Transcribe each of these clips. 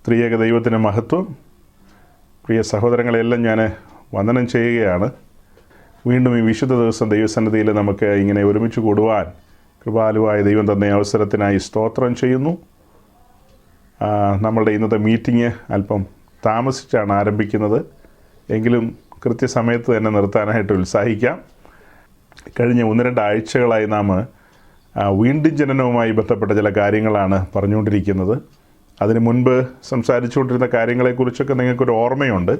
ത്രിയേക ദൈവത്തിന് മഹത്വം. പ്രിയ സഹോദരങ്ങളെല്ലാം ഞാൻ വന്ദനം ചെയ്യുകയാണ്. വീണ്ടും ഈ വിശുദ്ധ ദിവസം ദൈവസന്നിധിയിൽ നമുക്ക് ഇങ്ങനെ ഒരുമിച്ച് കൂടുവാൻ കൃപാലുവായ ദൈവം തന്ന അവസരത്തിനായി സ്തോത്രം ചെയ്യുന്നു. നമ്മളുടെ ഇന്നത്തെ മീറ്റിംഗ് അല്പം താമസിച്ചാണ് ആരംഭിക്കുന്നത്, എങ്കിലും കൃത്യസമയത്ത് തന്നെ നിർത്താനായിട്ട് ഉത്സാഹിക്കാം. കഴിഞ്ഞ 1-2 ആഴ്ചകളായി നാം വീണ്ടും ജനനവുമായി ബന്ധപ്പെട്ട ചില കാര്യങ്ങളാണ് പറഞ്ഞുകൊണ്ടിരിക്കുന്നത്. അതിന് മുൻപ് സംസാരിച്ചുകൊണ്ടിരുന്ന കാര്യങ്ങളെക്കുറിച്ചൊക്കെ നിങ്ങൾക്കൊരു ഓർമ്മയുണ്ട്.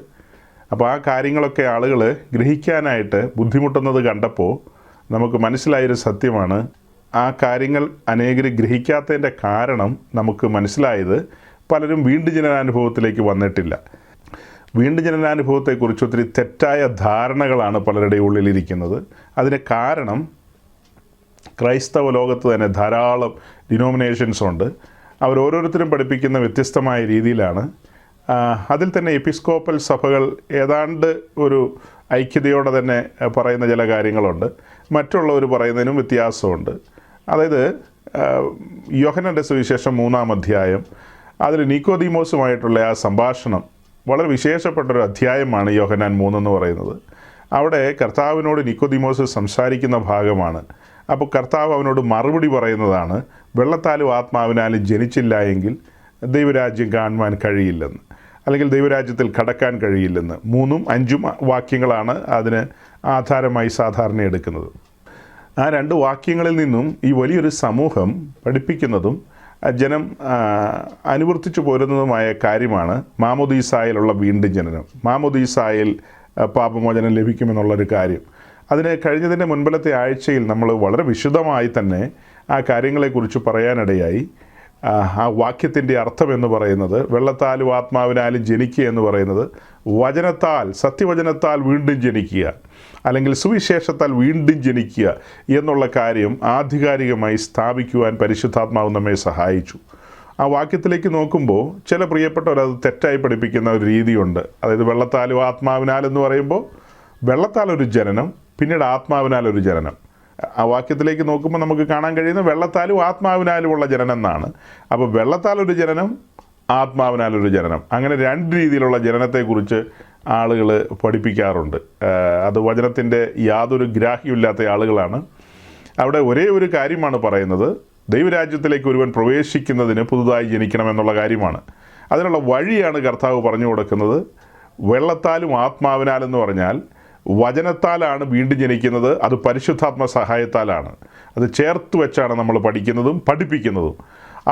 അപ്പോൾ ആ കാര്യങ്ങളൊക്കെ ആളുകൾ ഗ്രഹിക്കാനായിട്ട് ബുദ്ധിമുട്ടുന്നത് കണ്ടപ്പോൾ നമുക്ക് മനസ്സിലായൊരു സത്യമാണ്. ആ കാര്യങ്ങൾ അനേകർ ഗ്രഹിക്കാത്തതിൻ്റെ കാരണം നമുക്ക് മനസ്സിലായത് പലരും വീണ്ടും ജനനാനുഭവത്തിലേക്ക് വന്നിട്ടില്ല. വീണ്ടും ജനനാനുഭവത്തെക്കുറിച്ച് ഒത്തിരി തെറ്റായ ധാരണകളാണ് പലരുടെ ഉള്ളിലിരിക്കുന്നത്. അതിന് കാരണം ക്രൈസ്തവ ലോകത്ത് തന്നെ ധാരാളം ഡിനോമിനേഷൻസ് ഉണ്ട്. അവരോരോരുത്തരും പഠിപ്പിക്കുന്ന വ്യത്യസ്തമായ രീതിയിലാണ്. അതിൽ തന്നെ എപ്പിസ്കോപ്പൽ സഭകൾ ഏതാണ്ട് ഒരു ഐക്യതയോടെ തന്നെ പറയുന്ന ചില കാര്യങ്ങളുണ്ട്. മറ്റുള്ളവർ പറയുന്നതിനും വ്യത്യാസമുണ്ട്. അതായത് യോഹന്നാൻ്റെ സുവിശേഷം 3-ാം അധ്യായം, അതിൽ നിക്കോദീമോസുമായിട്ടുള്ള ആ സംഭാഷണം വളരെ വിശേഷപ്പെട്ടൊരു അധ്യായമാണ് യോഹന്നാൻ 3 എന്ന് പറയുന്നത്. അവിടെ കർത്താവിനോട് നിക്കോദീമോസ് സംസാരിക്കുന്ന ഭാഗമാണ്. അപ്പോൾ കർത്താവ് അവനോട് മറുപടി പറയുന്നതാണ്, വെള്ളത്താലും ആത്മാവിനാലും ജനിച്ചില്ല എങ്കിൽ ദൈവരാജ്യം കാണുവാൻ കഴിയില്ലെന്ന്, അല്ലെങ്കിൽ ദൈവരാജ്യത്തിൽ കടക്കാൻ കഴിയില്ലെന്ന്. 3-5 വാക്യങ്ങളാണ് അതിന് ആധാരമായി സാധാരണ എടുക്കുന്നത്. ആ 2 വാക്യങ്ങളിൽ നിന്നും ഈ വലിയൊരു സമൂഹം പഠിപ്പിക്കുന്നതും ജനം അനുവർത്തിച്ചു പോരുന്നതുമായ കാര്യമാണ് മാമോദീസായിലുള്ള വീണ്ടും ജനനം. മാമോദീസായിൽ പാപമോചനം ലഭിക്കുമെന്നുള്ളൊരു കാര്യം. അതിന് കഴിഞ്ഞതിൻ്റെ മുൻപിലത്തെ ആഴ്ചയിൽ നമ്മൾ വളരെ വിശദമായി തന്നെ ആ കാര്യങ്ങളെക്കുറിച്ച് പറയാനിടയായി. ആ വാക്യത്തിൻ്റെ അർത്ഥം എന്ന് പറയുന്നത് വെള്ളത്താലും ആത്മാവിനാലും ജനിക്കുക എന്ന് പറയുന്നത് വചനത്താൽ, സത്യവചനത്താൽ വീണ്ടും ജനിക്കുക, അല്ലെങ്കിൽ സുവിശേഷത്താൽ വീണ്ടും ജനിക്കുക എന്നുള്ള കാര്യം ആധികാരികമായി സ്ഥാപിക്കുവാൻ പരിശുദ്ധാത്മാവ് നമ്മെ സഹായിച്ചു. ആ വാക്യത്തിലേക്ക് നോക്കുമ്പോൾ ചില പ്രിയപ്പെട്ടവർ അത് തെറ്റായി പഠിപ്പിക്കുന്ന ഒരു രീതിയുണ്ട്. അതായത് വെള്ളത്താലും ആത്മാവിനാലെന്ന് പറയുമ്പോൾ വെള്ളത്താലൊരു ജനനം, പിന്നീട് ആത്മാവിനാലൊരു ജനനം. ആ വാക്യത്തിലേക്ക് നോക്കുമ്പോൾ നമുക്ക് കാണാൻ കഴിയുന്ന വെള്ളത്താലും ആത്മാവിനാലുമുള്ള ജനനം എന്നാണ്. അപ്പോൾ വെള്ളത്താലൊരു ജനനം, ആത്മാവിനാലൊരു ജനനം, അങ്ങനെ 2 രീതിയിലുള്ള ജനനത്തെക്കുറിച്ച് ആളുകൾ പഠിപ്പിക്കാറുണ്ട്. അത് വചനത്തിൻ്റെ യാതൊരു ഗ്രാഹ്യമില്ലാത്ത ആളുകളാണ്. അവിടെ ഒരേ ഒരു കാര്യമാണ് പറയുന്നത്, ദൈവരാജ്യത്തിലേക്ക് ഒരുവൻ പ്രവേശിക്കുന്നതിന് പുതുതായി ജനിക്കണമെന്നുള്ള കാര്യമാണ്. അതിനുള്ള വഴിയാണ് കർത്താവ് പറഞ്ഞു കൊടുക്കുന്നത്. വെള്ളത്താലും ആത്മാവിനാലെന്ന് പറഞ്ഞാൽ വചനത്താലാണ് വീണ്ടും ജനിക്കുന്നത്, അത് പരിശുദ്ധാത്മ സഹായത്താലാണ്. അത് ചേർത്ത് വെച്ചാണ് നമ്മൾ പഠിക്കുന്നതും പഠിപ്പിക്കുന്നതും.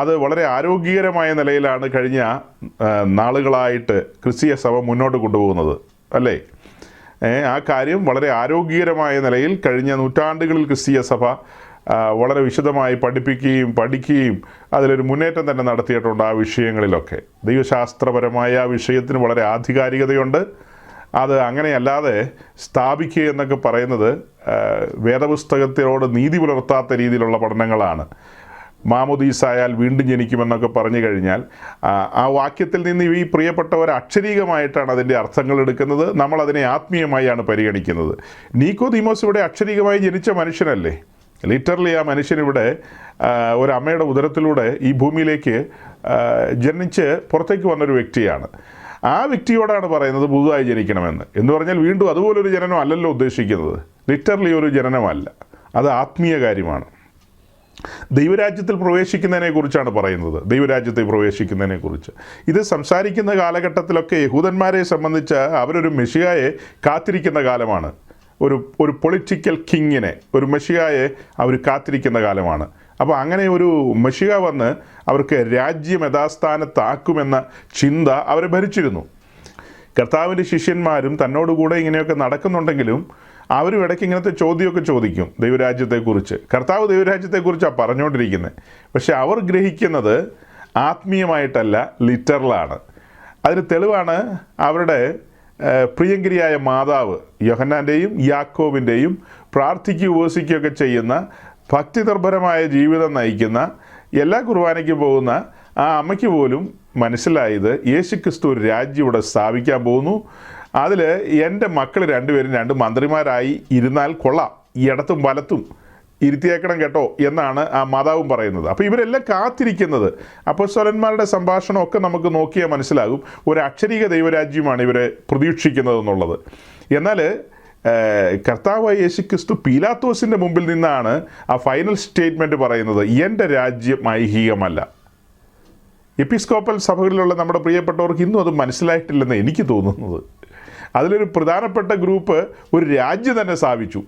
അത് വളരെ ആരോഗ്യകരമായ നിലയിലാണ് കഴിഞ്ഞ നാളുകളായിട്ട് ക്രിസ്തീയ സഭ മുന്നോട്ട് കൊണ്ടുപോകുന്നത്, അല്ലേ? ആ കാര്യം വളരെ ആരോഗ്യകരമായ നിലയിൽ കഴിഞ്ഞ നൂറ്റാണ്ടുകളിൽ ക്രിസ്തീയ സഭ വളരെ വിശദമായി പഠിക്കുകയും അതിലൊരു മുന്നേറ്റം തന്നെ നടത്തിയിട്ടുണ്ട്. ആ വിഷയങ്ങളിലൊക്കെ ദൈവശാസ്ത്രപരമായ ആ വിഷയത്തിന് വളരെ ആധികാരികതയുണ്ട്. അത് അങ്ങനെയല്ലാതെ സ്ഥാപിക്കുക എന്നൊക്കെ പറയുന്നത് വേദപുസ്തകത്തിനോട് നീതി പുലർത്താത്ത രീതിയിലുള്ള പഠനങ്ങളാണ്. മാമോദീസായാൽ വീണ്ടും ജനിക്കുമെന്നൊക്കെ പറഞ്ഞു കഴിഞ്ഞാൽ ആ വാക്യത്തിൽ നിന്ന് ഈ പ്രിയപ്പെട്ടവർ അക്ഷരീകമായിട്ടാണ് അതിൻ്റെ അർത്ഥങ്ങൾ എടുക്കുന്നത്. നമ്മളതിനെ ആത്മീയമായാണ് പരിഗണിക്കുന്നത്. നിക്കോദീമോസ് ഇവിടെ അക്ഷരീകമായി ജനിച്ച മനുഷ്യനല്ലേ? ലിറ്ററലി ആ മനുഷ്യനിവിടെ ഒരു അമ്മയുടെ ഉദരത്തിലൂടെ ഈ ഭൂമിയിലേക്ക് ജനിച്ച് പുറത്തേക്ക് വന്നൊരു വ്യക്തിയാണ്. ആ വ്യക്തിയോടാണ് പറയുന്നത് പുതുതായി ജനിക്കണമെന്ന്. എന്ന് പറഞ്ഞാൽ വീണ്ടും അതുപോലൊരു ജനനം അല്ലല്ലോ ഉദ്ദേശിക്കുന്നത്. ലിറ്ററലി ഒരു ജനനമല്ല, അത് ആത്മീയ കാര്യമാണ്. ദൈവരാജ്യത്തിൽ പ്രവേശിക്കുന്നതിനെക്കുറിച്ചാണ് പറയുന്നത്. ദൈവരാജ്യത്തിൽ പ്രവേശിക്കുന്നതിനെക്കുറിച്ച് ഇത് സംസാരിക്കുന്ന കാലഘട്ടത്തിലൊക്കെ യഹൂദന്മാരെ സംബന്ധിച്ച് അവരൊരു മെഷിഹായെ കാത്തിരിക്കുന്ന കാലമാണ്. ഒരു പൊളിറ്റിക്കൽ കിങ്ങിനെ, ഒരു മെഷിഹായെ അവർ കാത്തിരിക്കുന്ന കാലമാണ്. അപ്പോൾ അങ്ങനെ ഒരു മെഷിഹ വന്ന് അവർക്ക് രാജ്യം യഥാസ്ഥാനത്താക്കുമെന്ന ചിന്ത അവരെ ഭരിച്ചിരുന്നു. കർത്താവിൻ്റെ ശിഷ്യന്മാരും തന്നോടുകൂടെ ഇങ്ങനെയൊക്കെ നടക്കുന്നുണ്ടെങ്കിലും അവരും ഇടയ്ക്ക് ഇങ്ങനത്തെ ചോദ്യമൊക്കെ ചോദിക്കും ദൈവരാജ്യത്തെക്കുറിച്ച്. കർത്താവ് ദൈവരാജ്യത്തെക്കുറിച്ചാണ് പറഞ്ഞുകൊണ്ടിരിക്കുന്നത്, പക്ഷെ അവർ ഗ്രഹിക്കുന്നത് ആത്മീയമായിട്ടല്ല, ലിറ്ററലാണ്. അതിന് തെളിവാണ് അവരുടെ പ്രിയങ്കരിയായ മാതാവ് യോഹന്നാൻ്റെയും യാക്കോബിൻ്റെയും പ്രാർത്ഥിക്കുകയും ഉപവസിക്കുകയൊക്കെ ചെയ്യുന്ന ഭക്തിനിർഭരമായ ജീവിതം നയിക്കുന്ന, എല്ലാ കുർബാനയ്ക്കും പോകുന്ന ആ അമ്മയ്ക്ക് പോലും മനസ്സിലായത് യേശുക്രിസ്തു ഒരു രാജ്യം ഇവിടെ സ്ഥാപിക്കാൻ പോകുന്നു. അതിൽ എൻ്റെ മക്കൾ 2 പേരും 2 മന്ത്രിമാരായി ഇരുന്നാൽ കൊള്ളാം, ഈ ഇടത്തും വലത്തും ഇരുത്തിയേക്കണം കേട്ടോ എന്നാണ് ആ മാതാവും പറയുന്നത്. അപ്പോൾ ഇവരെല്ലാം കാത്തിരിക്കുന്നത്, അപ്പോസ്തലന്മാരുടെ സംഭാഷണമൊക്കെ നമുക്ക് നോക്കിയാൽ മനസ്സിലാകും, ഒരു അക്ഷരിക ദൈവരാജ്യമാണ് ഇവരെ പ്രതീക്ഷിക്കുന്നതെന്നുള്ളത്. എന്നാൽ കർത്താവായ യേശുക്രിസ്തു പീലാത്തോസിൻ്റെ മുമ്പിൽ നിന്നാണ് ആ ഫൈനൽ സ്റ്റേറ്റ്മെൻറ്റ് പറയുന്നത്, എൻ്റെ രാജ്യം ഐഹികമല്ല. എപ്പിസ്കോപ്പൽ സഭകളിലുള്ള നമ്മുടെ പ്രിയപ്പെട്ടവർക്ക് ഇന്നും അത് മനസ്സിലായിട്ടില്ലെന്ന് എനിക്ക് തോന്നുന്നത്. അതിലൊരു പ്രധാനപ്പെട്ട ഗ്രൂപ്പ് ഒരു രാജ്യം തന്നെ സ്ഥാപിച്ചു,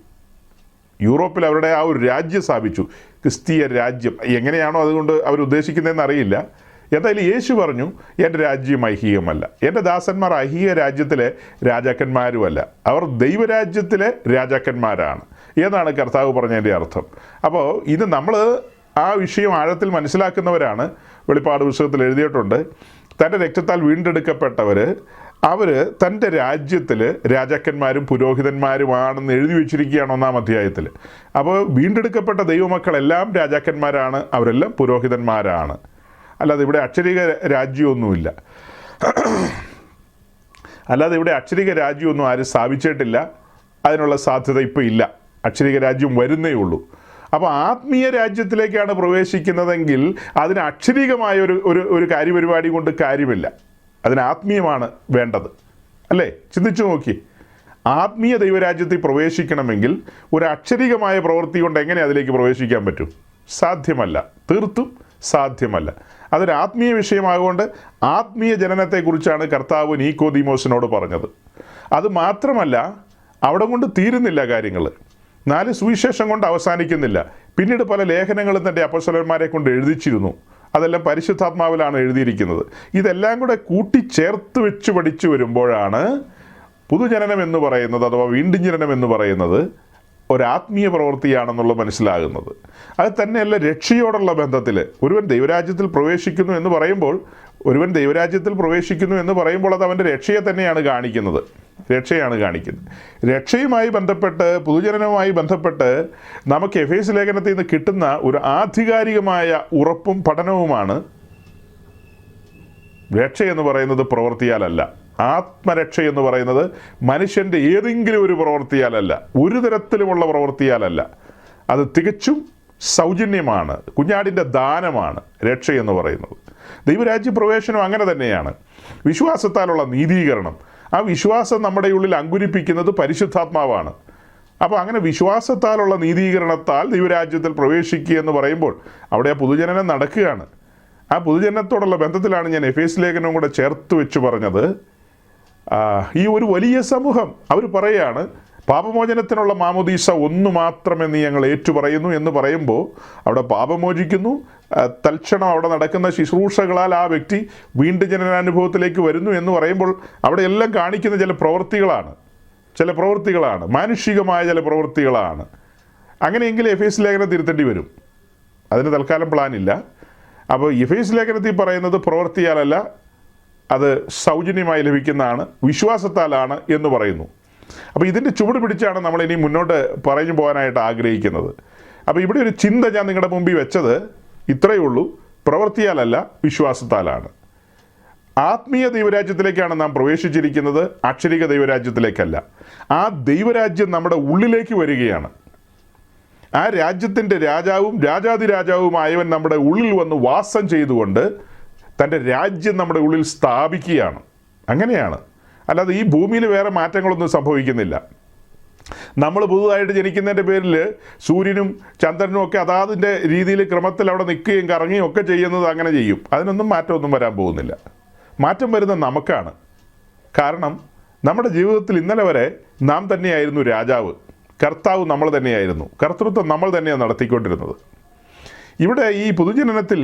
യൂറോപ്പിൽ അവരുടെ ആ ഒരു രാജ്യം സ്ഥാപിച്ചു, ക്രിസ്തീയ രാജ്യം. എങ്ങനെയാണോ അതുകൊണ്ട് അവരുദ്ദേശിക്കുന്നതെന്ന് അറിയില്ല. എന്തായാലും യേശു പറഞ്ഞു, എൻ്റെ രാജ്യം ഐഹികമല്ല, എൻ്റെ ദാസന്മാർ ഐഹിക രാജ്യത്തിലെ രാജാക്കന്മാരുമല്ല, അവർ ദൈവരാജ്യത്തിലെ രാജാക്കന്മാരാണ് എന്നാണ് കർത്താവ് പറഞ്ഞതിൻ്റെ അർത്ഥം. അപ്പോൾ ഇത് നമ്മൾ ആ വിഷയം ആഴത്തിൽ മനസ്സിലാക്കുന്നവരാണ്. വെളിപ്പാട് പുസ്തകത്തിൽ എഴുതിയിട്ടുണ്ട്, തൻ്റെ രക്തത്താൽ വീണ്ടെടുക്കപ്പെട്ടവർ അവർ തൻ്റെ രാജ്യത്തിൽ രാജാക്കന്മാരും പുരോഹിതന്മാരുമാണെന്ന് എഴുതി വച്ചിരിക്കുകയാണ് 1-ാം അധ്യായത്തിൽ. അപ്പോൾ വീണ്ടെടുക്കപ്പെട്ട ദൈവമക്കളെല്ലാം രാജാക്കന്മാരാണ്, അവരെല്ലാം പുരോഹിതന്മാരാണ്. അല്ലാതെ ഇവിടെ അക്ഷരിക രാജ്യമൊന്നുമില്ല. അല്ലാതെ ഇവിടെ അക്ഷരിക രാജ്യമൊന്നും ആരും സ്ഥാപിച്ചിട്ടില്ല. അതിനുള്ള സാധ്യത ഇപ്പോൾ ഇല്ല. അക്ഷരിക രാജ്യം വരുന്നേ ഉള്ളൂ. അപ്പോൾ ആത്മീയ രാജ്യത്തിലേക്കാണ് പ്രവേശിക്കുന്നതെങ്കിൽ അതിന് അക്ഷരികമായ ഒരു കാര്യപരിപാടി കൊണ്ട് കാര്യമില്ല. അതിന് ആത്മീയമാണ് വേണ്ടത്, അല്ലേ? ചിന്തിച്ചു നോക്കി. ആത്മീയ ദൈവരാജ്യത്തിൽ പ്രവേശിക്കണമെങ്കിൽ ഒരു അക്ഷരികമായ പ്രവൃത്തി കൊണ്ട് എങ്ങനെ അതിലേക്ക് പ്രവേശിക്കാൻ പറ്റും? സാധ്യമല്ല, തീർത്തും സാധ്യമല്ല. അതൊരു ആത്മീയ വിഷയമാകൊണ്ട് ആത്മീയ ജനനത്തെക്കുറിച്ചാണ് കർത്താവ് നീക്കോദീമോസിനോട് പറഞ്ഞത്. അത് മാത്രമല്ല, അവിടെ കൊണ്ട് തീരുന്നില്ല കാര്യങ്ങൾ. 4 സുവിശേഷം കൊണ്ട് അവസാനിക്കുന്നില്ല. പിന്നീട് പല ലേഖനങ്ങളും തൻ്റെ അപ്പോസ്തലന്മാരെ കൊണ്ട് എഴുതിച്ചിരുന്നു. അതെല്ലാം പരിശുദ്ധാത്മാവിലാണ് എഴുതിയിരിക്കുന്നത്. ഇതെല്ലാം കൂടെ കൂട്ടിച്ചേർത്ത് വെച്ച് പഠിച്ചു വരുമ്പോഴാണ് പുതുജനനം എന്ന് പറയുന്നത്, അഥവാ വീണ്ടും ജനനം എന്ന് പറയുന്നത് ഒരാത്മീയ പ്രവൃത്തിയാണെന്നുള്ളത് മനസ്സിലാകുന്നത്. അത് തന്നെയല്ല, രക്ഷയോടുള്ള ബന്ധത്തിൽ ഒരുവൻ ദൈവരാജ്യത്തിൽ പ്രവേശിക്കുന്നു എന്ന് പറയുമ്പോൾ അത് അവൻ്റെ രക്ഷയെ തന്നെയാണ് കാണിക്കുന്നത്. രക്ഷയുമായി ബന്ധപ്പെട്ട്, പുതുജനനവുമായി ബന്ധപ്പെട്ട് നമുക്ക് എഫേസ് ലേഖനത്തിൽ നിന്ന് കിട്ടുന്ന ഒരു ആധികാരികമായ ഉറപ്പും പഠനവുമാണ് രക്ഷ എന്ന് പറയുന്നത് പ്രവൃത്തിയാലല്ല. ആത്മരക്ഷ എന്ന് പറയുന്നത് മനുഷ്യൻ്റെ ഏതെങ്കിലും ഒരു പ്രവൃത്തിയാലല്ല, ഒരു തരത്തിലുമുള്ള പ്രവൃത്തിയാലല്ല. അത് തികച്ചും സൗജന്യമാണ്, കുഞ്ഞാടിൻ്റെ ദാനമാണ് രക്ഷ എന്ന് പറയുന്നത്. ദൈവരാജ്യ പ്രവേശനം അങ്ങനെ തന്നെയാണ്. വിശ്വാസത്താലുള്ള നീതീകരണം, ആ വിശ്വാസം നമ്മുടെ ഉള്ളിൽ അങ്കുരിപ്പിക്കുന്നത് പരിശുദ്ധാത്മാവാണ്. അപ്പോൾ അങ്ങനെ വിശ്വാസത്താലുള്ള നീതീകരണത്താൽ ദൈവരാജ്യത്തിൽ പ്രവേശിക്കുക എന്ന് പറയുമ്പോൾ അവിടെ ആ പുതുജനനം നടക്കുകയാണ്. ആ പുതുജനനത്തോടുള്ള ബന്ധത്തിലാണ് ഞാൻ എഫേസ് ലേഖനവും കൂടെ ചേർത്ത് വെച്ച് പറഞ്ഞത്. ഈ ഒരു വലിയ സമൂഹം അവർ പറയുകയാണ്, പാപമോചനത്തിനുള്ള മാമോദീസ ഒന്ന് മാത്രമെന്ന് ഞങ്ങൾ ഏറ്റുപറയുന്നു എന്ന് പറയുമ്പോൾ അവിടെ പാപമോചിക്കുന്നു. തൽക്ഷണം അവിടെ നടക്കുന്ന ശുശ്രൂഷകളാൽ ആ വ്യക്തി വീണ്ടും ജനനാനുഭവത്തിലേക്ക് വരുന്നു എന്ന് പറയുമ്പോൾ അവിടെ എല്ലാം കാണിക്കുന്ന ചില പ്രവൃത്തികളാണ്, മാനുഷികമായ ചില പ്രവൃത്തികളാണ്. അങ്ങനെയെങ്കിൽ എഫേസ് ലേഖനം തിരുത്തേണ്ടി വരും. അതിന് തൽക്കാലം പ്ലാനില്ല. അപ്പോൾ എഫേസ് ലേഖനത്തിൽ പറയുന്നത് പ്രവൃത്തിയാലല്ല, അത് സൗജന്യമായി ലഭിക്കുന്നതാണ്, വിശ്വാസത്താലാണ് എന്ന് പറയുന്നു. അപ്പോൾ ഇതിൻ്റെ ചുവട് പിടിച്ചാണ് നമ്മൾ ഇനി മുന്നോട്ട് പറഞ്ഞു പോകാനായിട്ട് ആഗ്രഹിക്കുന്നത്. അപ്പോൾ ഇവിടെ ഒരു ചിന്ത ഞാൻ നിങ്ങളുടെ മുമ്പിൽ വെച്ചത് ഇത്രയേ ഉള്ളൂ, പ്രവൃത്തിയാലല്ല, വിശ്വാസത്താലാണ്. ആത്മീയ ദൈവരാജ്യത്തിലേക്കാണ് നാം പ്രവേശിച്ചിരിക്കുന്നത്, അക്ഷരിക ദൈവരാജ്യത്തിലേക്കല്ല. ആ ദൈവരാജ്യം നമ്മുടെ ഉള്ളിലേക്ക് വരികയാണ്. ആ രാജ്യത്തിൻ്റെ രാജാവും രാജാതിരാജാവുമായവൻ നമ്മുടെ ഉള്ളിൽ വന്ന് വാസം ചെയ്തുകൊണ്ട് തൻ്റെ രാജ്യം നമ്മുടെ ഉള്ളിൽ സ്ഥാപിക്കുകയാണ്. അങ്ങനെയാണ്, അല്ലാതെ ഈ ഭൂമിയിൽ വേറെ മാറ്റങ്ങളൊന്നും സംഭവിക്കുന്നില്ല. നമ്മൾ പുതുതായിട്ട് ജനിക്കുന്നതിൻ്റെ പേരിൽ സൂര്യനും ചന്ദ്രനും ഒക്കെ അതാതിൻ്റെ രീതിയിൽ ക്രമത്തിൽ അവിടെ നിൽക്കുകയും കറങ്ങുകയും ഒക്കെ ചെയ്യുന്നത് അങ്ങനെ ചെയ്യും. അതിനൊന്നും മാറ്റമൊന്നും വരാൻ പോകുന്നില്ല. മാറ്റം വരുന്ന നമുക്കാണ്. കാരണം നമ്മുടെ ജീവിതത്തിൽ ഇന്നലെ വരെ നാം തന്നെയായിരുന്നു രാജാവ്, കർത്താവ് നമ്മൾ തന്നെയായിരുന്നു, കർത്തൃത്വം നമ്മൾ തന്നെയാണ് നടത്തിക്കൊണ്ടിരുന്നത്. ഇവിടെ ഈ പുതുജനനത്തിൽ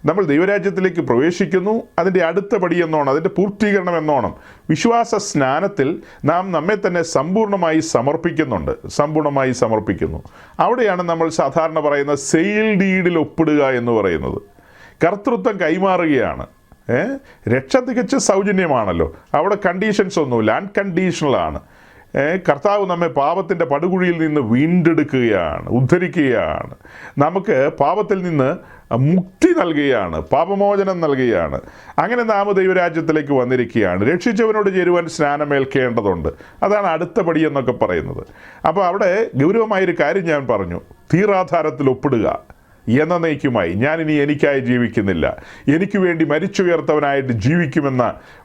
നമ്മൾ ദൈവരാജ്യത്തിലേക്ക് പ്രവേശിക്കുന്നു. അതിൻ്റെ അടുത്ത പടി എന്നോണം, അതിൻ്റെ പൂർത്തീകരണം എന്നോണം വിശ്വാസ സ്നാനത്തിൽ നാം നമ്മെ തന്നെ സമ്പൂർണ്ണമായി സമർപ്പിക്കുന്നു. അവിടെയാണ് നമ്മൾ സാധാരണ പറയുന്ന സെയിൽ ഡീഡിൽ ഒപ്പിടുക എന്ന് പറയുന്നത്. കർത്തൃത്വം കൈമാറുകയാണ്. രക്ഷ തികച്ച സൗജന്യമാണല്ലോ, അവിടെ കണ്ടീഷൻസ് ഒന്നുമില്ല, അൺകണ്ടീഷണലാണ്. കർത്താവ് നമ്മെ പാപത്തിൻ്റെ പടുകുഴിയിൽ നിന്ന് വീണ്ടെടുക്കുകയാണ്, ഉദ്ധരിക്കുകയാണ്, നമുക്ക് പാപത്തിൽ നിന്ന് മുക്തി നൽകുകയാണ്, പാപമോചനം നൽകുകയാണ്. അങ്ങനെ നാം ദൈവരാജ്യത്തിലേക്ക് വന്നിരിക്കുകയാണ്. രക്ഷിച്ചവനോട് ചേരുവാൻ സ്നാനമേൽക്കേണ്ടതുണ്ട്. അതാണ് അടുത്ത പടി എന്നൊക്കെ പറയുന്നത്. അപ്പോൾ അവിടെ ഗൗരവമായൊരു കാര്യം ഞാൻ പറഞ്ഞു, തീറാധാരത്തിൽ ഒപ്പിടുക. എന്നേക്കുമായി ഞാനിനി എനിക്കായി ജീവിക്കുന്നില്ല, എനിക്ക് വേണ്ടി മരിച്ചുയർത്തവനായിട്ട് ജീവിക്കുമെന്ന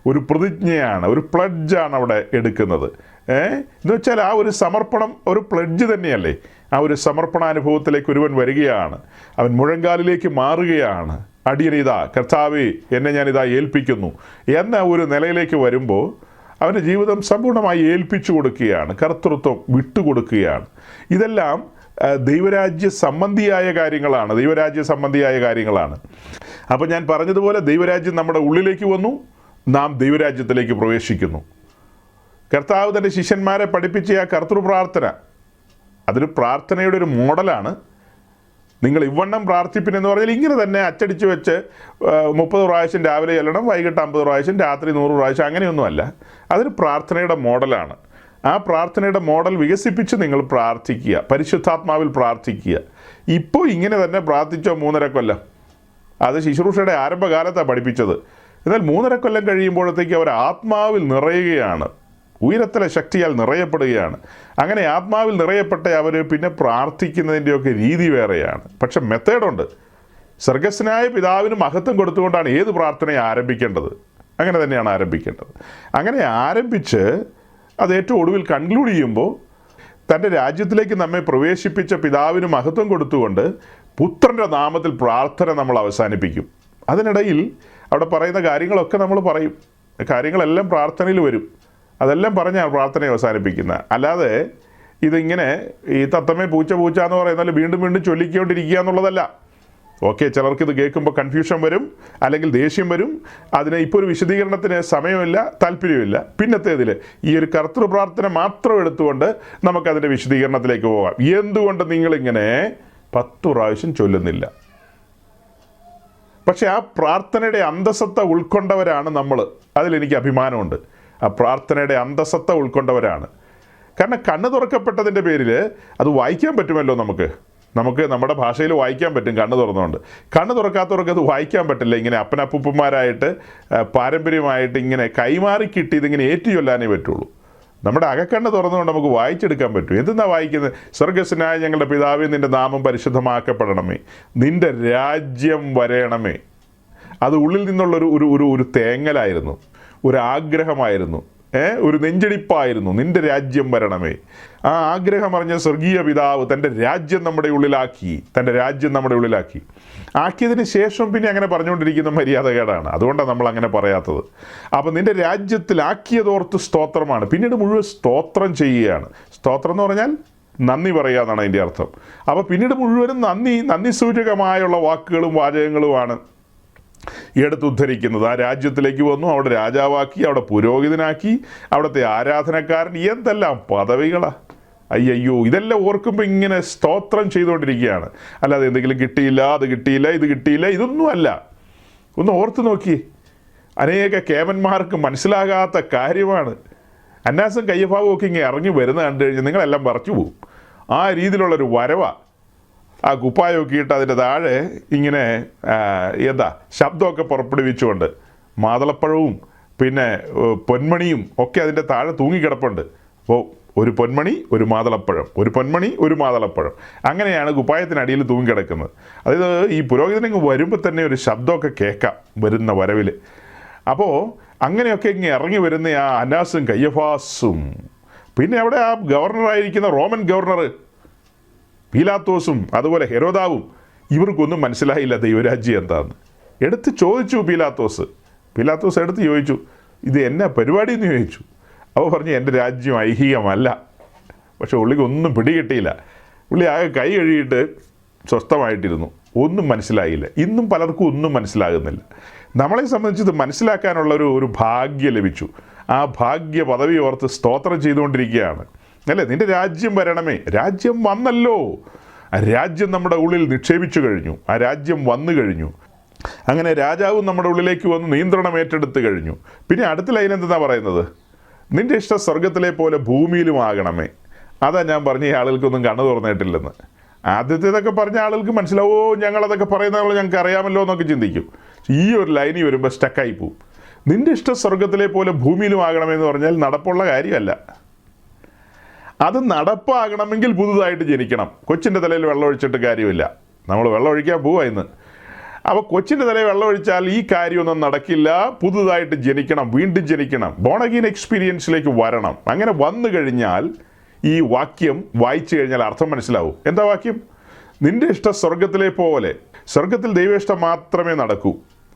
ഒരു പ്രതിജ്ഞയാണ്, ഒരു പ്ലഡ്ജാണ് അവിടെ എടുക്കുന്നത്. എന്ന് വെച്ചാൽ ആ ഒരു സമർപ്പണം ഒരു പ്ലഡ്ജ് തന്നെയല്ലേ. ആ ഒരു സമർപ്പണാനുഭവത്തിലേക്ക് ഒരുവൻ വരികയാണ്, അവൻ മുഴങ്കാലിലേക്ക് മാറുകയാണ്. അടിയനിതാ കർത്താവേ, എന്നെ ഞാനിതാ ഏൽപ്പിക്കുന്നു എന്ന ഒരു നിലയിലേക്ക് വരുമ്പോൾ അവൻ്റെ ജീവിതം സമ്പൂർണ്ണമായി ഏൽപ്പിച്ചു കൊടുക്കുകയാണ്, കർത്തൃത്വം വിട്ടുകൊടുക്കുകയാണ്. ഇതെല്ലാം ദൈവരാജ്യ സംബന്ധിയായ കാര്യങ്ങളാണ്. അപ്പോൾ ഞാൻ പറഞ്ഞതുപോലെ ദൈവരാജ്യം നമ്മുടെ ഉള്ളിലേക്ക് വന്നു, നാം ദൈവരാജ്യത്തിലേക്ക് പ്രവേശിക്കുന്നു. കർത്താവ് തൻ്റെ ശിഷ്യന്മാരെ പഠിപ്പിച്ച ആ കർത്തൃപ്രാർത്ഥന, അതൊരു പ്രാർത്ഥനയുടെ ഒരു മോഡലാണ്. നിങ്ങൾ ഇവണ്ണം പ്രാർത്ഥിപ്പിനെന്ന് പറഞ്ഞാൽ ഇങ്ങനെ തന്നെ അച്ചടിച്ച് വെച്ച് 30 പ്രാവശ്യം രാവിലെ ചെല്ലണം, വൈകിട്ട് 50 പ്രാവശ്യം, രാത്രി 100 പ്രാവശ്യം, അങ്ങനെയൊന്നുമല്ല. അതൊരു പ്രാർത്ഥനയുടെ മോഡലാണ്. ആ പ്രാർത്ഥനയുടെ മോഡൽ വികസിപ്പിച്ച് നിങ്ങൾ പ്രാർത്ഥിക്കുക, പരിശുദ്ധാത്മാവിൽ പ്രാർത്ഥിക്കുക. ഇപ്പോൾ ഇങ്ങനെ തന്നെ പ്രാർത്ഥിച്ചോ 3.5 കൊല്ലം, അത് ശുശ്രൂഷയുടെ ആരംഭകാലത്താണ് പഠിപ്പിച്ചത്. എന്നാൽ 3.5 കൊല്ലം കഴിയുമ്പോഴത്തേക്ക് അവർ ആത്മാവിൽ നിറയുകയാണ്, ഉയരത്തിലെ ശക്തിയാൽ നിറയപ്പെടുകയാണ്. അങ്ങനെ ആത്മാവിൽ നിറയപ്പെട്ട അവർ പിന്നെ പ്രാർത്ഥിക്കുന്നതിൻ്റെയൊക്കെ രീതി വേറെയാണ്. പക്ഷെ മെത്തേഡുണ്ട്. സ്വർഗസ്വനായ പിതാവിന് മഹത്വം കൊടുത്തുകൊണ്ടാണ് ഏത് പ്രാർത്ഥനയും ആരംഭിക്കേണ്ടത്. അങ്ങനെ തന്നെയാണ് ആരംഭിക്കേണ്ടത്. അങ്ങനെ ആരംഭിച്ച് അത് ഏറ്റവും ഒടുവിൽ കൺക്ലൂഡ് ചെയ്യുമ്പോൾ തൻ്റെ രാജ്യത്തിലേക്ക് നമ്മെ പ്രവേശിപ്പിച്ച പിതാവിന് മഹത്വം കൊടുത്തുകൊണ്ട് പുത്രൻ്റെ നാമത്തിൽ പ്രാർത്ഥന നമ്മൾ അവസാനിപ്പിക്കും. അതിനിടയിൽ അവിടെ പറയുന്ന കാര്യങ്ങളൊക്കെ നമ്മൾ പറയും, കാര്യങ്ങളെല്ലാം പ്രാർത്ഥനയിൽ വരും. അതെല്ലാം പറഞ്ഞാണ് പ്രാർത്ഥനയെ അവസാനിപ്പിക്കുന്നത്. അല്ലാതെ ഇതിങ്ങനെ ഈ തത്തമ്മേ പൂച്ച എന്ന് പറയുന്നാൽ വീണ്ടും വീണ്ടും ചൊല്ലിക്കൊണ്ടിരിക്കുക എന്നുള്ളതല്ല. ഓക്കെ, ചിലർക്ക് ഇത് കേൾക്കുമ്പോൾ കൺഫ്യൂഷൻ വരും, അല്ലെങ്കിൽ ദേഷ്യം വരും. അതിന് ഇപ്പോൾ ഒരു വിശദീകരണത്തിന് സമയമില്ല, താല്പര്യമില്ല. പിന്നത്തേതിൽ ഈ ഒരു കർത്തൃ പ്രാർത്ഥന മാത്രം എടുത്തുകൊണ്ട് നമുക്കതിൻ്റെ വിശദീകരണത്തിലേക്ക് പോകാം. എന്തുകൊണ്ട് നിങ്ങളിങ്ങനെ 10 പ്രാവശ്യം ചൊല്ലുന്നില്ല? പക്ഷെ ആ പ്രാർത്ഥനയുടെ അന്തസത്ത ഉൾക്കൊണ്ടവരാണ് നമ്മൾ. അതിലെനിക്ക് അഭിമാനമുണ്ട്. ആ പ്രാർത്ഥനയുടെ അന്തസത്ത ഉൾക്കൊണ്ടവരാണ്. കാരണം കണ്ണ് തുറക്കപ്പെട്ടതിൻ്റെ പേരിൽ അത് വായിക്കാൻ പറ്റുമല്ലോ. നമുക്ക് നമ്മുടെ ഭാഷയിൽ വായിക്കാൻ പറ്റും കണ്ണ് തുറന്നുകൊണ്ട്. കണ്ണ് തുറക്കാത്തവർക്ക് അത് വായിക്കാൻ പറ്റില്ല. ഇങ്ങനെ അപ്പനപ്പൂപ്പന്മാരായിട്ട് പാരമ്പര്യമായിട്ട് ഇങ്ങനെ കൈമാറി കിട്ടി ഇതിങ്ങനെ ഏറ്റു ചൊല്ലാനേ പറ്റുള്ളൂ. നമ്മുടെ അകക്കണ്ണ് തുറന്നുകൊണ്ട് നമുക്ക് വായിച്ചെടുക്കാൻ പറ്റും. എന്തെന്നാണ് വായിക്കുന്നത്? സ്വർഗസ്വനായ ഞങ്ങളുടെ പിതാവേ, നിൻ്റെ നാമം പരിശുദ്ധമാക്കപ്പെടണമേ, നിൻ്റെ രാജ്യം വരയണമേ. അത് ഉള്ളിൽ നിന്നുള്ളൊരു ഒരു തേങ്ങലായിരുന്നു, ഒരു ആഗ്രഹമായിരുന്നു, ഒരു നെഞ്ചടിപ്പായിരുന്നു. നിൻ്റെ രാജ്യം വരണമേ. ആ ആഗ്രഹം അറിഞ്ഞ സ്വർഗീയ പിതാവ് തൻ്റെ രാജ്യം നമ്മുടെ ഉള്ളിലാക്കി. ആക്കിയതിന് ശേഷം പിന്നെ അങ്ങനെ പറഞ്ഞുകൊണ്ടിരിക്കുന്ന മര്യാദകേടാണ്. അതുകൊണ്ടാണ് നമ്മൾ അങ്ങനെ പറയാത്തത്. അപ്പോൾ നിൻ്റെ രാജ്യത്തിലാക്കിയതോർത്ത് സ്തോത്രമാണ്. പിന്നീട് മുഴുവൻ സ്തോത്രം ചെയ്യുകയാണ്. സ്തോത്രം എന്ന് പറഞ്ഞാൽ നന്ദി പറയുക എന്നാണ് അതിൻ്റെ അർത്ഥം. അപ്പോൾ പിന്നീട് മുഴുവനും നന്ദി സൂചകമായുള്ള വാക്കുകളും വാചകങ്ങളുമാണ് എടുത്തുദ്ധരിക്കുന്നത്. ആ രാജ്യത്തിലേക്ക് വന്നു, അവിടെ രാജാവാക്കി, അവിടെ പുരോഹിതനാക്കി, അവിടുത്തെ ആരാധനക്കാരൻ, എന്തെല്ലാം പദവികളാണ്. അയ്യോ, ഇതെല്ലാം ഓർക്കുമ്പോൾ ഇങ്ങനെ സ്തോത്രം ചെയ്തുകൊണ്ടിരിക്കുകയാണ്. അല്ലാതെ എന്തെങ്കിലും കിട്ടിയില്ല, അത് കിട്ടിയില്ല, ഇത് കിട്ടിയില്ല, ഇതൊന്നും അല്ല. ഒന്ന് ഓർത്ത് നോക്കി. അനേക കേമന്മാർക്ക് മനസ്സിലാകാത്ത കാര്യമാണ്. അന്നാസും കയ്യഭാവും ഒക്കെ ഇങ്ങനെ ഇറങ്ങി വരുന്ന കണ്ടു കഴിഞ്ഞാൽ നിങ്ങളെല്ലാം പറിച്ചു പോകും. ആ രീതിയിലുള്ളൊരു വരവാണ്. ആ കുപ്പായമൊക്കെ ഇട്ട് അതിൻ്റെ താഴെ ഇങ്ങനെ ശബ്ദമൊക്കെ പുറപ്പെടുവിച്ചുകൊണ്ട് മാതളപ്പഴവും പിന്നെ പൊന്മണിയും ഒക്കെ അതിൻ്റെ താഴെ തൂങ്ങിക്കിടപ്പുണ്ട്. അപ്പോൾ ഒരു പൊന്മണി, ഒരു മാതളപ്പഴം, ഒരു പൊന്മണി, ഒരു മാതളപ്പഴം, അങ്ങനെയാണ് കുപ്പായത്തിനടിയിൽ തൂങ്ങിക്കിടക്കുന്നത്. അതായത് ഈ പുരോഹിതനങ്ങ് വരുമ്പോൾ തന്നെ ഒരു ശബ്ദമൊക്കെ കേൾക്കാം വരുന്ന വരവിൽ. അപ്പോൾ അങ്ങനെയൊക്കെ ഇങ്ങനെ ഇറങ്ങി വരുന്ന ആ അന്നാസും കയ്യഫാസും, പിന്നെ അവിടെ ആ ഗവർണറായിരിക്കുന്ന റോമൻ ഗവർണർ പീലാത്തോസും അതുപോലെ ഹെരോദാവും, ഇവർക്കൊന്നും മനസ്സിലായില്ല ദൈവരാജ്യം എന്താണെന്ന്. എടുത്ത് ചോദിച്ചു പീലാത്തോസ് എടുത്ത് ചോദിച്ചു, ഇത് എന്നാ പരിപാടി എന്ന് ചോദിച്ചു. അപ്പോൾ പറഞ്ഞു, എൻ്റെ രാജ്യം ഐഹികമല്ല. പക്ഷെ ഉള്ളിക്ക് ഒന്നും പിടികിട്ടിയില്ല. ഉള്ളി ആകെ കൈ കഴുകിയിട്ട് സ്വസ്ഥമായിട്ടിരുന്നു. ഒന്നും മനസ്സിലായില്ല. ഇന്നും പലർക്കും ഒന്നും മനസ്സിലാകുന്നില്ല. നമ്മളെ സംബന്ധിച്ച് ഇത് മനസ്സിലാക്കാനുള്ള ഒരു ഭാഗ്യം ലഭിച്ചു. ആ ഭാഗ്യ പദവി ഓർത്ത് സ്തോത്രം ചെയ്തുകൊണ്ടിരിക്കുകയാണ്. അല്ലേ? നിൻ്റെ രാജ്യം വരണമേ. രാജ്യം വന്നല്ലോ. ആ രാജ്യം നമ്മുടെ ഉള്ളിൽ നിക്ഷേപിച്ചു കഴിഞ്ഞു. ആ രാജ്യം വന്നു കഴിഞ്ഞു. അങ്ങനെ രാജാവും നമ്മുടെ ഉള്ളിലേക്ക് വന്ന് നിയന്ത്രണം ഏറ്റെടുത്ത് കഴിഞ്ഞു. പിന്നെ അടുത്ത ലൈൻ എന്തെന്നാണ് പറയുന്നത്? നിൻ്റെ ഇഷ്ടം സ്വർഗത്തിലെ പോലെ ഭൂമിയിലും ആകണമേ. അതാ ഞാൻ പറഞ്ഞ ഈ ആളുകൾക്കൊന്നും കണ്ണു തുറന്നിട്ടില്ലെന്ന്. ആദ്യത്തേതൊക്കെ പറഞ്ഞ ആളുകൾക്ക് മനസ്സിലാവോ, ഞങ്ങളതൊക്കെ പറയുന്ന ഞങ്ങൾക്ക് അറിയാമല്ലോ എന്നൊക്കെ ചിന്തിക്കും. ഈ ഒരു ലൈനിൽ വരുമ്പോൾ സ്റ്റക്കായി പോവും. നിൻ്റെ ഇഷ്ടം സ്വർഗത്തിലെ പോലെ ഭൂമിയിലും ആകണമെന്ന് പറഞ്ഞാൽ നടപ്പുള്ള കാര്യമല്ല. അത് നടപ്പാകണമെങ്കിൽ പുതുതായിട്ട് ജനിക്കണം. കൊച്ചിൻ്റെ തലയിൽ വെള്ളമൊഴിച്ചിട്ട് കാര്യമില്ല. നമ്മൾ വെള്ളമൊഴിക്കാൻ പോവാ ഇന്ന്. അപ്പോൾ കൊച്ചിൻ്റെ തലയിൽ വെള്ളമൊഴിച്ചാൽ ഈ കാര്യമൊന്നും നടക്കില്ല. പുതുതായിട്ട് ജനിക്കണം, വീണ്ടും ജനിക്കണം, ബോൺ അഗെയിൻ എക്സ്പീരിയൻസിലേക്ക് വരണം. അങ്ങനെ വന്നു കഴിഞ്ഞാൽ ഈ വാക്യം വായിച്ചു കഴിഞ്ഞാൽ അർത്ഥം മനസ്സിലാവും. എന്താ വാക്യം? നിന്റെ ഇഷ്ടം സ്വർഗത്തിലെ പോലെ. സ്വർഗത്തിൽ ദൈവേഷ്ടം മാത്രമേ നടക്കൂ.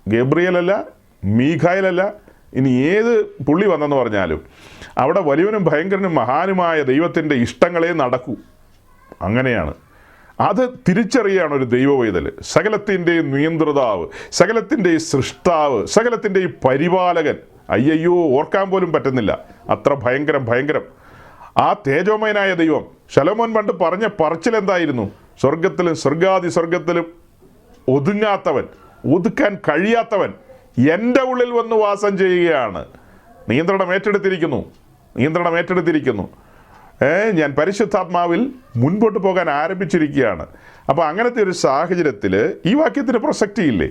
ഗബ്രിയേലല്ല, മീഖായേലല്ല, ഇനി ഏത് പുള്ളി വന്നെന്ന് പറഞ്ഞാലും അവിടെ വലിയവനും ഭയങ്കരനും മഹാനുമായ ദൈവത്തിൻ്റെ ഇഷ്ടങ്ങളെ നടക്കൂ. അങ്ങനെയാണ്. അത് തിരിച്ചറിയാണ് ഒരു ദൈവവൈതൽ. സകലത്തിൻ്റെയും നിയന്ത്രിതാവ്, സകലത്തിൻ്റെയും സൃഷ്ടാവ്, സകലത്തിൻ്റെയും പരിപാലകൻ. അയ്യോ, ഓർക്കാൻ പോലും പറ്റുന്നില്ല, അത്ര ഭയങ്കരം. ആ തേജോമയനായ ദൈവം. ശലോമോൻ പണ്ട് പറഞ്ഞ പറച്ചിലെന്തായിരുന്നു? സ്വർഗത്തിലും സ്വർഗാതിസ്വർഗത്തിലും ഒതുങ്ങാത്തവൻ, ഒതുക്കാൻ കഴിയാത്തവൻ എൻ്റെ ഉള്ളിൽ വന്ന് വാസം ചെയ്യുകയാണ്. നിയന്ത്രണം ഏറ്റെടുത്തിരിക്കുന്നു. ഞാൻ പരിശുദ്ധാത്മാവിൽ മുൻപോട്ട് പോകാൻ ആരംഭിച്ചിരിക്കുകയാണ്. അപ്പോൾ അങ്ങനത്തെ ഒരു സാഹചര്യത്തിൽ ഈ വാക്യത്തിന് പ്രസക്തിയില്ലേ?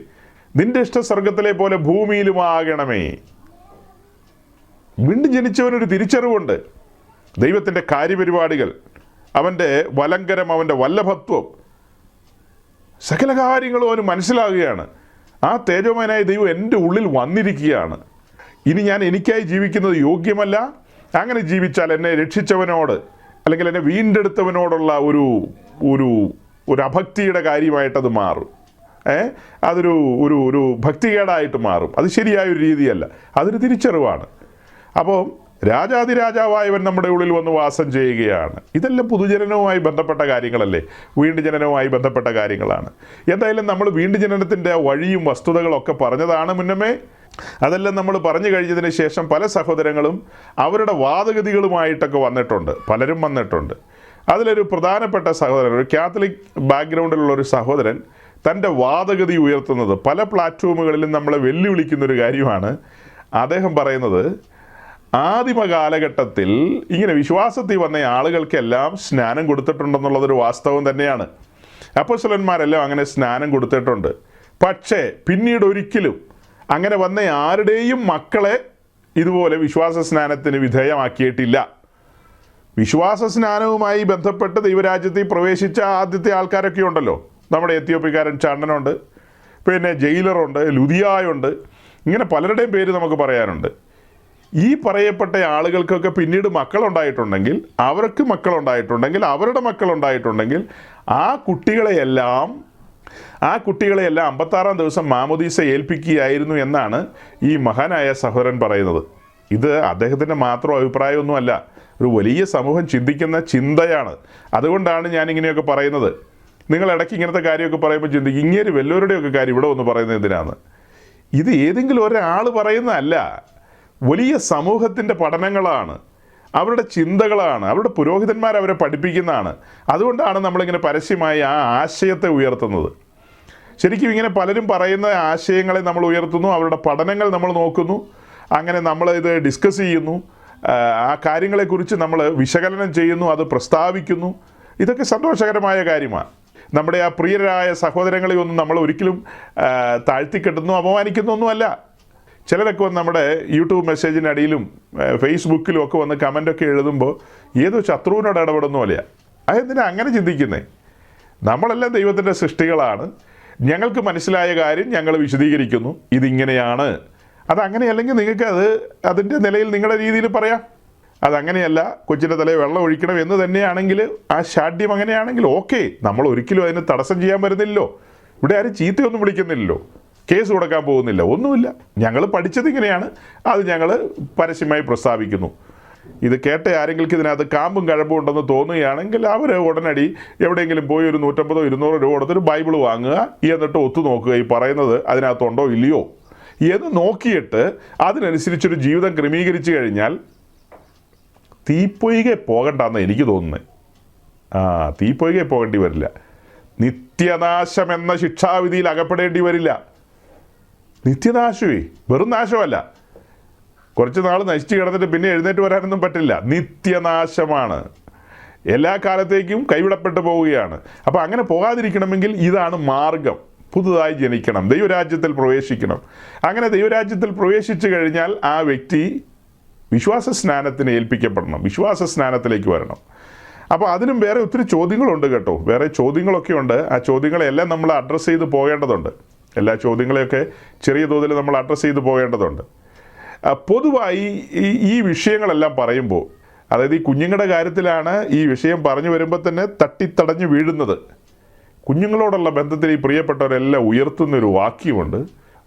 നിന്റെ ഇഷ്ട സ്വർഗത്തിലെ പോലെ ഭൂമിയിലുമാകണമേ. വീണ്ടും ജനിച്ചവനൊരു തിരിച്ചറിവുണ്ട്. ദൈവത്തിൻ്റെ കാര്യപരിപാടികൾ, അവൻ്റെ വലങ്കരം, അവൻ്റെ വല്ലഭത്വം, സകല കാര്യങ്ങളും അവന് മനസ്സിലാകുകയാണ്. ആ തേജോമയനായ ദൈവം എൻ്റെ ഉള്ളിൽ വന്നിരിക്കുകയാണ്. ഇനി ഞാൻ എനിക്കായി ജീവിക്കുന്നത് യോഗ്യമല്ല. അങ്ങനെ ജീവിച്ചാൽ എന്നെ രക്ഷിച്ചവനോട് അല്ലെങ്കിൽ എന്നെ വീണ്ടെടുത്തവനോടുള്ള ഒരു ഒരു ഒരു അഭക്തിയുടെ കാര്യമായിട്ടത് മാറും. അതൊരു ഒരു ഒരു ഭക്തികേടായിട്ട് മാറും. അത് ശരിയായൊരു രീതിയല്ല, അതൊരു തിരിച്ചറിവാണ്. അപ്പോൾ രാജാതിരാജാവായവൻ നമ്മുടെ ഉള്ളിൽ വന്ന് വാസം ചെയ്യുകയാണ്. ഇതെല്ലാം പുതുജനനവുമായി ബന്ധപ്പെട്ട കാര്യങ്ങളല്ലേ, വീണ്ടും ജനനവുമായി ബന്ധപ്പെട്ട കാര്യങ്ങളാണ്. എന്തായാലും നമ്മൾ വീണ്ടും ജനനത്തിൻ്റെ വഴിയും വസ്തുതകളൊക്കെ പറഞ്ഞതാണ് മുന്നമേ. അതെല്ലാം നമ്മൾ പറഞ്ഞു കഴിഞ്ഞതിന് ശേഷം പല സഹോദരങ്ങളും അവരുടെ വാദഗതികളുമായിട്ടൊക്കെ പലരും വന്നിട്ടുണ്ട്. അതിലൊരു പ്രധാനപ്പെട്ട സഹോദരൻ, ഒരു കാത്തലിക് ബാക്ക്ഗ്രൗണ്ടിലുള്ള ഒരു സഹോദരൻ തൻ്റെ വാദഗതി ഉയർത്തുന്നത് പല പ്ലാറ്റ്ഫോമുകളിലും നമ്മളെ വെല്ലുവിളിക്കുന്നൊരു കാര്യമാണ്. അദ്ദേഹം പറയുന്നത്, ആദിമ കാലഘട്ടത്തിൽ ഇങ്ങനെ വിശ്വാസത്തിൽ വന്ന ആളുകൾക്കെല്ലാം സ്നാനം കൊടുത്തിട്ടുണ്ടെന്നുള്ളതൊരു വാസ്തവം തന്നെയാണ്. അപ്പോസ്തലന്മാരെല്ലാം അങ്ങനെ സ്നാനം കൊടുത്തിട്ടുണ്ട്. പക്ഷേ പിന്നീട് ഒരിക്കലും അങ്ങനെ വന്ന ആരുടെയും മക്കളെ ഇതുപോലെ വിശ്വാസ സ്നാനത്തിന് വിധേയമാക്കിയിട്ടില്ല. വിശ്വാസ സ്നാനവുമായി ബന്ധപ്പെട്ട് ദൈവരാജ്യത്തിൽ പ്രവേശിച്ച ആദ്യത്തെ ആൾക്കാരൊക്കെ ഉണ്ടല്ലോ. നമ്മുടെ എത്യോപ്യക്കാരൻ ചണ്ണനുണ്ട്, പിന്നെ ജയിലറുണ്ട്, ലുദിയായുണ്ട്, ഇങ്ങനെ പലരുടെയും പേര് നമുക്ക് പറയാനുണ്ട്. ഈ പറയപ്പെട്ട ആളുകൾക്കൊക്കെ പിന്നീട് മക്കളുണ്ടായിട്ടുണ്ടെങ്കിൽ, അവർക്ക് മക്കളുണ്ടായിട്ടുണ്ടെങ്കിൽ, അവരുടെ മക്കളുണ്ടായിട്ടുണ്ടെങ്കിൽ ആ കുട്ടികളെയെല്ലാം 56-ാം ദിവസം മാമോദീസ ഏൽപ്പിക്കുകയായിരുന്നു എന്നാണ് ഈ മഹാനായ സഹോദരൻ പറയുന്നത്. ഇത് അദ്ദേഹത്തിൻ്റെ മാത്രം അഭിപ്രായമൊന്നുമല്ല, ഒരു വലിയ സമൂഹം ചിന്തിക്കുന്ന ചിന്തയാണ്. അതുകൊണ്ടാണ് ഞാനിങ്ങനെയൊക്കെ പറയുന്നത്. നിങ്ങൾ ഇടയ്ക്ക് ഇങ്ങനത്തെ കാര്യമൊക്കെ പറയുമ്പോൾ ചിന്തിക്കും, ഇങ്ങനെ വല്ലവരുടെയൊക്കെ കാര്യം ഇവിടെ ഒന്ന് പറയുന്നത് എന്തിനാണ്? ഇത് ഏതെങ്കിലും ഒരാൾ പറയുന്നതല്ല, വലിയ സമൂഹത്തിൻ്റെ പഠനങ്ങളാണ്, അവരുടെ ചിന്തകളാണ്, അവരുടെ പുരോഹിതന്മാർ അവരെ പഠിപ്പിക്കുന്നതാണ്. അതുകൊണ്ടാണ് നമ്മളിങ്ങനെ പരസ്യമായി ആ ആശയത്തെ ഉയർത്തുന്നത്. ശരിക്കും ഇങ്ങനെ പലരും പറയുന്ന ആശയങ്ങളെ നമ്മൾ ഉയർത്തുന്നു, അവരുടെ പഠനങ്ങൾ നമ്മൾ നോക്കുന്നു, അങ്ങനെ നമ്മൾ ഇത് ഡിസ്കസ് ചെയ്യുന്നു, ആ കാര്യങ്ങളെക്കുറിച്ച് നമ്മൾ വിശകലനം ചെയ്യുന്നു, അത് പ്രസ്താവിക്കുന്നു. ഇതൊക്കെ സന്തോഷകരമായ കാര്യമാണ്. നമ്മുടെ ആ പ്രിയരായ സഹോദരങ്ങളെ ഒന്നും നമ്മൾ ഒരിക്കലും താഴ്ത്തിക്കെട്ടുന്നു, അപമാനിക്കുന്നൊന്നുമല്ല. ചിലരൊക്കെ വന്ന് നമ്മുടെ യൂട്യൂബ് മെസ്സേജിനടിയിലും ഫേസ്ബുക്കിലും ഒക്കെ വന്ന് കമൻ്റൊക്കെ എഴുതുമ്പോൾ ഏതോ ശത്രുവിനോട് ഇടപെടുന്ന പോലെയാണ്. അതെന്തിനാ അങ്ങനെ ചിന്തിക്കുന്നേ? നമ്മളെല്ലാം ദൈവത്തിൻ്റെ സൃഷ്ടികളാണ്. ഞങ്ങൾക്ക് മനസ്സിലായ കാര്യം ഞങ്ങൾ വിശദീകരിക്കുന്നു, ഇതിങ്ങനെയാണ്. അതങ്ങനെയല്ലെങ്കിൽ നിങ്ങൾക്ക് അതിൻ്റെ നിലയിൽ നിങ്ങളുടെ രീതിയിൽ പറയാം. അതങ്ങനെയല്ല, കൊച്ചിൻ്റെ തലയിൽ വെള്ളം ഒഴിക്കണം എന്ന് തന്നെയാണെങ്കിൽ, ആ ഷാഠ്യം അങ്ങനെയാണെങ്കിൽ ഓക്കെ, നമ്മൾ ഒരിക്കലും അതിന് തടസ്സം ചെയ്യാൻ വരുന്നില്ലല്ലോ. ഇവിടെ ആരും ചീത്തയൊന്നും വിളിക്കുന്നില്ലല്ലോ, കേസ് കൊടുക്കാൻ പോകുന്നില്ല, ഒന്നുമില്ല. ഞങ്ങൾ പഠിച്ചത് ഇങ്ങനെയാണ്, അത് ഞങ്ങൾ പരസ്യമായി പ്രസ്താവിക്കുന്നു. ഇത് കേട്ട ആരെങ്കിലും ഇതിനകത്ത് കാമ്പും കഴമ്പും ഉണ്ടെന്ന് തോന്നുകയാണെങ്കിൽ അവർ ഉടനടി എവിടെയെങ്കിലും പോയി ഒരു 150-200 രൂപ കൊടുത്തൊരു ബൈബിൾ വാങ്ങുക, എന്നിട്ട് ഒത്തു നോക്കുക ഈ പറയുന്നത് അതിനകത്തുണ്ടോ ഇല്ലയോ എന്ന് നോക്കിയിട്ട് അതിനനുസരിച്ചൊരു ജീവിതം ക്രമീകരിച്ചു കഴിഞ്ഞാൽ തീപ്പൊയ്കെ പോകണ്ടെന്ന് എനിക്ക് തോന്നുന്നത്. തീപ്പൊയ്കെ പോകേണ്ടി വരില്ല, നിത്യനാശം എന്ന ശിക്ഷാവിധിയിൽ അകപ്പെടേണ്ടി വരില്ല. നിത്യനാശമേ, വെറും നാശമല്ല, കുറച്ച് നാൾ നശിച്ചു കിടന്നിട്ട് പിന്നെ എഴുന്നേറ്റ് വരാനൊന്നും പറ്റില്ല. നിത്യനാശമാണ്, എല്ലാ കാലത്തേക്കും കൈവിടപ്പെട്ടു പോവുകയാണ്. അപ്പോൾ അങ്ങനെ പോകാതിരിക്കണമെങ്കിൽ ഇതാണ് മാർഗം. പുതുതായി ജനിക്കണം, ദൈവരാജ്യത്തിൽ പ്രവേശിക്കണം. അങ്ങനെ ദൈവരാജ്യത്തിൽ പ്രവേശിച്ചു കഴിഞ്ഞാൽ ആ വ്യക്തി വിശ്വാസ സ്നാനത്തിന് ഏൽപ്പിക്കപ്പെടണം, വിശ്വാസ സ്നാനത്തിലേക്ക് വരണം. അപ്പോൾ അതിനും വേറെ ഒത്തിരി ചോദ്യങ്ങളുണ്ട് കേട്ടോ, വേറെ ചോദ്യങ്ങളൊക്കെ ഉണ്ട്. ആ ചോദ്യങ്ങളെല്ലാം നമ്മൾ അഡ്രസ്സ് ചെയ്ത് പോകേണ്ടതുണ്ട്. എല്ലാ ചോദ്യങ്ങളെയൊക്കെ ചെറിയ തോതിൽ നമ്മൾ അഡ്രസ്സ് ചെയ്ത് പോകേണ്ടതുണ്ട്. പൊതുവായി ഈ വിഷയങ്ങളെല്ലാം പറയുമ്പോൾ, അതായത് ഈ കുഞ്ഞുങ്ങളുടെ കാര്യത്തിലാണ് ഈ വിഷയം പറഞ്ഞു വരുമ്പോൾ തന്നെ തട്ടിത്തടഞ്ഞ് വീഴുന്നത്. കുഞ്ഞുങ്ങളോടുള്ള ബന്ധത്തിൽ ഈ പ്രിയപ്പെട്ടവരെല്ലാം ഉയർത്തുന്നൊരു വാക്യമുണ്ട്.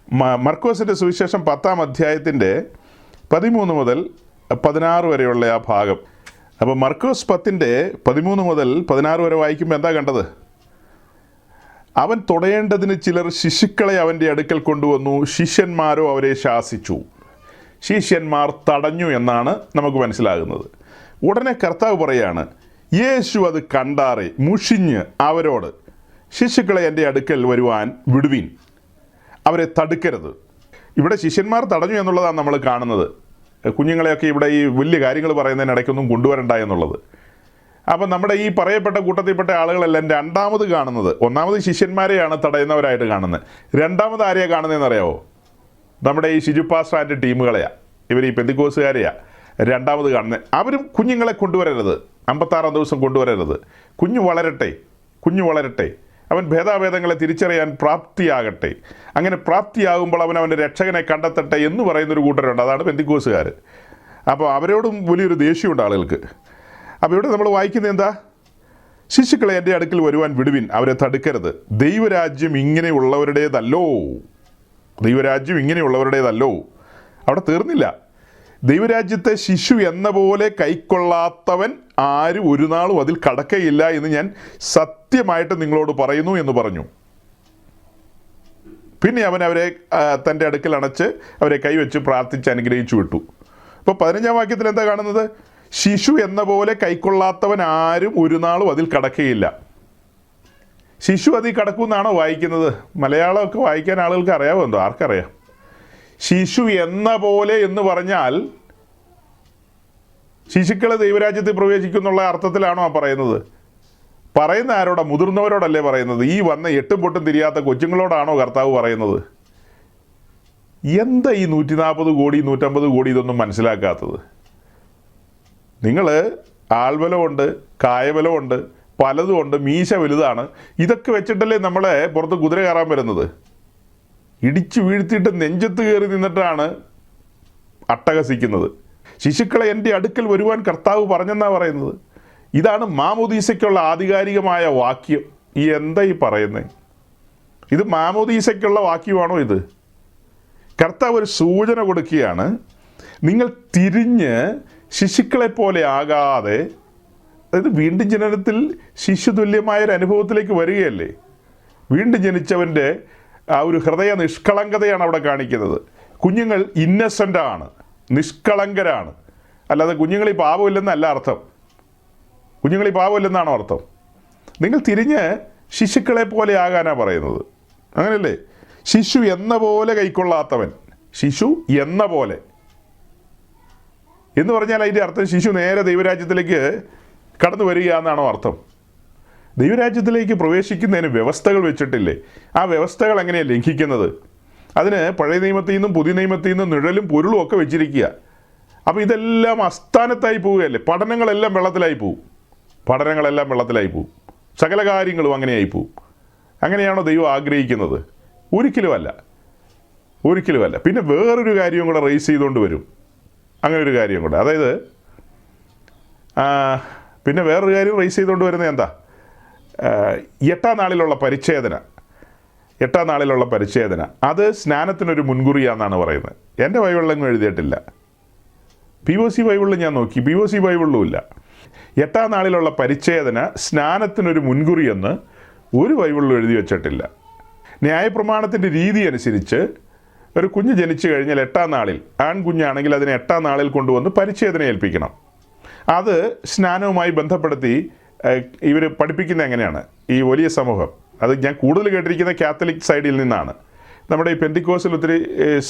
മർക്കോസിൻ്റെ സുവിശേഷം 10-ാം അധ്യായത്തിൻ്റെ 13 മുതൽ 16 വരെയുള്ള ആ ഭാഗം. അപ്പോൾ മർക്കോസ് 10-ന്റെ 13 മുതൽ 16 വരെ വായിക്കുമ്പോൾ എന്താ കണ്ടത്? അവൻ തൊടയേണ്ടതിന് ചിലർ ശിശുക്കളെ അവൻ്റെ അടുക്കൽ കൊണ്ടുവന്നു, ശിഷ്യന്മാരോ അവരെ ശാസിച്ചു. ശിഷ്യന്മാർ തടഞ്ഞു എന്നാണ് നമുക്ക് മനസ്സിലാകുന്നത്. ഉടനെ കർത്താവ് പറയാണ്, യേശു അത് കണ്ടാറെ മുഷിഞ്ഞ് അവരോട്, ശിശുക്കളെ എൻ്റെ അടുക്കൽ വരുവാൻ വിടുവീൻ, അവരെ തടുക്കരുത്. ഇവിടെ ശിഷ്യന്മാർ തടഞ്ഞു എന്നുള്ളതാണ് നമ്മൾ കാണുന്നത്. കുഞ്ഞുങ്ങളെയൊക്കെ ഇവിടെ ഈ വലിയ കാര്യങ്ങൾ പറയുന്നതിനിടയ്ക്കൊന്നും കൊണ്ടുവരണ്ട എന്നുള്ളത്. അപ്പം നമ്മുടെ ഈ പറയപ്പെട്ട കൂട്ടത്തിൽപ്പെട്ട ആളുകളെല്ലാം രണ്ടാമത് കാണുന്നത്, ഒന്നാമത് ശിഷ്യന്മാരെയാണ് തടയുന്നവരായിട്ട് കാണുന്നത്. രണ്ടാമത് ആരെയാണ് കാണുന്നതെന്ന് അറിയാമോ? നമ്മുടെ ഈ ഷിജു പാസ്റ്റർ ആൻഡ് ടീമുകളെയാണ്, ഇവർ ഈ പെന്തിക്കോസുകാരെയാണ് രണ്ടാമത് കാണുന്നത്. അവരും കുഞ്ഞുങ്ങളെ കൊണ്ടുവരരുത്, 56-ാം ദിവസം കൊണ്ടുവരരുത്. കുഞ്ഞു വളരട്ടെ, അവൻ ഭേദാഭേദങ്ങളെ തിരിച്ചറിയാൻ പ്രാപ്തിയാകട്ടെ, അങ്ങനെ പ്രാപ്തിയാകുമ്പോൾ അവൻ്റെ രക്ഷകനെ കണ്ടെത്തട്ടെ എന്ന് പറയുന്നൊരു കൂട്ടരുണ്ട്. അതാണ് പെന്തിക്കോസുകാർ. അപ്പോൾ അവരോടും വലിയൊരു ദേഷ്യമുണ്ട് ആളുകൾക്ക്. അപ്പോൾ ഇവിടെ നമ്മൾ വായിക്കുന്നത് എന്താ? ശിശുക്കളെ എൻ്റെ അടുക്കൽ വരുവാൻ വിടുവിൻ, അവരെ തടുക്കരുത്. ദൈവരാജ്യം ഇങ്ങനെയുള്ളവരുടേതല്ലോ. അവിടെ തീർന്നില്ല. ദൈവരാജ്യത്തെ ശിശു എന്ന പോലെ കൈക്കൊള്ളാത്തവൻ ആരും ഒരു നാളും അതിൽ കടക്കയില്ല എന്ന് ഞാൻ സത്യമായിട്ട് നിങ്ങളോട് പറയുന്നു എന്ന് പറഞ്ഞു. പിന്നെ അവൻ അവരെ തൻ്റെ അടുക്കൽ അണച്ച് അവരെ കൈവച്ച് പ്രാർത്ഥിച്ച് അനുഗ്രഹിച്ചു വിട്ടു. അപ്പോൾ 15-ാം വാക്യത്തിൽ എന്താ കാണുന്നത്? ശിശു എന്ന പോലെ കൈക്കൊള്ളാത്തവൻ ആരും ഒരു നാളും അതിൽ കടക്കയില്ല. ശിശു അതിൽ കടക്കുമെന്നാണോ വായിക്കുന്നത്? മലയാളമൊക്കെ വായിക്കാൻ ആളുകൾക്ക് അറിയാമോ എന്തോ? ആർക്കറിയാം? ശിശു എന്ന പോലെ എന്ന് പറഞ്ഞാൽ ശിശുക്കളെ ദൈവരാജ്യത്തിൽ പ്രവേശിക്കുന്നുള്ള അർത്ഥത്തിലാണോ ആ പറയുന്നത്? പറയുന്ന ആരോടാ? മുതിർന്നവരോടല്ലേ പറയുന്നത്. ഈ വന്ന 8 പൊട്ടും തിരിയാത്ത കൊച്ചുങ്ങളോടാണോ കർത്താവ് പറയുന്നത്? എന്താ ഈ 140 കോടി 150 കോടി ഇതൊന്നും മനസ്സിലാക്കാത്തത്? നിങ്ങൾ ആൾബലമുണ്ട്, കായബലമുണ്ട്, പലതുമുണ്ട്, മീശ വലുതാണ്, ഇതൊക്കെ വെച്ചിട്ടല്ലേ നമ്മളെ പുറത്ത് കുതിര കയറാൻ വരുന്നത്. ഇടിച്ചു വീഴ്ത്തിയിട്ട് നെഞ്ചത്ത് കയറി നിന്നിട്ടാണ് അട്ടഹസിക്കുന്നത്. ശിശുക്കളെ എൻ്റെ അടുക്കൽ വരുവാൻ കർത്താവ് പറഞ്ഞെന്നാണ് പറയുന്നത്. ഇതാണ് മാമോദീസയ്ക്കുള്ള ആധികാരികമായ വാക്യം. എന്താ ഈ പറയുന്നത്? ഇത് മാമോദീസയ്ക്കുള്ള വാക്യമാണോ ഇത്? കർത്താവ് ഒരു സൂചന കൊടുക്കുകയാണ്. നിങ്ങൾ തിരിഞ്ഞ് ശിശുക്കളെ പോലെ ആകാതെ, അതായത് വീണ്ടും ജനനത്തിൽ ശിശുതുല്യമായൊരു അനുഭവത്തിലേക്ക് വരികയല്ലേ. വീണ്ടും ജനിച്ചവൻ്റെ ആ ഒരു ഹൃദയ നിഷ്കളങ്കതയാണ് അവിടെ കാണിക്കുന്നത്. കുഞ്ഞുങ്ങൾ ഇന്നസെൻ്റാണ്, നിഷ്കളങ്കരാണ്. അല്ലാതെ കുഞ്ഞുങ്ങളിൽ പാപമില്ലെന്നല്ല അർത്ഥം. കുഞ്ഞുങ്ങളിൽ പാപമില്ലെന്നാണോ അർത്ഥം? നിങ്ങൾ തിരിഞ്ഞ് ശിശുക്കളെ പോലെ ആകാനാണ് പറയുന്നത്. അങ്ങനെയല്ലേ? ശിശു എന്ന പോലെ കൈക്കൊള്ളാത്തവൻ, ശിശു എന്ന പോലെ എന്ന് പറഞ്ഞാൽ അതിൻ്റെ അർത്ഥം ശിശു നേരെ ദൈവരാജ്യത്തിലേക്ക് കടന്നു വരിക എന്നാണോ അർത്ഥം? ദൈവരാജ്യത്തിലേക്ക് പ്രവേശിക്കുന്നതിന് വ്യവസ്ഥകൾ വെച്ചിട്ടില്ലേ? ആ വ്യവസ്ഥകൾ എങ്ങനെയാണ് ലംഘിക്കുന്നത്? അതിന് പഴയ നിയമത്തിൽ നിന്നും പുതിയ നിയമത്തിൽ നിന്നും നിഴലും പൊരുളും ഒക്കെ വെച്ചിരിക്കുക. അപ്പോൾ ഇതെല്ലാം അസ്ഥാനത്തായി പോവുകയല്ലേ. പഠനങ്ങളെല്ലാം വെള്ളത്തിലായി പോവും. സകല കാര്യങ്ങളും അങ്ങനെയായി പോവും. അങ്ങനെയാണോ ദൈവം ആഗ്രഹിക്കുന്നത്? ഒരിക്കലുമല്ല. പിന്നെ വേറൊരു കാര്യവും കൂടെ റേസ് ചെയ്തുകൊണ്ട് വരും. അങ്ങനെ ഒരു കാര്യം കൂടെ, അതായത് പിന്നെ വേറൊരു കാര്യം റേസ് ചെയ്തുകൊണ്ട് വരുന്നത് എന്താ? 8-ാം നാളിലുള്ള പരിച്ഛേദന അത് സ്നാനത്തിനൊരു മുൻകുറിയാന്നാണ് പറയുന്നത്. എൻ്റെ ബൈബിളിലൊന്നും എഴുതിയിട്ടില്ല. POC ബൈബിളിൽ ഞാൻ നോക്കി, POC ബൈബിളിലും ഇല്ല. 8-ാം നാളിലുള്ള പരിച്ഛേദന സ്നാനത്തിനൊരു മുൻകുറിയെന്ന് ഒരു ബൈബിളിലും എഴുതി വച്ചിട്ടില്ല. ന്യായപ്രമാണത്തിൻ്റെ രീതി അനുസരിച്ച് ഒരു കുഞ്ഞ് ജനിച്ചു കഴിഞ്ഞാൽ 8-ാം നാളിൽ, ആൺകുഞ്ഞാണെങ്കിൽ അതിനെ 8-ാം നാളിൽ കൊണ്ടുവന്ന് പരിച്ഛേദന ഏൽപ്പിക്കണം. അത് സ്നാനവുമായി ബന്ധപ്പെടുത്തി ഇവർ പഠിപ്പിക്കുന്നത് എങ്ങനെയാണ് ഈ വലിയ സമൂഹം? അത് ഞാൻ കൂടുതൽ കേട്ടിരിക്കുന്ന കാത്തലിക് സൈഡിൽ നിന്നാണ്. നമ്മുടെ ഈ പെന്തിക്കോസിൽ ഒത്തിരി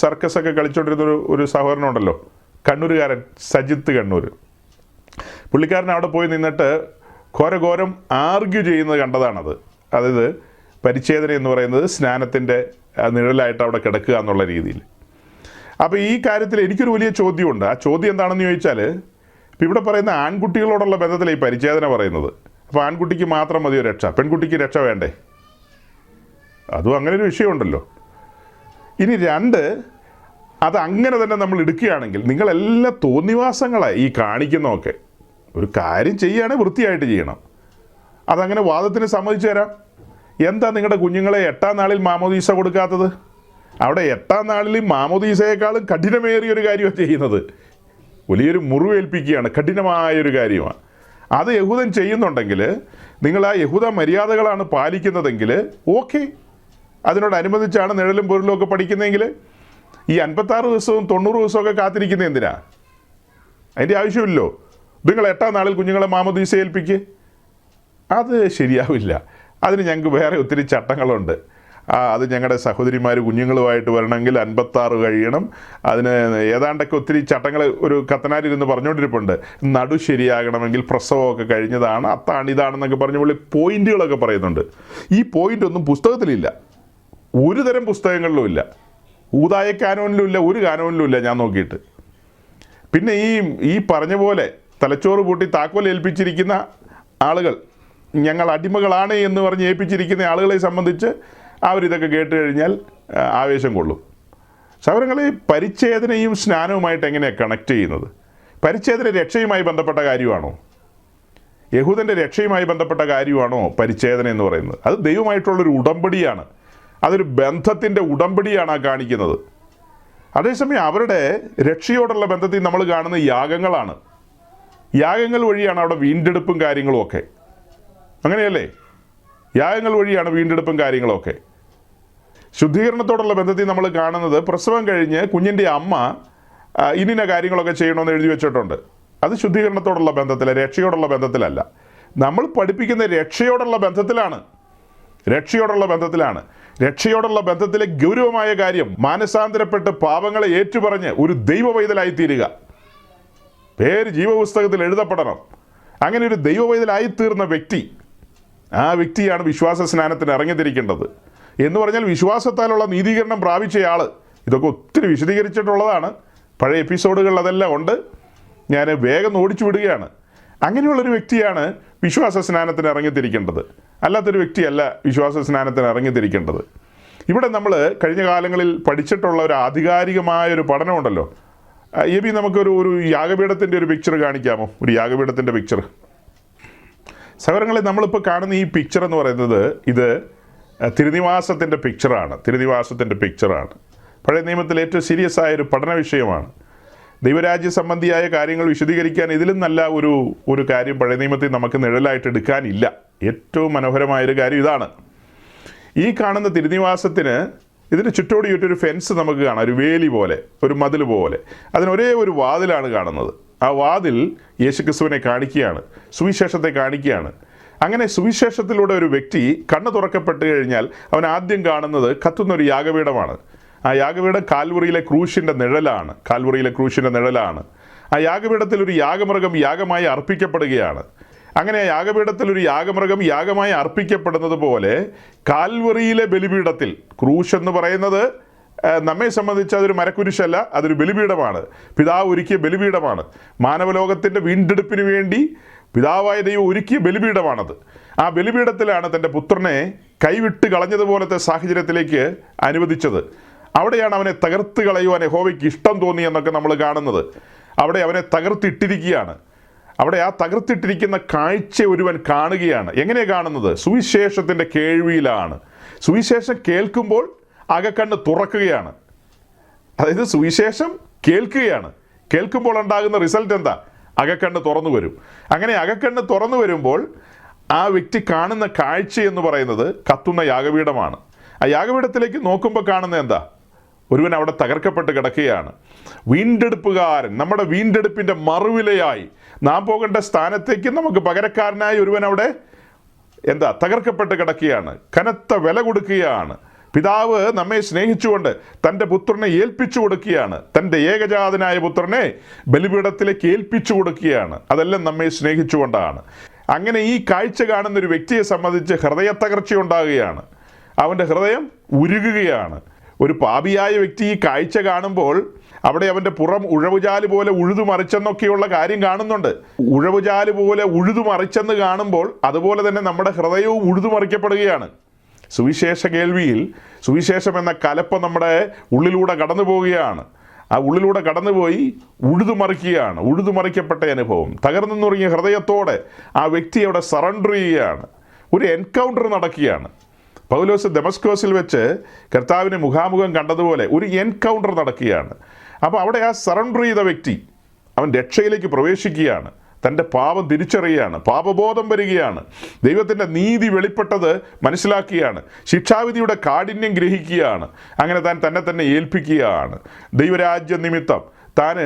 സർക്കസൊക്കെ കളിച്ചുകൊണ്ടിരുന്ന ഒരു സഹോദരനുണ്ടല്ലോ, കണ്ണൂരുകാരൻ സജിത്ത് കണ്ണൂർ. പുള്ളിക്കാരൻ അവിടെ പോയി നിന്നിട്ട് ഘോരഘോരം ആർഗ്യൂ ചെയ്യുന്നത് കണ്ടതാണത്. അതായത് പരിച്ഛേദന എന്ന് പറയുന്നത് സ്നാനത്തിൻ്റെ നിഴലായിട്ട് അവിടെ കിടക്കുക എന്നുള്ള രീതിയിൽ. അപ്പോൾ ഈ കാര്യത്തിൽ എനിക്കൊരു വലിയ ചോദ്യമുണ്ട്. ആ ചോദ്യം എന്താണെന്ന് ചോദിച്ചാൽ, ഇപ്പം ഇവിടെ പറയുന്ന ആൺകുട്ടികളോടുള്ള ബന്ധത്തിൽ ഈ പരിച്ഛേദന പറയുന്നത്. അപ്പോൾ ആൺകുട്ടിക്ക് മാത്രം മതിയോ രക്ഷ, പെൺകുട്ടിക്ക് രക്ഷ വേണ്ടേ? അതും അങ്ങനെ ഒരു വിഷയമുണ്ടല്ലോ. ഇനി രണ്ട്, അത് അങ്ങനെ തന്നെ നമ്മൾ എടുക്കുകയാണെങ്കിൽ നിങ്ങളെല്ലാ തോന്നിവാസങ്ങളായി ഈ കാണിക്കുന്നതൊക്കെ. ഒരു കാര്യം ചെയ്യുകയാണെങ്കിൽ വൃത്തിയായിട്ട് ചെയ്യണം. അതങ്ങനെ വാദത്തിന് സമ്മതിച്ചു തരാം. എന്താ നിങ്ങളുടെ കുഞ്ഞുങ്ങളെ 8-ാം നാളിൽ മാമോദീസ കൊടുക്കാത്തത്? അവിടെ 8-ാം നാളിൽ മാമോദീസയെക്കാളും കഠിനമേറിയൊരു കാര്യമാണ് ചെയ്യുന്നത്. വലിയൊരു മുറിവേൽപ്പിക്കുകയാണ്, കഠിനമായൊരു കാര്യമാണ്. അത് യഹൂദൻ ചെയ്യുന്നുണ്ടെങ്കിൽ, നിങ്ങൾ ആ യഹൂദ മര്യാദകളാണ് പാലിക്കുന്നതെങ്കിൽ ഓക്കെ, അതിനോടനുബന്ധിച്ചാണ് നിഴലും പൊരുളും ഒക്കെ പഠിക്കുന്നതെങ്കിൽ ഈ 56 ദിവസവും 90 ദിവസമൊക്കെ കാത്തിരിക്കുന്നത് എന്തിനാ? അതിൻ്റെ ആവശ്യമില്ലല്ലോ. നിങ്ങൾ 8-ാം നാളിൽ കുഞ്ഞുങ്ങളെ മാമോദീസ ഏൽപ്പിക്കുക, അത് ശരിയാവില്ല. അതിന് ഞങ്ങൾക്ക് വേറെ ഒത്തിരി ചട്ടങ്ങളുണ്ട്. അത് ഞങ്ങളുടെ സഹോദരിമാർ കുഞ്ഞുങ്ങളുമായിട്ട് വരണമെങ്കിൽ 56 കഴിയണം. അതിന് ഏതാണ്ടൊക്കെ ഒത്തിരി ചട്ടങ്ങൾ ഒരു കത്തനാരിരുന്ന് പറഞ്ഞുകൊണ്ടിരിപ്പുണ്ട്. നടു ശരിയാകണമെങ്കിൽ പ്രസവമൊക്കെ കഴിഞ്ഞതാണ്, അത്താണ് ഇതാണെന്നൊക്കെ പറഞ്ഞ പുള്ളി പോയിന്റുകളൊക്കെ പറയുന്നുണ്ട്. ഈ പോയിന്റ് ഒന്നും പുസ്തകത്തിലില്ല, ഒരു തരം പുസ്തകങ്ങളിലും ഇല്ല. ഊതായ കാനോനിലും ഇല്ല, ഒരു കാനോനിലും ഇല്ല ഞാൻ നോക്കിയിട്ട്. പിന്നെ ഈ പറഞ്ഞ പോലെ തലച്ചോറ് പൂട്ടി താക്കോൽ ഏൽപ്പിച്ചിരിക്കുന്ന ആളുകൾ, ഞങ്ങൾ അടിമകളാണ് എന്ന് പറഞ്ഞ് ഏൽപ്പിച്ചിരിക്കുന്ന ആളുകളെ സംബന്ധിച്ച് അവരിതൊക്കെ കേട്ട് കഴിഞ്ഞാൽ ആവേശം കൊള്ളും. സഹോദരങ്ങളെ, പരിച്ഛേദനയും സ്നാനവുമായിട്ട് എങ്ങനെയാണ് കണക്ട് ചെയ്യുന്നത്? പരിച്ഛേദന രക്ഷയുമായി ബന്ധപ്പെട്ട കാര്യമാണോ? യഹൂദൻ്റെ രക്ഷയുമായി ബന്ധപ്പെട്ട കാര്യമാണോ പരിച്ഛേദന എന്ന് പറയുന്നത്? അത് ദൈവമായിട്ടുള്ളൊരു ഉടമ്പടിയാണ്. അതൊരു ബന്ധത്തിൻ്റെ ഉടമ്പടിയാണ് ആ കാണിക്കുന്നത്. അതേസമയം അവരുടെ രക്ഷയോടുള്ള ബന്ധത്തിൽ നമ്മൾ കാണുന്ന യാഗങ്ങളാണ്. യാഗങ്ങൾ വഴിയാണ് അവിടെ വീണ്ടെടുപ്പും കാര്യങ്ങളും ഒക്കെ. അങ്ങനെയല്ലേ? യാഗങ്ങൾ വഴിയാണ് വീണ്ടെടുപ്പും കാര്യങ്ങളൊക്കെ. ശുദ്ധീകരണത്തോടുള്ള ബന്ധത്തിൽ നമ്മൾ കാണുന്നത് പ്രസവം കഴിഞ്ഞ് കുഞ്ഞിൻ്റെ അമ്മ ഇന്ന കാര്യങ്ങളൊക്കെ ചെയ്യണമെന്ന് എഴുതി വെച്ചിട്ടുണ്ട്. അത് ശുദ്ധീകരണത്തോടുള്ള ബന്ധത്തിൽ, രക്ഷയോടുള്ള ബന്ധത്തിലല്ല. നമ്മൾ പഠിപ്പിക്കുന്ന രക്ഷയോടുള്ള ബന്ധത്തിലാണ്. രക്ഷയോടുള്ള ബന്ധത്തിലെ ഗൗരവമായ കാര്യം മാനസാന്തരപ്പെട്ട് പാപങ്ങളെ ഏറ്റുപറഞ്ഞ് ഒരു ദൈവ പൈതലായിത്തീരുക. പേര് ജീവപുസ്തകത്തിൽ എഴുതപ്പെടണം. അങ്ങനെ ഒരു ദൈവ പൈതലായിത്തീർന്ന വ്യക്തി, ആ വ്യക്തിയാണ് വിശ്വാസ സ്നാനത്തിന് ഇറങ്ങിത്തിരിക്കേണ്ടത്. എന്ന് പറഞ്ഞാൽ വിശ്വാസത്താലുള്ള നീതീകരണം പ്രാപിച്ചയാൾ. ഇതൊക്കെ ഒത്തിരി വിശദീകരിച്ചിട്ടുള്ളതാണ്, പഴയ എപ്പിസോഡുകളിൽ അതെല്ലാം ഉണ്ട്. ഞാൻ വേഗം ഓടിച്ചു വിടുകയാണ്. അങ്ങനെയുള്ളൊരു വ്യക്തിയാണ് വിശ്വാസ സ്നാനത്തിന് ഇറങ്ങിത്തിരിക്കേണ്ടത്, അല്ലാത്തൊരു വ്യക്തിയല്ല വിശ്വാസ സ്നാനത്തിന് ഇറങ്ങിത്തിരിക്കേണ്ടത്. ഇവിടെ നമ്മൾ കഴിഞ്ഞ കാലങ്ങളിൽ പഠിച്ചിട്ടുള്ള ഒരു ആധികാരികമായൊരു പഠനമുണ്ടല്ലോ. എബി, നമുക്കൊരു യാഗപീഠത്തിൻ്റെ ഒരു പിക്ചർ കാണിക്കാമോ? ഒരു യാഗപീഠത്തിൻ്റെ പിക്ചർ. സഹോദരങ്ങളെ, നമ്മളിപ്പോൾ കാണുന്ന ഈ പിക്ചർ എന്ന് പറയുന്നത് ഇത് തിരുനിവാസത്തിൻ്റെ പിക്ചറാണ്. പഴയ നിയമത്തിൽ ഏറ്റവും സീരിയസ് ആയ ഒരു പഠന വിഷയമാണ്. ദൈവരാജ്യ സംബന്ധിയായ കാര്യങ്ങൾ വിശദീകരിക്കാൻ ഇതിലും നല്ല ഒരു കാര്യം പഴയ നിയമത്തിൽ നമുക്ക് നിഴലായിട്ട് എടുക്കാനില്ല. ഏറ്റവും മനോഹരമായൊരു കാര്യം ഇതാണ്. ഈ കാണുന്ന തിരുനിവാസത്തിന് ഇതിന് ചുറ്റോടി ചുറ്റൊരു ഫെൻസ് നമുക്ക് കാണാം, ഒരു വേലി പോലെ, ഒരു മതിൽ പോലെ. അതിനൊരേ ഒരു വാതിലാണ് കാണുന്നത്. ആ വാതിൽ യേശുക്രിസ്തുവിനെ കാണിക്കുകയാണ്, സുവിശേഷത്തെ കാണിക്കുകയാണ്. അങ്ങനെ സുവിശേഷത്തിലൂടെ ഒരു വ്യക്തി കണ്ണ് തുറക്കപ്പെട്ട് കഴിഞ്ഞാൽ അവൻ ആദ്യം കാണുന്നത് കത്തുന്നൊരു യാഗപീഠമാണ്. ആ യാഗപീഠം കാൽവറിയിലെ ക്രൂശിൻ്റെ നിഴലാണ്. ആ യാഗപീഠത്തിൽ ഒരു യാഗമൃഗം യാഗമായി അർപ്പിക്കപ്പെടുകയാണ്. അങ്ങനെ ആ യാഗപീഠത്തിൽ ഒരു യാഗമൃഗം യാഗമായി അർപ്പിക്കപ്പെടുന്നത് പോലെ കാൽവറിയിലെ ബലിപീഠത്തിൽ, ക്രൂശ് എന്ന് പറയുന്നത് നമ്മെ സംബന്ധിച്ച് അതൊരു മരക്കുരിശല്ല, അതൊരു ബലിപീഠമാണ്. പിതാവ് ഒരുക്കിയ ബലിപീഠമാണ്. മാനവലോകത്തിൻ്റെ വീണ്ടെടുപ്പിന് വേണ്ടി പിതാവായ ദൈവം ഒരുക്കിയ ബലിപീഠമാണത്. ആ ബലിപീഠത്തിലാണ് തൻ്റെ പുത്രനെ കൈവിട്ട് കളഞ്ഞതുപോലത്തെ സാഹചര്യത്തിലേക്ക് അനുവദിച്ചത്. അവിടെയാണ് അവനെ തകർത്ത് കളയുവാൻ യഹോവയ്ക്ക് ഇഷ്ടം തോന്നി എന്നൊക്കെ നമ്മൾ കാണുന്നത്. അവിടെ അവനെ തകർത്തിട്ടിരിക്കുകയാണ്. അവിടെ ആ തകർത്തിട്ടിരിക്കുന്ന കാഴ്ച ഒരുവൻ കാണുകയാണ്. എങ്ങനെയാണ് കാണുന്നത്? സുവിശേഷത്തിൻ്റെ കേൾവിയിലാണ്. സുവിശേഷം കേൾക്കുമ്പോൾ അകക്കണ്ണ് തുറക്കുകയാണ്. അതായത് സുവിശേഷം കേൾക്കുമ്പോൾ ഉണ്ടാകുന്ന റിസൾട്ട് എന്താ? അകക്കണ്ണ് തുറന്നു വരും. അങ്ങനെ അകക്കണ്ണ് തുറന്നു വരുമ്പോൾ ആ വ്യക്തി കാണുന്ന കാഴ്ച എന്ന് പറയുന്നത് കത്തുന്ന യാഗപീഠമാണ്. ആ യാഗപീഠത്തിലേക്ക് നോക്കുമ്പോൾ കാണുന്നത് എന്താ? ഒരുവൻ അവിടെ തകർക്കപ്പെട്ട് കിടക്കുകയാണ്. വീണ്ടെടുപ്പുകാരൻ, നമ്മുടെ വീണ്ടെടുപ്പിൻ്റെ മറുവിലയായി നാം പോകേണ്ട സ്ഥാനത്തേക്ക് നമുക്ക് പകരക്കാരനായി ഒരുവൻ അവിടെ തകർക്കപ്പെട്ട് കിടക്കുകയാണ്. കനത്ത വില കൊടുക്കുകയാണ്. പിതാവ് നമ്മെ സ്നേഹിച്ചുകൊണ്ട് തൻ്റെ പുത്രനെ ഏൽപ്പിച്ചു കൊടുക്കുകയാണ്. തൻ്റെ ഏകജാതനായ പുത്രനെ ബലിപീഠത്തിലേക്ക് ഏൽപ്പിച്ചു കൊടുക്കുകയാണ്. അതെല്ലാം നമ്മെ സ്നേഹിച്ചുകൊണ്ടാണ്. അങ്ങനെ ഈ കാഴ്ച കാണുന്ന ഒരു വ്യക്തിയെ സംബന്ധിച്ച് ഹൃദയത്തകർച്ച ഉണ്ടാകുകയാണ്. അവൻ്റെ ഹൃദയം ഉരുകുകയാണ്. ഒരു പാപിയായ വ്യക്തി ഈ കാഴ്ച കാണുമ്പോൾ അവിടെ അവൻ്റെ പുറം ഉഴവുചാല് പോലെ ഉഴുതുമറിച്ചെന്നൊക്കെയുള്ള കാര്യം കാണുന്നുണ്ട്. ഉഴവുചാല് പോലെ ഉഴുതുമറിച്ചെന്ന് കാണുമ്പോൾ അതുപോലെ തന്നെ നമ്മുടെ ഹൃദയവും ഉഴുതുമറിക്കപ്പെടുകയാണ്. സുവിശേഷ കേൾവിയിൽ സുവിശേഷം എന്ന കലപ്പ നമ്മുടെ ഉള്ളിലൂടെ കടന്നു പോവുകയാണ്. ആ ഉള്ളിലൂടെ കടന്നുപോയി ഉഴുതുമറിക്കുകയാണ്. ഉഴുതുമറിക്കപ്പെട്ട അനുഭവം, തകർന്നു തുടങ്ങിയ ഹൃദയത്തോടെ ആ വ്യക്തി അവിടെ സറണ്ടർ ചെയ്യുകയാണ്. ഒരു എൻകൗണ്ടർ നടക്കുകയാണ്. പൗലോസ് ദമസ്കോസിൽ വെച്ച് കർത്താവിനെ മുഖാമുഖം കണ്ടതുപോലെ ഒരു എൻകൗണ്ടർ നടക്കുകയാണ്. അപ്പോൾ അവിടെ ആ സറണ്ടർ ചെയ്ത വ്യക്തി അവൻ രക്ഷയിലേക്ക് പ്രവേശിക്കുകയാണ്. തൻ്റെ പാപം തിരിച്ചറിയുകയാണ്, പാപബോധം വരികയാണ്, ദൈവത്തിൻ്റെ നീതി വെളിപ്പെട്ടത് മനസ്സിലാക്കുകയാണ്, ശിക്ഷാവിധിയുടെ കാഠിന്യം ഗ്രഹിക്കുകയാണ്. അങ്ങനെ താൻ തന്നെ ഏൽപ്പിക്കുകയാണ്. ദൈവരാജ്യ നിമിത്തം താൻ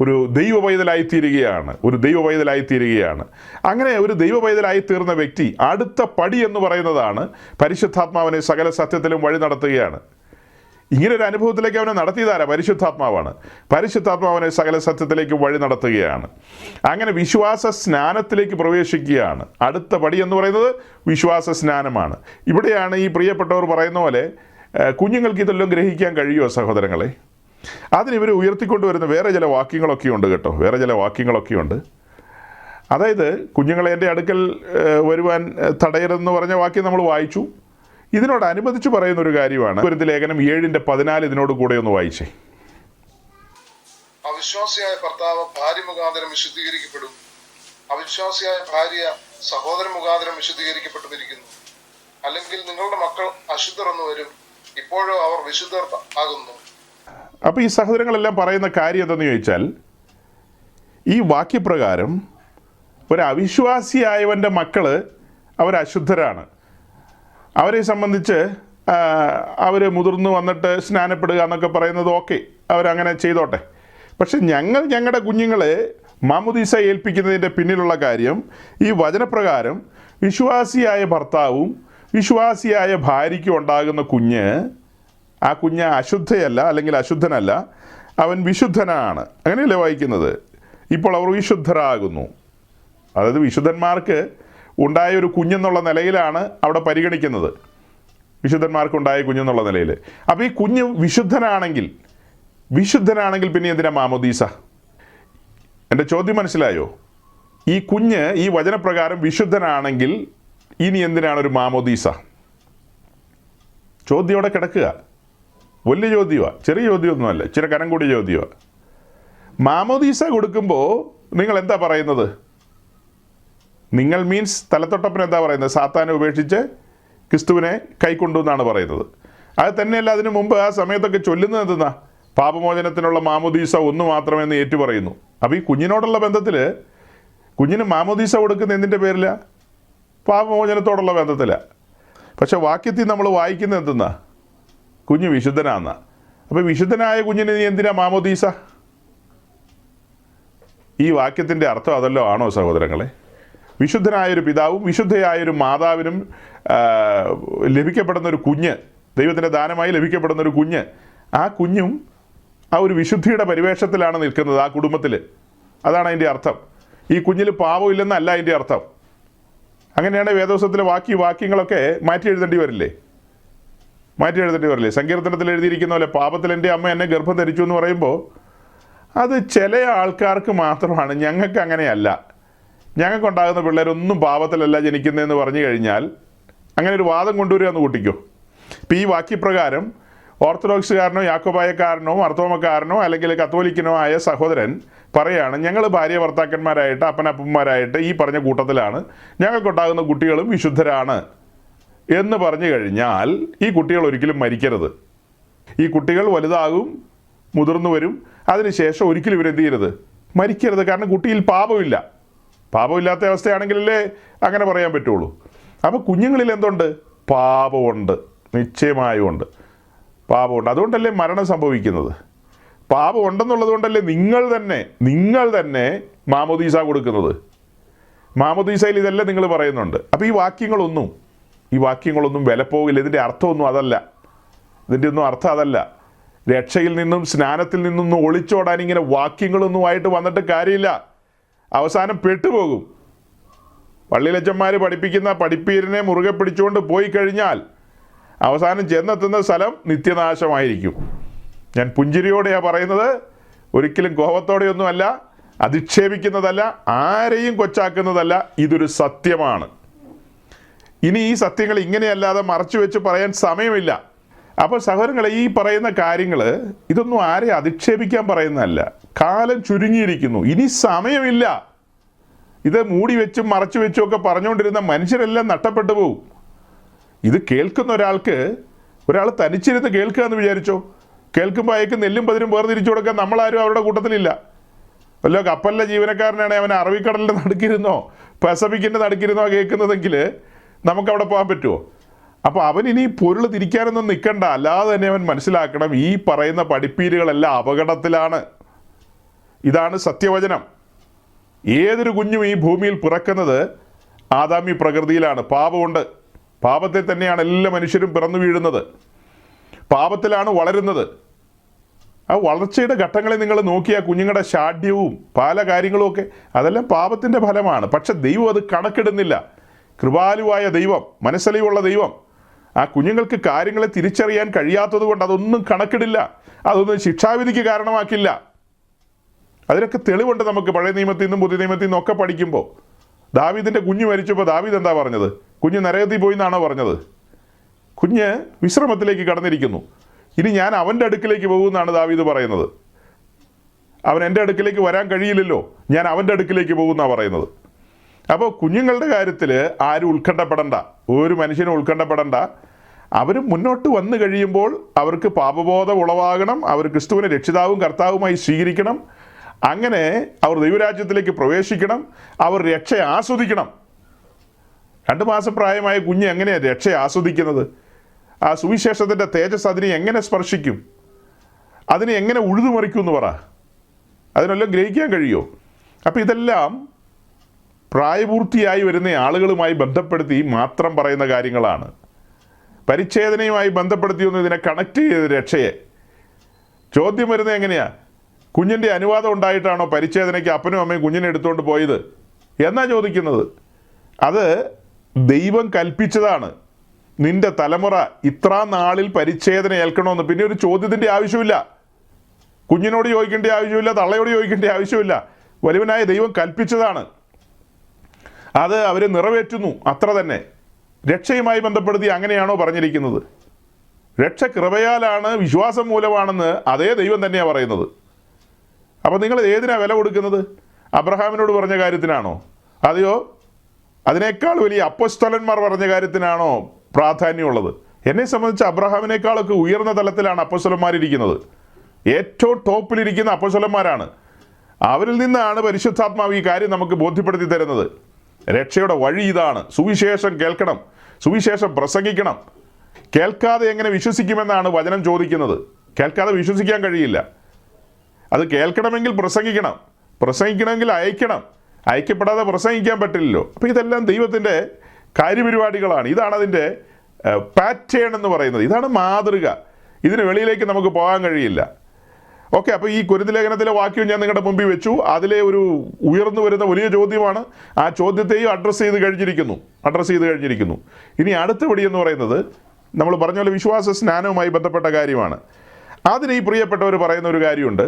ഒരു ദൈവ പൈതലായിത്തീരുകയാണ്. അങ്ങനെ ഒരു ദൈവ പൈതലായിത്തീർന്ന വ്യക്തി അടുത്ത പടി എന്ന് പറയുന്നതാണ് പരിശുദ്ധാത്മാവിനെ സകല സത്യത്തിലും വഴി നടത്തുകയാണ്. ഇങ്ങനൊരു അനുഭവത്തിലേക്ക് അവനെ നടത്തിയതാരാ? പരിശുദ്ധാത്മാവാണ്. പരിശുദ്ധാത്മാവിനെ സകല സത്യത്തിലേക്ക് വഴി നടത്തുകയാണ്. അങ്ങനെ വിശ്വാസ സ്നാനത്തിലേക്ക് പ്രവേശിക്കുകയാണ്. അടുത്ത പടി എന്ന് പറയുന്നത് വിശ്വാസ സ്നാനമാണ്. ഇവിടെയാണ് ഈ പ്രിയപ്പെട്ടവർ പറയുന്ന പോലെ കുഞ്ഞുങ്ങൾക്ക് ഇതെല്ലാം ഗ്രഹിക്കാൻ കഴിയുമോ സഹോദരങ്ങളെ? അതിനിവർ ഉയർത്തിക്കൊണ്ടുവരുന്ന വേറെ ചില വാക്യങ്ങളൊക്കെ ഉണ്ട് കേട്ടോ. വേറെ ചില വാക്യങ്ങളൊക്കെ ഉണ്ട്. അതായത് കുഞ്ഞുങ്ങളെ എൻ്റെ അടുക്കൽ വരുവാൻ തടയരുതെന്ന് പറഞ്ഞ വാക്യം നമ്മൾ വായിച്ചു. ഇതിനോടനുബന്ധിച്ച് പറയുന്ന ഒരു കാര്യമാണ് കൊരിന്ത്യർ ലേഖനം 7:14 ഇതിനോട് കൂടെ ഒന്ന് വായിച്ചേ. അവിശ്വാസിയായ ഭർത്താവ് ഭാര്യ മുഖാന്തരം വിശുദ്ധീകരിക്കപ്പെടും, അവിശ്വാസിയായ ഭാര്യ സഹോദരൻ മുഖാന്തരം വിശുദ്ധീകരിക്കപ്പെട്ടിരിക്കുന്നു. അല്ലെങ്കിൽ നിങ്ങളുടെ മക്കൾ അശുദ്ധർ എന്ന് വരും, ഇപ്പോഴോ അവർ വിശുദ്ധർ ആകുന്നു. അപ്പോൾ ഈ സഹോദരങ്ങളെല്ലാം പറയുന്ന കാര്യം എന്തെന്ന് ചോദിച്ചാൽ, ഈ വാക്യപ്രകാരം ഒരു അവിശ്വാസിയായവൻ്റെ മക്കൾ അവർ അശുദ്ധരാണ്. അവരെ സംബന്ധിച്ച് അവർ മുതിർന്നു വന്നിട്ട് സ്നാനപ്പെടുക എന്നൊക്കെ പറയുന്നത് ഓക്കെ, അവരങ്ങനെ ചെയ്തോട്ടെ. പക്ഷെ ഞങ്ങളുടെ കുഞ്ഞുങ്ങളെ മാമുദീസ ഏൽപ്പിക്കുന്നതിൻ്റെ പിന്നിലുള്ള കാര്യം ഈ വചനപ്രകാരം വിശ്വാസിയായ ഭർത്താവും വിശ്വാസിയായ ഭാര്യയ്ക്കും ഉണ്ടാകുന്ന ആ കുഞ്ഞ് അശുദ്ധയല്ല, അല്ലെങ്കിൽ അശുദ്ധനല്ല, അവൻ വിശുദ്ധനാണ്. അങ്ങനെയല്ലേ വായിക്കുന്നത്? ഇപ്പോൾ അവർ വിശുദ്ധരാകുന്നു. അതായത് വിശുദ്ധന്മാർക്ക് ഉണ്ടായ ഒരു കുഞ്ഞെന്നുള്ള നിലയിലാണ് അവിടെ പരിഗണിക്കുന്നത്. വിശുദ്ധന്മാർക്കുണ്ടായ കുഞ്ഞെന്നുള്ള നിലയിൽ. അപ്പോൾ ഈ കുഞ്ഞ് വിശുദ്ധനാണെങ്കിൽ പിന്നെ എന്തിനാ മാമോദീസ? എൻ്റെ ചോദ്യം മനസ്സിലായോ? ഈ കുഞ്ഞ് ഈ വചനപ്രകാരം വിശുദ്ധനാണെങ്കിൽ ഇനി എന്തിനാണ് ഒരു മാമോദീസ? ചോദ്യം അവിടെ കിടക്കുക. വലിയ ചോദ്യമാണ്, ചെറിയ ചോദ്യമൊന്നുമല്ല, ഇച്ചിരി കനം കൂടിയ ചോദ്യമാണ്. മാമോദീസ കൊടുക്കുമ്പോൾ നിങ്ങൾ എന്താ പറയുന്നത്? നിങ്ങൾ മീൻസ് തലത്തൊട്ടപ്പൻ എന്താ പറയുന്നത്? സാത്താനെ ഉപേക്ഷിച്ച് ക്രിസ്തുവിനെ കൈക്കൊണ്ടു എന്നാണ് പറയുന്നത്. അത് തന്നെയല്ല, അതിനു മുമ്പ് ആ സമയത്തൊക്കെ ചൊല്ലുന്നത് എന്തെന്നാ? പാപമോചനത്തിനുള്ള മാമോദീസ ഒന്ന് മാത്രമെന്ന് ഏറ്റു പറയുന്നു. അപ്പോൾ ഈ കുഞ്ഞിനോടുള്ള ബന്ധത്തിൽ കുഞ്ഞിന് മാമോദീസ കൊടുക്കുന്ന എന്തിൻ്റെ പേരില? പാപമോചനത്തോടുള്ള ബന്ധത്തിലാണ്. പക്ഷെ വാക്യത്തിൽ നമ്മൾ വായിക്കുന്നത് എന്തെന്നാ? കുഞ്ഞ് വിശുദ്ധനാന്ന. അപ്പോൾ വിശുദ്ധനായ കുഞ്ഞിന് നീ എന്തിനാ മാമോദീസ? ഈ വാക്യത്തിൻ്റെ അർത്ഥം അതല്ലോ ആണോ സഹോദരങ്ങളെ? വിശുദ്ധനായൊരു പിതാവും വിശുദ്ധയായൊരു മാതാവിനും ലഭിക്കപ്പെടുന്നൊരു കുഞ്ഞ്, ദൈവത്തിൻ്റെ ദാനമായി ലഭിക്കപ്പെടുന്നൊരു കുഞ്ഞ്, ആ കുഞ്ഞും ആ ഒരു വിശുദ്ധിയുടെ പരിവേഷത്തിലാണ് നിൽക്കുന്നത് ആ കുടുംബത്തിൽ. അതാണ് അതിൻ്റെ അർത്ഥം. ഈ കുഞ്ഞിൽ പാപമില്ലെന്നല്ല അതിൻ്റെ അർത്ഥം. അങ്ങനെയാണ് വേദോസത്തിലെ വാക്യങ്ങളൊക്കെ മാറ്റി എഴുതേണ്ടി വരില്ലേ? സങ്കീർത്തനത്തിൽ എഴുതിയിരിക്കുന്ന പോലെ പാപത്തിൽ എൻ്റെ അമ്മ എന്നെ ഗർഭം ധരിച്ചു എന്ന് പറയുമ്പോൾ അത് ചില ആൾക്കാർക്ക് മാത്രമാണ്. ഞങ്ങൾക്ക് അങ്ങനെയല്ല. ഞങ്ങൾക്കുണ്ടാകുന്ന പിള്ളേരൊന്നും പാപത്തിലല്ല ജനിക്കുന്നതെന്ന് പറഞ്ഞു കഴിഞ്ഞാൽ അങ്ങനെ ഒരു വാദം കൊണ്ടുവരിക എന്ന് കൂട്ടിക്കോ. ഇപ്പോൾ ഈ വാക്യപ്രകാരം ഓർത്തഡോക്സുകാരനോ യാക്കോബായക്കാരനോ മർത്തോമക്കാരനോ അല്ലെങ്കിൽ കത്തോലിക്കനോ ആയ സഹോദരൻ പറയാണ്, ഞങ്ങൾ ഭാര്യ ഭർത്താക്കന്മാരായിട്ട് അപ്പനപ്പന്മാരായിട്ട് ഈ പറഞ്ഞ കൂട്ടത്തിലാണ്, ഞങ്ങൾക്കുണ്ടാകുന്ന കുട്ടികളും വിശുദ്ധരാണ് എന്ന് പറഞ്ഞു കഴിഞ്ഞാൽ ഈ കുട്ടികൾ ഒരിക്കലും മരിക്കരുത്. ഈ കുട്ടികൾ വലുതാകും, മുതിർന്നു വരും, അതിനുശേഷം ഒരിക്കലും ഇവരെന്ത് ചെയ്യരുത്? മരിക്കരുത്. കാരണം കുട്ടിയിൽ പാപമില്ലാത്ത അവസ്ഥയാണെങ്കിലല്ലേ അങ്ങനെ പറയാൻ പറ്റുള്ളൂ. അപ്പോൾ കുഞ്ഞുങ്ങളിൽ എന്തുണ്ട്? പാപമുണ്ട്, നിശ്ചയമായും ഉണ്ട്, പാപമുണ്ട്. അതുകൊണ്ടല്ലേ മരണം സംഭവിക്കുന്നത്. പാപം ഉണ്ടെന്നുള്ളത് കൊണ്ടല്ലേ നിങ്ങൾ തന്നെ മാമോദീസ കൊടുക്കുന്നത്. മാമോദീസയിൽ ഇതെല്ലാം നിങ്ങൾ പറയുന്നുണ്ട്. അപ്പോൾ ഈ വാക്യങ്ങളൊന്നും വില പോകില്ല. ഇതിൻ്റെ അർത്ഥമൊന്നും അതല്ല. ഇതിൻ്റെ ഒന്നും അർത്ഥം അതല്ല. രക്ഷയിൽ നിന്നും സ്നാനത്തിൽ നിന്നൊന്നും ഒളിച്ചോടാൻ ഇങ്ങനെ വാക്യങ്ങളൊന്നുമായിട്ട് വന്നിട്ട് കാര്യമില്ല. അവസാനം പെട്ടുപോകും. പള്ളിയിലച്ചന്മാർ പഠിപ്പിക്കുന്ന പഠിപ്പീരിനെ മുറുകെ പിടിച്ചുകൊണ്ട് പോയി കഴിഞ്ഞാൽ അവസാനം ചെന്നെത്തുന്ന സ്ഥലം നിത്യനാശമായിരിക്കും. ഞാൻ പുഞ്ചിരിയോടെയാണ് പറയുന്നത്. ഒരിക്കലും കോപത്തോടെയൊന്നുമല്ല, അധിക്ഷേപിക്കുന്നതല്ല, ആരെയും കൊച്ചാക്കുന്നതല്ല. ഇതൊരു സത്യമാണ്. ഇനി ഈ സത്യങ്ങൾ ഇങ്ങനെയല്ലാതെ മറച്ചു വെച്ച് പറയാൻ സമയമില്ല. അപ്പോൾ സഹോദരങ്ങളെ, ഈ പറയുന്ന കാര്യങ്ങൾ ഇതൊന്നും ആരെയും അധിക്ഷേപിക്കാൻ പറയുന്നതല്ല. കാലം ചുരുങ്ങിയിരിക്കുന്നു, ഇനി സമയമില്ല. ഇത് മൂടി വെച്ചും മറച്ചു വെച്ചും ഒക്കെ പറഞ്ഞുകൊണ്ടിരുന്ന മനുഷ്യരെല്ലാം നഷ്ടപ്പെട്ടു പോകും. ഇത് കേൾക്കുന്ന ഒരാൾ തനിച്ചിരുന്ന് കേൾക്കുക എന്ന് വിചാരിച്ചോ. കേൾക്കുമ്പോൾ അയക്ക് നെല്ലും പതിരും വേർതിരിച്ചു കൊടുക്കാൻ നമ്മളാരും അവരുടെ കൂട്ടത്തിലില്ല. വല്ലോ കപ്പലിലെ ജീവനക്കാരനാണെങ്കിൽ അവൻ അറബിക്കടലിൻ്റെ നടുക്കിരുന്നോ പസഫിക്കിൻ്റെ നടുക്കിരുന്നോ കേൾക്കുന്നതെങ്കിൽ നമുക്കവിടെ പോകാൻ പറ്റുമോ? അപ്പോൾ അവൻ ഇനി പൊരുൾ തിരിക്കാനൊന്നും നിൽക്കണ്ട. അല്ലാതെ തന്നെ അവൻ മനസ്സിലാക്കണം, ഈ പറയുന്ന പഠിപ്പീരുകളെല്ലാം അപകടത്തിലാണ്. ഇതാണ് സത്യവചനം. ഏതൊരു കുഞ്ഞും ഈ ഭൂമിയിൽ പിറക്കുന്നത് ആദാമി പ്രകൃതിയിലാണ്. പാപമുണ്ട്. പാപത്തിൽ തന്നെയാണ് എല്ലാ മനുഷ്യരും പിറന്നു വീഴുന്നത്. പാപത്തിലാണ് വളരുന്നത്. ആ വളർച്ചയുടെ ഘട്ടങ്ങളെ നിങ്ങൾ നോക്കിയാൽ കുഞ്ഞുങ്ങളുടെ ഷാഢ്യവും പല കാര്യങ്ങളുമൊക്കെ അതെല്ലാം പാപത്തിൻ്റെ ഫലമാണ്. പക്ഷെ ദൈവം അത് കണക്കിടുന്നില്ല. കൃപാലുവായ ദൈവം, മനസ്സലിവുള്ള ദൈവം ആ കുഞ്ഞുങ്ങൾക്ക് കാര്യങ്ങളെ തിരിച്ചറിയാൻ കഴിയാത്തത് കൊണ്ട് അതൊന്നും കണക്കിടില്ല. അതൊന്നും ശിക്ഷാവിധിക്ക് കാരണമാക്കില്ല. അതിനൊക്കെ തെളിവുണ്ട് നമുക്ക് പഴയ നിയമത്തിൽ നിന്നും പുതിയ നിയമത്തിൽ നിന്നും ഒക്കെ പഠിക്കുമ്പോൾ. ദാവീദിൻ്റെ കുഞ്ഞ് മരിച്ചപ്പോൾ ദാവീദ് എന്താ പറഞ്ഞത്? കുഞ്ഞ് നരകത്തിൽ പോയി എന്നാണോ പറഞ്ഞത്? കുഞ്ഞ് വിശ്രമത്തിലേക്ക് കടന്നിരിക്കുന്നു, ഇനി ഞാൻ അവൻ്റെ അടുക്കിലേക്ക് പോകുമെന്നാണ് ദാവീദ് പറയുന്നത്. അവൻ എൻ്റെ അടുക്കിലേക്ക് വരാൻ കഴിയില്ലല്ലോ, ഞാൻ അവൻ്റെ അടുക്കിലേക്ക് പോകുമെന്നാണ് പറയുന്നത്. അപ്പോൾ കുഞ്ഞുങ്ങളുടെ കാര്യത്തിൽ ആരും ഉത്കണ്ഠപ്പെടണ്ട, ഒരു മനുഷ്യനും ഉത്കണ്ഠപ്പെടണ്ട. അവർ മുന്നോട്ട് വന്നു കഴിയുമ്പോൾ അവർക്ക് പാപബോധം ഉളവാകണം, അവർ ക്രിസ്തുവിനെ രക്ഷിതാവും കർത്താവുമായി സ്വീകരിക്കണം. അങ്ങനെ അവർ ദൈവരാജ്യത്തിലേക്ക് പ്രവേശിക്കണം, അവർ രക്ഷ ആസ്വദിക്കണം. 2 മാസം പ്രായമായ കുഞ്ഞ് എങ്ങനെയാണ് രക്ഷ ആസ്വദിക്കുന്നത്? ആ സുവിശേഷത്തിൻ്റെ തേജസ് അതിനെ എങ്ങനെ സ്പർശിക്കും? അതിനെ എങ്ങനെ ഉഴുതുമറിക്കും എന്ന് പറ. അതിനെല്ലാം ഗ്രഹിക്കാൻ കഴിയുമോ? അപ്പോൾ ഇതെല്ലാം പ്രായപൂർത്തിയായി വരുന്ന ആളുകളുമായി ബന്ധപ്പെടുത്തി മാത്രം പറയുന്ന കാര്യങ്ങളാണ്. പരിച്ഛേദനയുമായി ബന്ധപ്പെടുത്തിയൊന്നും ഇതിനെ കണക്ട് ചെയ്ത് രക്ഷയെ. ചോദ്യം വരുന്നത് എങ്ങനെയാ? കുഞ്ഞിൻ്റെ അനുവാദം ഉണ്ടായിട്ടാണോ പരിച്ഛേദനയ്ക്ക് അപ്പനും അമ്മയും കുഞ്ഞിനെ എടുത്തുകൊണ്ട് പോയത് എന്നാ ചോദിക്കുന്നത്. അത് ദൈവം കൽപ്പിച്ചതാണ്. നിന്റെ തലമുറ ഇത്ര നാളിൽ പരിച്ഛേദന ഏൽക്കണമെന്ന്. പിന്നെ ഒരു ചോദ്യത്തിൻ്റെ ആവശ്യമില്ല. കുഞ്ഞിനോട് ചോദിക്കേണ്ട ആവശ്യമില്ല, തള്ളയോട് ചോദിക്കേണ്ട ആവശ്യമില്ല. വലുവനായ ദൈവം കൽപ്പിച്ചതാണ്. അത് അവർ നിറവേറ്റുന്നു, അത്ര തന്നെ. രക്ഷയുമായി ബന്ധപ്പെടുത്തി അങ്ങനെയാണോ പറഞ്ഞിരിക്കുന്നത്? രക്ഷ കൃപയാലാണ്, വിശ്വാസം മൂലമാണെന്ന് അതേ ദൈവം തന്നെയാണ് പറയുന്നത്. അപ്പോൾ നിങ്ങൾ ഏതിനാണ് വില കൊടുക്കുന്നത്? അബ്രഹാമിനോട് പറഞ്ഞ കാര്യത്തിനാണോ? അതെയോ അതിനേക്കാൾ വലിയ അപ്പോസ്തലന്മാർ പറഞ്ഞ കാര്യത്തിനാണോ പ്രാധാന്യമുള്ളത്? എന്നെ സംബന്ധിച്ച് അബ്രഹാമിനേക്കാളൊക്കെ ഉയർന്ന തലത്തിലാണ് അപ്പോസ്തലന്മാരിരിക്കുന്നത്. ഏറ്റവും ടോപ്പിലിരിക്കുന്ന അപ്പോസ്തലന്മാരാണ്. അവരിൽ നിന്നാണ് പരിശുദ്ധാത്മാവ് ഈ കാര്യം നമുക്ക് ബോധ്യപ്പെടുത്തി തരുന്നത്. രക്ഷയുടെ വഴി ഇതാണ്. സുവിശേഷം കേൾക്കണം, സുവിശേഷം പ്രസംഗിക്കണം. കേൾക്കാതെ എങ്ങനെ വിശ്വസിക്കുമെന്നാണ് വചനം ചോദിക്കുന്നത്. കേൾക്കാതെ വിശ്വസിക്കാൻ കഴിയില്ല. അത് കേൾക്കണമെങ്കിൽ പ്രസംഗിക്കണം, പ്രസംഗിക്കണമെങ്കിൽ അയക്കണം, അയക്കപ്പെടാതെ പ്രസംഗിക്കാൻ പറ്റില്ലല്ലോ. അപ്പോൾ ഇതെല്ലാം ദൈവത്തിൻ്റെ കാര്യപരിപാടികളാണ്. ഇതാണ് അതിൻ്റെ പാറ്റേൺ എന്ന് പറയുന്നത്. ഇതാണ് മാതൃക. ഇതിന് വെളിയിലേക്ക് നമുക്ക് പോകാൻ കഴിയില്ല. ഓക്കെ, അപ്പോൾ ഈ കൊരിന്ത്യർ ലേഖനത്തിലെ വാക്യം ഞാൻ നിങ്ങളുടെ മുമ്പിൽ വെച്ചു. അതിലെ ഒരു ഉയർന്നു വരുന്ന വലിയ ചോദ്യമാണ്. ആ ചോദ്യത്തെയും അഡ്രസ്സ് ചെയ്ത് കഴിഞ്ഞിരിക്കുന്നു. ഇനി അടുത്ത പടി എന്ന് പറയുന്നത് നമ്മൾ പറഞ്ഞ പോലെ വിശ്വാസ സ്നാനവുമായി ബന്ധപ്പെട്ട കാര്യമാണ്. അതിന് ഈ പ്രിയപ്പെട്ടവർ പറയുന്ന ഒരു കാര്യമുണ്ട്.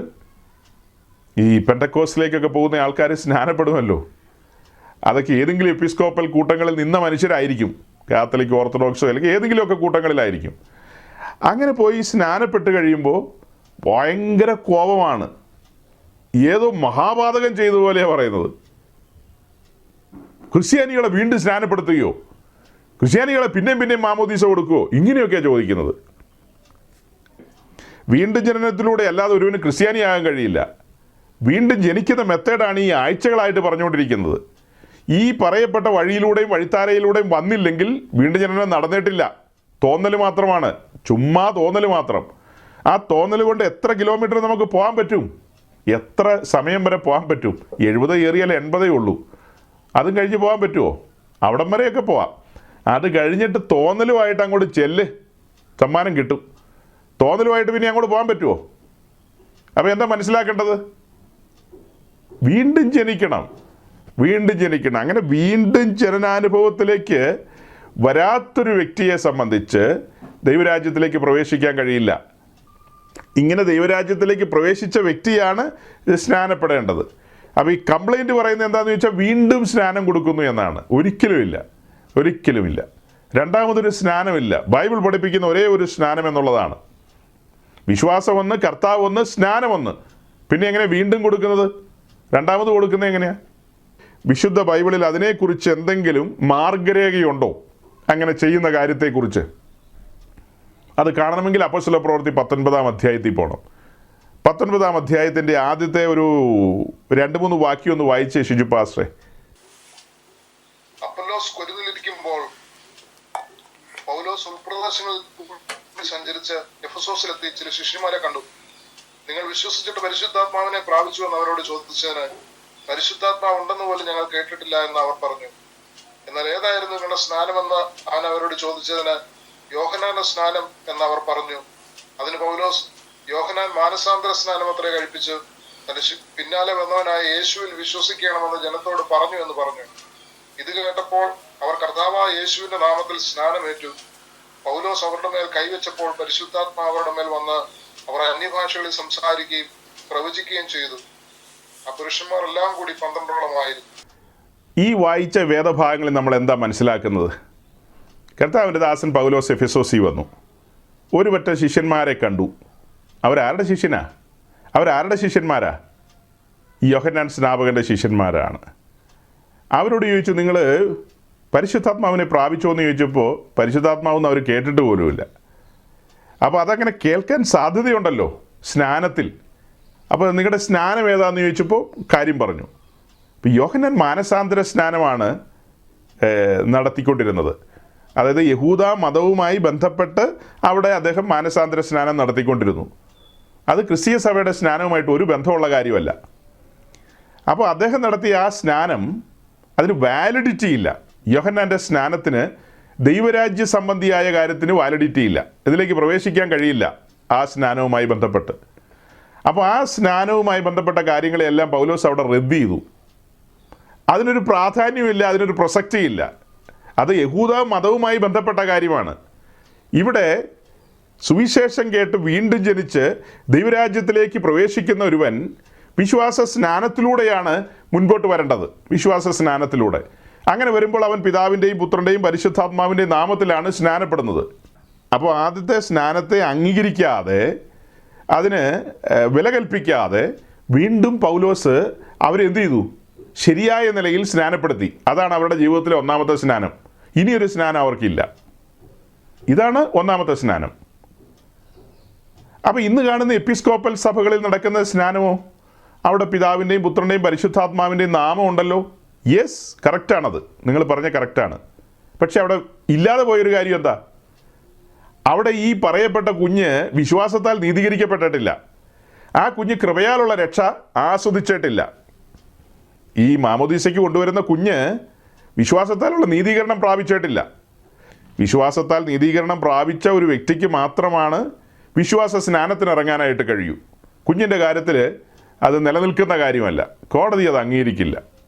ഈ പെന്തക്കോസ്റ്റിലേക്കൊക്കെ പോകുന്ന ആൾക്കാർ സ്നാനപ്പെടുമല്ലോ. അതൊക്കെ ഏതെങ്കിലും എപ്പിസ്കോപ്പൽ കൂട്ടങ്ങളിൽ നിന്ന മനുഷ്യരായിരിക്കും, കാത്തലിക്, ഓർത്തഡോക്സോ അല്ലെങ്കിൽ ഏതെങ്കിലുമൊക്കെ കൂട്ടങ്ങളിലായിരിക്കും. അങ്ങനെ പോയി സ്നാനപ്പെട്ട് കഴിയുമ്പോൾ ഭയങ്കര കോപമാണ്. ഏതോ മഹാപാതകം ചെയ്തതുപോലെയാണ് പറയുന്നത്. ക്രിസ്ത്യാനികളെ വീണ്ടും സ്നാനപ്പെടുത്തുകയോ, ക്രിസ്ത്യാനികളെ പിന്നെയും മാമോദീസ കൊടുക്കുകയോ, ഇങ്ങനെയൊക്കെയാണ് ചോദിക്കുന്നത്. വീണ്ടും ജനനത്തിലൂടെ അല്ലാതെ ഒരുവന് ക്രിസ്ത്യാനിയാകാൻ കഴിയില്ല. വീണ്ടും ജനിക്കുന്ന മെത്തേഡാണ് ഈ ആഴ്ചകളായിട്ട് പറഞ്ഞുകൊണ്ടിരിക്കുന്നത്. ഈ പറയപ്പെട്ട വഴിയിലൂടെയും വഴിത്താരയിലൂടെയും വന്നില്ലെങ്കിൽ വീണ്ടും ജനനം നടന്നിട്ടില്ല. തോന്നൽ മാത്രമാണ്, ചുമ്മാ തോന്നൽ മാത്രം. ആ തോന്നൽ കൊണ്ട് എത്ര കിലോമീറ്റർ നമുക്ക് പോകാൻ പറ്റും? എത്ര സമയം വരെ പോകാൻ പറ്റും? 70 ഏറിയാൽ 80 ഉള്ളൂ. അതും കഴിഞ്ഞ് പോകാൻ പറ്റുമോ? അവിടം വരെയൊക്കെ പോവാം. അത് കഴിഞ്ഞിട്ട് തോന്നലുമായിട്ട് അങ്ങോട്ട് ചെല്ല്, സമ്മാനം കിട്ടും. തോന്നലുമായിട്ട് പിന്നെ അങ്ങോട്ട് പോകാൻ പറ്റുമോ? അപ്പോൾ എന്താ മനസ്സിലാക്കേണ്ടത്? വീണ്ടും ജനിക്കണം. അങ്ങനെ വീണ്ടും ജനനാനുഭവത്തിലേക്ക് വരാത്തൊരു വ്യക്തിയെ സംബന്ധിച്ച് ദൈവരാജ്യത്തിലേക്ക് പ്രവേശിക്കാൻ കഴിയില്ല. ഇങ്ങനെ ദൈവരാജ്യത്തിലേക്ക് പ്രവേശിച്ച വ്യക്തിയാണ് സ്നാനപ്പെടേണ്ടത്. അപ്പോൾ ഈ കംപ്ലൈൻറ്റ് പറയുന്നത് എന്താണെന്ന് ചോദിച്ചാൽ വീണ്ടും സ്നാനം കൊടുക്കുന്നു എന്നാണ്. ഒരിക്കലുമില്ല. രണ്ടാമതൊരു സ്നാനമില്ല. ബൈബിൾ പഠിപ്പിക്കുന്ന ഒരേ ഒരു സ്നാനം എന്നുള്ളതാണ്. വിശ്വാസം ഒന്ന്, കർത്താവ് ഒന്ന്, സ്നാനം ഒന്ന്. പിന്നെ എങ്ങനെ വീണ്ടും കൊടുക്കുന്നത്? രണ്ടാമത് കൊടുക്കുന്നത് എങ്ങനെയാണ്? വിശുദ്ധ ബൈബിളിൽ അതിനെക്കുറിച്ച് എന്തെങ്കിലും മാർഗരേഖയുണ്ടോ അങ്ങനെ ചെയ്യുന്ന കാര്യത്തെക്കുറിച്ച്? അത് കാണണമെങ്കിൽ അപ്പോസ്തല പ്രവൃത്തി 19-ാം അധ്യായത്തിൽ പോകണം. 19-ാം അധ്യായത്തിൻ്റെ ആദ്യത്തെ ഒരു 2-3 വാക്യം ഒന്ന് വായിച്ചേ ഷിജു പാസ്റ്ററെ. അപ്പൊല്ലോസ് കൊരിന്തിലിരിക്കുമ്പോൾ പൗലോസ് ഉൾപ്രദേശങ്ങളിൽ സഞ്ചരിച്ച് എഫെസോസിലെത്തി ചില ശിഷ്യന്മാരെ കണ്ടു. നിങ്ങൾ വിശ്വസിച്ചിട്ട് പരിശുദ്ധാത്മാവിനെ പ്രാപിച്ചു എന്ന് അവരോട് ചോദിച്ചതിന് പരിശുദ്ധാത്മാവ് ഉണ്ടെന്ന് പോലും ഞങ്ങൾ കേട്ടിട്ടില്ല എന്ന് അവർ പറഞ്ഞു. എന്നാൽ ഏതായിരുന്നു നിങ്ങളുടെ സ്നാനമെന്ന് അവൻ അവരോട് ചോദിച്ചതിന് യോഹന്നാന്റെ സ്നാനം എന്ന് അവർ പറഞ്ഞു. അതിന് പൗലോസ് യോഹന്നാൻ മാനസാന്തര സ്നാനം അത്രേ കഴിപ്പിച്ചു, തന്റെ പിന്നാലെ വന്നവനായ യേശുവിൽ വിശ്വസിക്കണമെന്ന് ജനത്തോട് പറഞ്ഞു എന്ന് പറഞ്ഞു. ഇത് കേട്ടപ്പോൾ അവർ കർത്താവായ യേശുവിന്റെ നാമത്തിൽ സ്നാനമേറ്റു. പൗലോസ് അവരുടെ മേൽ കൈവച്ചപ്പോൾ പരിശുദ്ധാത്മാവ് അവരുടെ മേൽ വന്ന് അവർ അന്യഭാഷകളിൽ സംസാരിക്കുകയും പ്രവചിക്കുകയും ചെയ്തു. ആ പുരുഷന്മാർ എല്ലാം കൂടി 12ഓളമായിരുന്നു. ഈ വായിച്ച വേദഭാഗങ്ങളിൽ നമ്മൾ എന്താ മനസ്സിലാക്കുന്നത്? കർത്താവിൻ്റെ ദാസൻ പൗലോസ് എഫെസോസിൽ വന്നു. ഒരു പറ്റം ശിഷ്യന്മാരെ കണ്ടു. അവരാരുടെ ശിഷ്യന്മാരാ? യോഹന്നാൻ സ്നാപകൻ്റെ ശിഷ്യന്മാരാണ്. അവരോട് ചോദിച്ചു, നിങ്ങൾ പരിശുദ്ധാത്മാവിനെ പ്രാപിച്ചോ എന്ന് ചോദിച്ചപ്പോൾ പരിശുദ്ധാത്മാവെന്ന് അവർ കേട്ടിട്ട് പോലുമില്ല. അപ്പോൾ അതങ്ങനെ കേൾക്കാൻ സാധ്യതയുണ്ടല്ലോ സ്നാനത്തിൽ. അപ്പോൾ നിങ്ങളുടെ സ്നാനം ഏതാണെന്ന് ചോദിച്ചപ്പോൾ കാര്യം പറഞ്ഞു. ഇപ്പോൾ യോഹന്നാൻ മാനസാന്തര സ്നാനമാണ് നടത്തിക്കൊണ്ടിരുന്നത്. അതായത് യഹൂദ മതവുമായി ബന്ധപ്പെട്ട് അവിടെ അദ്ദേഹം മാനസാന്തര സ്നാനം നടത്തിക്കൊണ്ടിരുന്നു. അത് ക്രിസ്തീയ സഭയുടെ സ്നാനവുമായിട്ട് ഒരു ബന്ധമുള്ള കാര്യമല്ല. അപ്പോൾ അദ്ദേഹം നടത്തിയ ആ സ്നാനം അതിന് വാലിഡിറ്റി ഇല്ല. യോഹന്നാൻ്റെ സ്നാനത്തിന് ദൈവരാജ്യ സംബന്ധിയായ കാര്യത്തിന് വാലിഡിറ്റി ഇല്ല. ഇതിലേക്ക് പ്രവേശിക്കാൻ കഴിയില്ല ആ സ്നാനവുമായി ബന്ധപ്പെട്ട്. അപ്പോൾ ആ സ്നാനവുമായി ബന്ധപ്പെട്ട കാര്യങ്ങളെല്ലാം പൗലോസ് അവിടെ റദ്ദ് ചെയ്തു. അതിനൊരു പ്രാധാന്യമില്ല, അതിനൊരു പ്രസക്തിയില്ല. അത് യഹൂദ മതവുമായി ബന്ധപ്പെട്ട കാര്യമാണ്. ഇവിടെ സുവിശേഷം കേട്ട് വീണ്ടും ജനിച്ച് ദൈവരാജ്യത്തിലേക്ക് പ്രവേശിക്കുന്ന ഒരുവൻ വിശ്വാസ സ്നാനത്തിലൂടെയാണ് മുൻപോട്ട് വരേണ്ടത്. വിശ്വാസ സ്നാനത്തിലൂടെ. അങ്ങനെ വരുമ്പോൾ അവൻ പിതാവിൻ്റെയും പുത്രൻ്റെയും പരിശുദ്ധാത്മാവിൻ്റെയും നാമത്തിലാണ് സ്നാനപ്പെടുന്നത്. അപ്പോൾ ആദ്യത്തെ സ്നാനത്തെ അംഗീകരിക്കാതെ, അതിന് വില കൽപ്പിക്കാതെ വീണ്ടും പൗലോസ് അവരെന്ത് ചെയ്തു? ശരിയായ നിലയിൽ സ്നാനപ്പെടുത്തി. അതാണ് അവരുടെ ജീവിതത്തിലെ ഒന്നാമത്തെ സ്നാനം. ഇനിയൊരു സ്നാനം അവർക്കില്ല. ഇതാണ് ഒന്നാമത്തെ സ്നാനം. അപ്പോൾ ഇന്ന് കാണുന്ന എപ്പിസ്കോപ്പൽ സഭകളിൽ നടക്കുന്ന സ്നാനമോ? അവിടെ പിതാവിൻ്റെയും പുത്രൻ്റെയും പരിശുദ്ധാത്മാവിൻ്റെയും നാമം ഉണ്ടല്ലോ. യെസ്, കറക്റ്റാണത്. നിങ്ങൾ പറഞ്ഞ കറക്റ്റാണ്. പക്ഷെ അവിടെ ഇല്ലാതെ പോയൊരു കാര്യം എന്താ? അവിടെ ഈ പറയപ്പെട്ട കുഞ്ഞ് വിശ്വാസത്താൽ നീതീകരിക്കപ്പെട്ടിട്ടില്ല. ആ കുഞ്ഞ് കൃപയാലുള്ള രക്ഷ ആസ്വദിച്ചിട്ടില്ല. ഈ മാമോദീസയ്ക്ക് കൊണ്ടുവരുന്ന കുഞ്ഞ് വിശ്വാസത്താലുള്ള നീതീകരണം പ്രാപിച്ചിട്ടില്ല. വിശ്വാസത്താൽ നീതീകരണം പ്രാപിച്ച ഒരു വ്യക്തിക്ക് മാത്രമാണ് വിശ്വാസ സ്നാനത്തിനിറങ്ങാനായിട്ട് കഴിയൂ. കുഞ്ഞിൻ്റെ കാര്യത്തിൽ അത് നിലനിൽക്കുന്ന കാര്യമല്ല. കോടതി അത് അംഗീകരിക്കില്ല.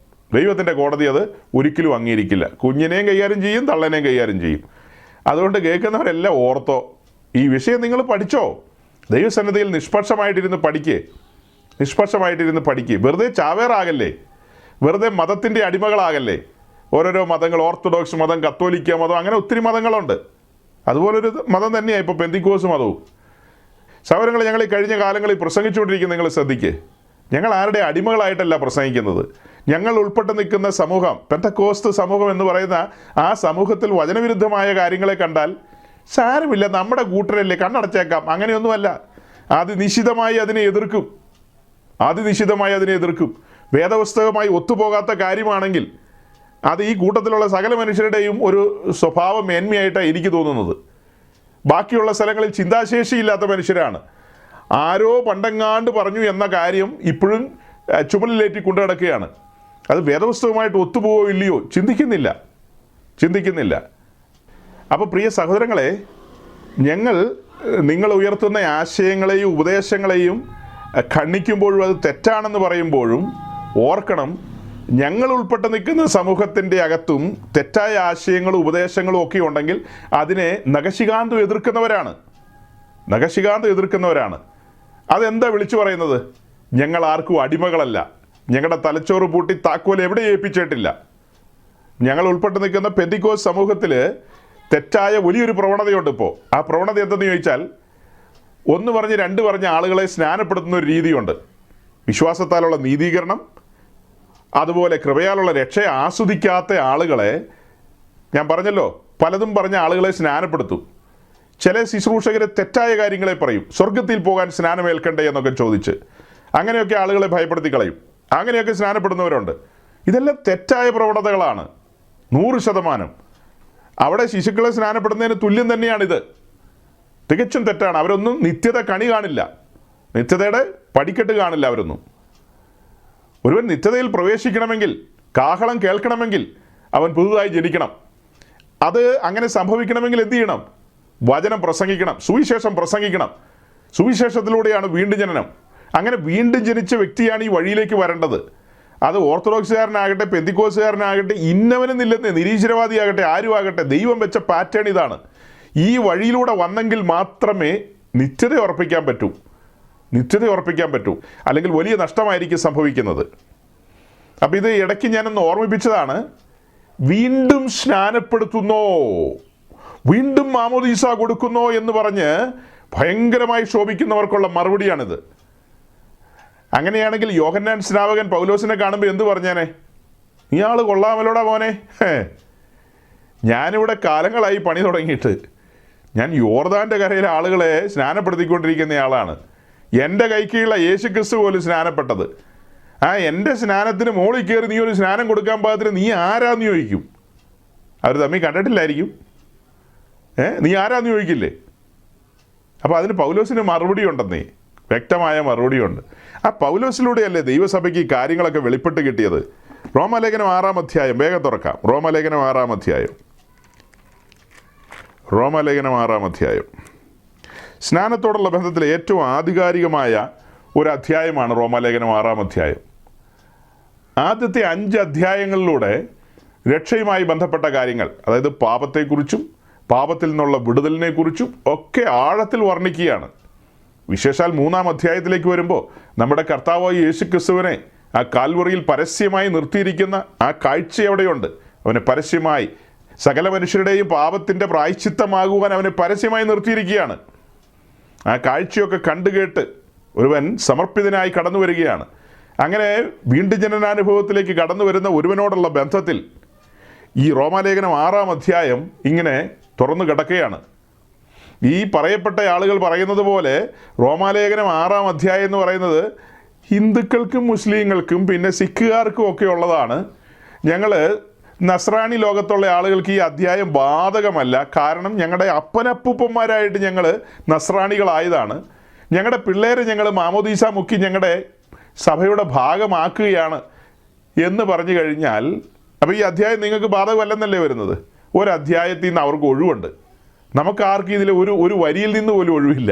ദൈവത്തിൻ്റെ കോടതി അത് ഒരിക്കലും അംഗീകരിക്കില്ല. കുഞ്ഞിനെയും കൈകാര്യം ചെയ്യും, തള്ളനെയും കൈകാര്യം ചെയ്യും. അതുകൊണ്ട് കേൾക്കുന്നവരെല്ലാം ഓർത്തോ, ഈ വിഷയം നിങ്ങൾ പഠിച്ചോ. ദൈവസന്നിധിയിൽ നിഷ്പക്ഷമായിട്ടിരുന്ന് പഠിക്കുക. വെറുതെ ചാവേറാകല്ലേ, വെറുതെ മതത്തിൻ്റെ അടിമകളാകല്ലേ. ഓരോരോ മതങ്ങൾ, ഓർത്തഡോക്സ് മതം, കത്തോലിക്ക മതം, അങ്ങനെ ഒത്തിരി മതങ്ങളുണ്ട്. അതുപോലൊരു മതം തന്നെയാണ് ഇപ്പോൾ പെന്തിക്കോസ് മതവും. സഹോദരങ്ങളെ, ഞങ്ങൾ ഈ കഴിഞ്ഞ കാലങ്ങളിൽ പ്രസംഗിച്ചുകൊണ്ടിരിക്കുന്ന നിങ്ങൾ ശ്രദ്ധിക്കുക. ഞങ്ങൾ ആരുടെ അടിമകളായിട്ടല്ല പ്രസംഗിക്കുന്നത്. ഞങ്ങൾ ഉൾപ്പെട്ട് നിൽക്കുന്ന സമൂഹം, പെന്തക്കോസ്ത് സമൂഹം എന്ന് പറയുന്ന ആ സമൂഹത്തിൽ വചനവിരുദ്ധമായ കാര്യങ്ങളെ കണ്ടാൽ സാരമില്ല, നമ്മുടെ കൂട്ടരല്ലേ, കണ്ണടച്ചേക്കാം, അങ്ങനെയൊന്നുമല്ല. അതിനിശ്ചിതമായി അതിനെ എതിർക്കും. വേദപുസ്തകമായി ഒത്തുപോകാത്ത കാര്യമാണെങ്കിൽ അത് ഈ കൂട്ടത്തിലുള്ള സകല മനുഷ്യരുടെയും ഒരു സ്വഭാവ മേന്മയായിട്ടാണ് എനിക്ക് തോന്നുന്നത്. ബാക്കിയുള്ള സ്ഥലങ്ങളിൽ ചിന്താശേഷിയില്ലാത്ത മനുഷ്യരാണ്. ആരോ പണ്ടെങ്ങാണ്ട് പറഞ്ഞു എന്ന കാര്യം ഇപ്പോഴും ചുമലിലേറ്റി കൊണ്ടു നടക്കുകയാണ്. അത് വേദപുസ്തകമായിട്ട് ഒത്തുപോകോ ഇല്ലയോ ചിന്തിക്കുന്നില്ല. അപ്പോൾ പ്രിയ സഹോദരങ്ങളെ, നിങ്ങൾ ഉയർത്തുന്ന ആശയങ്ങളെയും ഉപദേശങ്ങളെയും ഖണ്ഡിക്കുമ്പോഴും അത് തെറ്റാണെന്ന് പറയുമ്പോഴും ഓർക്കണം, ഞങ്ങൾ ഉൾപ്പെട്ട് നിൽക്കുന്ന സമൂഹത്തിൻ്റെ അകത്തും തെറ്റായ ആശയങ്ങളും ഉപദേശങ്ങളും ഒക്കെ ഉണ്ടെങ്കിൽ അതിനെ നഖശികാന്തം എതിർക്കുന്നവരാണ്. അതെന്താ വിളിച്ചു പറയുന്നത്? ഞങ്ങൾ ആർക്കും അടിമകളല്ല, ഞങ്ങളുടെ തലച്ചോറ് പൂട്ടി താക്കോൽ എവിടെ ഏൽപ്പിച്ചിട്ടില്ല. ഞങ്ങൾ ഉൾപ്പെട്ട് നിൽക്കുന്ന പെന്തിക്കോസ് സമൂഹത്തിൽ തെറ്റായ വലിയൊരു പ്രവണതയുണ്ട് ഇപ്പോൾ. ആ പ്രവണത എന്തെന്ന് ചോദിച്ചാൽ, ഒന്ന് പറഞ്ഞ് രണ്ട് പറഞ്ഞ് ആളുകളെ സ്നാനപ്പെടുത്തുന്ന ഒരു രീതിയുണ്ട്. വിശ്വാസത്താലുള്ള നീതീകരണം, അതുപോലെ കൃപയാലുള്ള രക്ഷയെ ആസ്വദിക്കാത്ത ആളുകളെ, ഞാൻ പറഞ്ഞല്ലോ പലതും പറഞ്ഞ ആളുകളെ സ്നാനപ്പെടുത്തും. ചില ശുശ്രൂഷകരെ തെറ്റായ കാര്യങ്ങളെ പറയും, സ്വർഗത്തിൽ പോകാൻ സ്നാനമേൽക്കണ്ടേ എന്നൊക്കെ ചോദിച്ച് അങ്ങനെയൊക്കെ ആളുകളെ ഭയപ്പെടുത്തി കളയും. അങ്ങനെയൊക്കെ സ്നാനപ്പെടുന്നവരുണ്ട്. ഇതെല്ലാം തെറ്റായ പ്രവണതകളാണ് 100%. അവിടെ ശിശുക്കളെ സ്നാനപ്പെടുന്നതിന് തുല്യം തന്നെയാണിത്. തികച്ചും തെറ്റാണ്. അവരൊന്നും നിത്യത കണി കാണില്ല, നിത്യതയുടെ പടിക്കെട്ട് കാണില്ല അവരൊന്നും. ഒരുവൻ നിത്യതയിൽ പ്രവേശിക്കണമെങ്കിൽ, കാഹളം കേൾക്കണമെങ്കിൽ അവൻ പുതുതായി ജനിക്കണം. അത് അങ്ങനെ സംഭവിക്കണമെങ്കിൽ എന്ത് ചെയ്യണം? വചനം പ്രസംഗിക്കണം, സുവിശേഷം പ്രസംഗിക്കണം. സുവിശേഷത്തിലൂടെയാണ് വീണ്ടും ജനനം. അങ്ങനെ വീണ്ടും ജനിച്ച വ്യക്തിയാണ് ഈ വഴിയിലേക്ക് വരേണ്ടത്. അത് ഓർത്തഡോക്സുകാരനാകട്ടെ, പെന്തിക്കോസുകാരനാകട്ടെ, ഇന്നവനെന്നില്ലെന്ന് നിരീശ്വരവാദിയാകട്ടെ, ആരുമാകട്ടെ, ദൈവം വെച്ച പാറ്റേൺ ഇതാണ്. ഈ വഴിയിലൂടെ വന്നെങ്കിൽ മാത്രമേ നിത്യത ഉറപ്പിക്കാൻ പറ്റൂ. അല്ലെങ്കിൽ വലിയ നഷ്ടമായിരിക്കും സംഭവിക്കുന്നത്. അപ്പം ഇത് ഇടയ്ക്ക് ഞാനൊന്ന് ഓർമ്മിപ്പിച്ചതാണ്. വീണ്ടും സ്നാനപ്പെടുത്തുന്നോ, വീണ്ടും മാമോദീസ കൊടുക്കുന്നോ എന്ന് പറഞ്ഞ് ഭയങ്കരമായി ശോഭിക്കുന്നവർക്കുള്ള മറുപടിയാണിത്. അങ്ങനെയാണെങ്കിൽ യോഹന്നാൻ സ്നാപകൻ പൗലോസിനെ കാണുമ്പോൾ എന്ത് പറഞ്ഞേനെ? ഇയാൾ കൊള്ളാമല്ലോടാ മോനെ, ഞാനിവിടെ കാലങ്ങളായി പണി തുടങ്ങിയിട്ട് ഞാൻ യോർദാൻ്റെ കരയിലെ ആളുകളെ സ്നാനപ്പെടുത്തിക്കൊണ്ടിരിക്കുന്നയാളാണ്. എൻ്റെ കൈക്കീഴുള്ള യേശു ക്രിസ്തു പോലും സ്നാനപ്പെട്ടത്. എൻ്റെ സ്നാനത്തിന് മോളിൽ കയറി നീ ഒരു സ്നാനം കൊടുക്കാൻ പാകത്തിന് നീ ആരാന്ന് ചോദിക്കും. അവർ തമ്മിൽ കണ്ടിട്ടില്ലായിരിക്കും. നീ ആരാന്ന് ചോദിക്കില്ലേ? അപ്പോൾ അതിന് പൗലോസിന് മറുപടി ഉണ്ടെന്നേ, വ്യക്തമായ മറുപടിയുണ്ട്. ആ പൗലോസിലൂടെയല്ലേ ദൈവസഭയ്ക്ക് കാര്യങ്ങളൊക്കെ വെളിപ്പെട്ട് കിട്ടിയത്. റോമാലേഖനം 6-ാം അധ്യായം വേഗം തുറക്കാം. റോമാലേഖനം 6-ാം അധ്യായം. സ്നാനത്തോടുള്ള ബന്ധത്തിൽ ഏറ്റവും ആധികാരികമായ ഒരു അധ്യായമാണ് റോമാലേഖനം 6-ാം അധ്യായം. ആദ്യത്തെ 5 അധ്യായങ്ങളിലൂടെ രക്ഷയുമായി ബന്ധപ്പെട്ട കാര്യങ്ങൾ, അതായത് പാപത്തെക്കുറിച്ചും പാപത്തിൽ നിന്നുള്ള വിടുതലിനെക്കുറിച്ചും ഒക്കെ ആഴത്തിൽ വർണ്ണിക്കുകയാണ്. വിശേഷാൽ 3-ാം അധ്യായത്തിലേക്ക് വരുമ്പോൾ നമ്മുടെ കർത്താവായ യേശു ക്രിസ്തുവിനെ ആ കാൽവറിയിൽ പരസ്യമായി നിർത്തിയിരിക്കുന്ന ആ കാഴ്ച എവിടെയുണ്ട്. അവനെ പരസ്യമായി സകല മനുഷ്യരുടെയും പാപത്തിൻ്റെ പ്രായശ്ചിത്തമാകുവാൻ അവനെ പരസ്യമായി നിർത്തിയിരിക്കുകയാണ്. ആ കാഴ്ചയൊക്കെ കണ്ടുകേട്ട് ഒരുവൻ സമർപ്പിതനായി കടന്നു വരികയാണ്. അങ്ങനെ വീണ്ടും ജനനാനുഭവത്തിലേക്ക് കടന്നു വരുന്ന ഒരുവനോടുള്ള ബന്ധത്തിൽ ഈ റോമാലേഖനം 6-ാം അധ്യായം ഇങ്ങനെ തുറന്നു കിടക്കുകയാണ്. ഈ പറയപ്പെട്ട ആളുകൾ പറയുന്നത് പോലെ റോമാലേഖനം 6-ാം അധ്യായം എന്ന് പറയുന്നത് ഹിന്ദുക്കൾക്കും മുസ്ലിങ്ങൾക്കും പിന്നെ സിഖുകാർക്കും ഒക്കെ ഉള്ളതാണ്. ഞങ്ങൾ നസ്രാണി ലോകത്തുള്ള ആളുകൾക്ക് ഈ അധ്യായം ബാധകമല്ല. കാരണം ഞങ്ങളുടെ അപ്പനപ്പൂപ്പന്മാരായിട്ട് ഞങ്ങൾ നസ്രാണികളായതാണ്. ഞങ്ങളുടെ പിള്ളേരെ ഞങ്ങൾ മാമോദീസ മുക്കി ഞങ്ങളുടെ സഭയുടെ ഭാഗമാക്കുകയാണ് എന്ന് പറഞ്ഞു കഴിഞ്ഞാൽ, അപ്പോൾ ഈ അധ്യായം നിങ്ങൾക്ക് ബാധകമല്ലെന്നല്ലേ വരുന്നത്? ഒരധ്യായത്തിൽ നിന്ന് അവർക്ക് ഒഴിവുണ്ട്. നമുക്കാർക്കും ഇതിൽ ഒരു വരിയിൽ നിന്ന് പോലും ഒഴിവില്ല.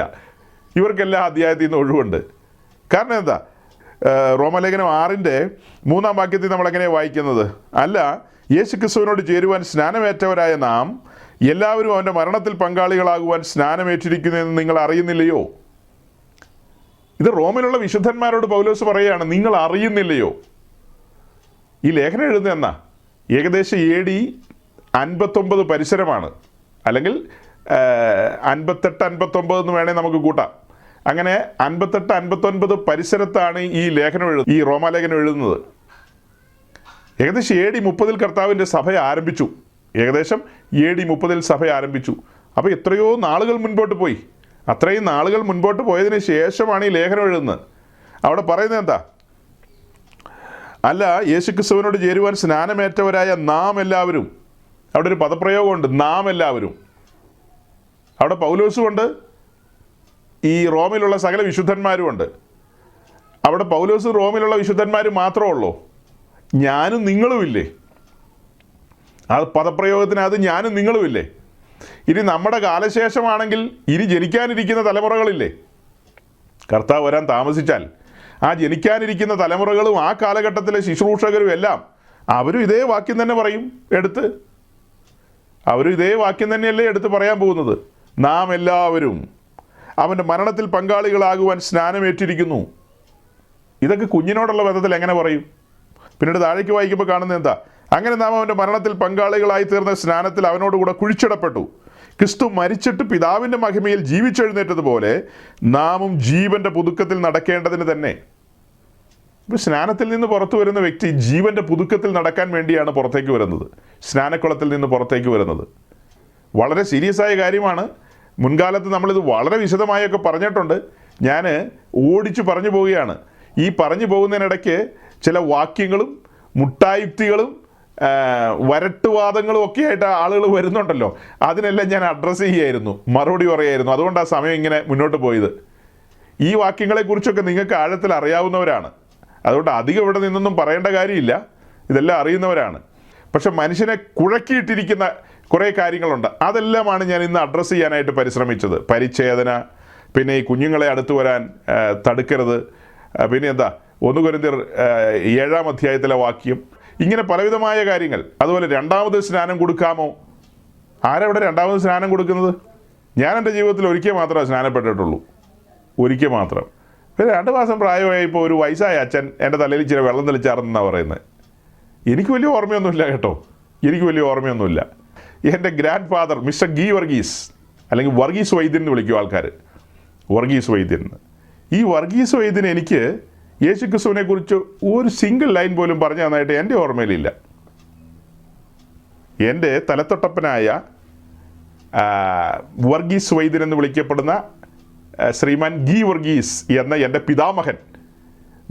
ഇവർക്കെല്ലാം അധ്യായത്തിൽ നിന്ന് ഒഴിവുണ്ട്. കാരണം എന്താ? റോമാലേഖനം 6-ന്റെ 3-ാം വാക്യത്തിൽ നമ്മളെങ്ങനെയാണ് വായിക്കുന്നത്? അല്ല, യേശു ക്രിസ്തുവിനോട് ചേരുവാൻ സ്നാനമേറ്റവരായ നാം എല്ലാവരും അവൻ്റെ മരണത്തിൽ പങ്കാളികളാകുവാൻ സ്നാനമേറ്റിരിക്കുന്നതെന്ന് നിങ്ങൾ അറിയുന്നില്ലയോ? ഇത് റോമിലുള്ള വിശുദ്ധന്മാരോട് പൗലോസ് പറയുകയാണ്, നിങ്ങൾ അറിയുന്നില്ലയോ? ഈ ലേഖനം എഴുതുന്ന ഏകദേശം AD 59 പരിസരമാണ്, അല്ലെങ്കിൽ 58-59 എന്ന് വേണേൽ നമുക്ക് കൂട്ടാം. അങ്ങനെ 58-59 പരിസരത്താണ് ഈ റോമാലേഖനം എഴുതുന്നത്. ഏകദേശം AD 30 കർത്താവിൻ്റെ സഭ ആരംഭിച്ചു. സഭ ആരംഭിച്ചു. അപ്പോൾ എത്രയോ നാളുകൾ മുൻപോട്ട് പോയി. അത്രയും നാളുകൾ മുൻപോട്ട് പോയതിന് ശേഷമാണ് ഈ ലേഖനം എഴുതുന്നത്. അവിടെ പറയുന്നത് എന്താ? അല്ല, യേശു ക്രിസ്തുവിനോട് ചേരുവാൻ സ്നാനമേറ്റവരായ നാം എല്ലാവരും. അവിടെ ഒരു പദപ്രയോഗമുണ്ട്, നാം എല്ലാവരും. അവിടെ പൗലോസുമുണ്ട്, ഈ റോമിലുള്ള സകല വിശുദ്ധന്മാരുമുണ്ട്. അവിടെ പൗലോസ് റോമിലുള്ള വിശുദ്ധന്മാർ മാത്രമേ ഉള്ളൂ, ഞാനും നിങ്ങളുമില്ലേ? ആ പദപ്രയോഗത്തിനകത്ത് ഞാനും നിങ്ങളുമില്ലേ? ഇനി നമ്മുടെ കാലശേഷമാണെങ്കിൽ ഇനി ജനിക്കാനിരിക്കുന്ന തലമുറകളില്ലേ? കർത്താവ് വരാൻ താമസിച്ചാൽ ആ ജനിക്കാനിരിക്കുന്ന തലമുറകളും ആ കാലഘട്ടത്തിലെ ശുശ്രൂഷകരും എല്ലാം അവരും ഇതേ വാക്യം തന്നെ പറയും. അവരും ഇതേ വാക്യം തന്നെയല്ലേ എടുത്ത് പറയാൻ പോകുന്നത്, നാം എല്ലാവരും. അവൻ്റെ മരണത്തിൽ പങ്കാളികളാകുവാൻ സ്നാനമേറ്റിരിക്കുന്നു. ഇതൊക്കെ കുഞ്ഞിനോടുള്ള ബന്ധത്തിൽ എങ്ങനെ പറയും? പിന്നീട് താഴേക്ക് വായിക്കുമ്പോൾ കാണുന്നത് എന്താ? അങ്ങനെ നാം അവൻ്റെ മരണത്തിൽ പങ്കാളികളായി തീർന്ന സ്നാനത്തിൽ അവനോടുകൂടെ കുഴിച്ചിടപ്പെട്ടു. ക്രിസ്തു മരിച്ചിട്ട് പിതാവിൻ്റെ മഹിമയിൽ ജീവിച്ചെഴുന്നേറ്റതുപോലെ നാമും ജീവൻ്റെ പുതുക്കത്തിൽ നടക്കേണ്ടതിന് തന്നെ. ഇപ്പോൾ സ്നാനത്തിൽ നിന്ന് പുറത്തു വരുന്ന വ്യക്തി ജീവൻ്റെ പുതുക്കത്തിൽ നടക്കാൻ വേണ്ടിയാണ് പുറത്തേക്ക് വരുന്നത്, സ്നാനക്കുളത്തിൽ നിന്ന് പുറത്തേക്ക് വരുന്നത്. വളരെ സീരിയസ് ആയ കാര്യമാണ്. മുൻകാലത്ത് നമ്മളിത് വളരെ വിശദമായൊക്കെ പറഞ്ഞിട്ടുണ്ട്. ഞാൻ ഓടിച്ചു പറഞ്ഞു പോവുകയാണ്. ഈ പറഞ്ഞു പോകുന്നതിനിടയ്ക്ക് ചില വാക്യങ്ങളും മുട്ടായുക്തികളും വരട്ടുവാദങ്ങളും ഒക്കെ ആയിട്ട് ആളുകൾ വരുന്നുണ്ടല്ലോ. അതിനെല്ലാം ഞാൻ അഡ്രസ്സ് ചെയ്യായിരുന്നു, മറുപടി പറയായിരുന്നു. അതുകൊണ്ട് ആ സമയം ഇങ്ങനെ മുന്നോട്ട് പോയത്. ഈ വാക്യങ്ങളെക്കുറിച്ചൊക്കെ നിങ്ങൾക്ക് ആഴത്തിൽ അറിയാവുന്നവരാണ്. അതുകൊണ്ട് അധികം ഇവിടെ നിന്നൊന്നും പറയേണ്ട കാര്യമില്ല, ഇതെല്ലാം അറിയുന്നവരാണ്. പക്ഷെ മനുഷ്യനെ കുഴക്കിയിട്ടിരിക്കുന്ന കുറേ കാര്യങ്ങളുണ്ട്. അതെല്ലാമാണ് ഞാൻ ഇന്ന് അഡ്രസ്സ് ചെയ്യാനായിട്ട് പരിശ്രമിച്ചത്. പരിച്ഛേദന, പിന്നെ ഈ കുഞ്ഞുങ്ങളെ അടുത്ത് വരാൻ തടുക്കരുത്, പിന്നെ എന്താ 1 കൊരിന്ത്യർ 7-ാം അധ്യായത്തിലെ വാക്യം, ഇങ്ങനെ പലവിധമായ കാര്യങ്ങൾ. അതുപോലെ രണ്ടാമത് സ്നാനം കൊടുക്കാമോ? ആരവിടെ രണ്ടാമത് സ്നാനം കൊടുക്കുന്നത്? ഞാൻ എൻ്റെ ജീവിതത്തിൽ ഒരിക്കൽ മാത്രമേ സ്നാനപ്പെട്ടിട്ടുള്ളൂ, ഒരിക്കൽ മാത്രം. പിന്നെ 2 മാസം പ്രായമായപ്പോൾ ഒരു വയസ്സായ അച്ഛൻ എൻ്റെ തലയിൽ ഇച്ചിരി വെള്ളം തെളിച്ചാർന്നാണ് പറയുന്നത്. എനിക്ക് വലിയ ഓർമ്മയൊന്നുമില്ല കേട്ടോ, എനിക്ക് വലിയ ഓർമ്മയൊന്നുമില്ല. എൻ്റെ ഗ്രാൻഡ് ഫാദർ മിസ്റ്റർ ഗി വർഗീസ്, അല്ലെങ്കിൽ വർഗീസ് വൈദ്യൻ എന്ന് വിളിക്കും ആൾക്കാർ, വർഗീസ് വൈദ്യൻ. ഈ വർഗീസ് വൈദ്യൻ എനിക്ക് യേശുക്രിസ്തുവിനെ കുറിച്ച് ഒരു സിംഗിൾ ലൈൻ പോലും പറഞ്ഞു തന്നായിട്ട് എൻ്റെ ഓർമ്മയിലില്ല. എൻ്റെ തലത്തൊട്ടപ്പനായ വർഗീസ് വൈദ്യൻ എന്ന് വിളിക്കപ്പെടുന്ന ശ്രീമാൻ ഗി വർഗീസ് എന്ന എൻ്റെ പിതാമഹൻ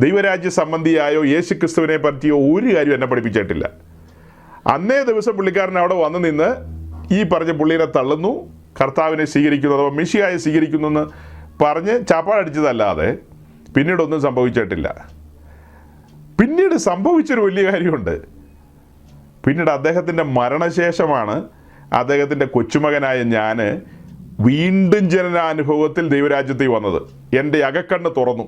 ദൈവരാജ്യ സംബന്ധിയായോ യേശുക്രിസ്തുവിനെ പറ്റിയോ ഒരു കാര്യം എന്നെ പഠിപ്പിച്ചിട്ടില്ല. അന്നേ ദിവസം പുള്ളിക്കാരൻ അവിടെ വന്നു നിന്ന് ഈ പറഞ്ഞ പുള്ളിയെ തള്ളുന്നു, കർത്താവിനെ സ്വീകരിക്കുന്നു അഥവാ മെഷിയായെ സ്വീകരിക്കുന്നു എന്ന് പറഞ്ഞ് ചാപ്പാടടിച്ചതല്ലാതെ പിന്നീടൊന്നും സംഭവിച്ചിട്ടില്ല. പിന്നീട് സംഭവിച്ചൊരു വലിയ കാര്യമുണ്ട്. പിന്നീട് അദ്ദേഹത്തിൻ്റെ മരണശേഷമാണ് അദ്ദേഹത്തിൻ്റെ കൊച്ചുമകനായ ഞാൻ വീണ്ടും ജനനാനുഭവത്തിൽ ദൈവരാജ്യത്തിൽ വന്നത്. എൻ്റെ അകക്കണ്ണ് തുറന്നു,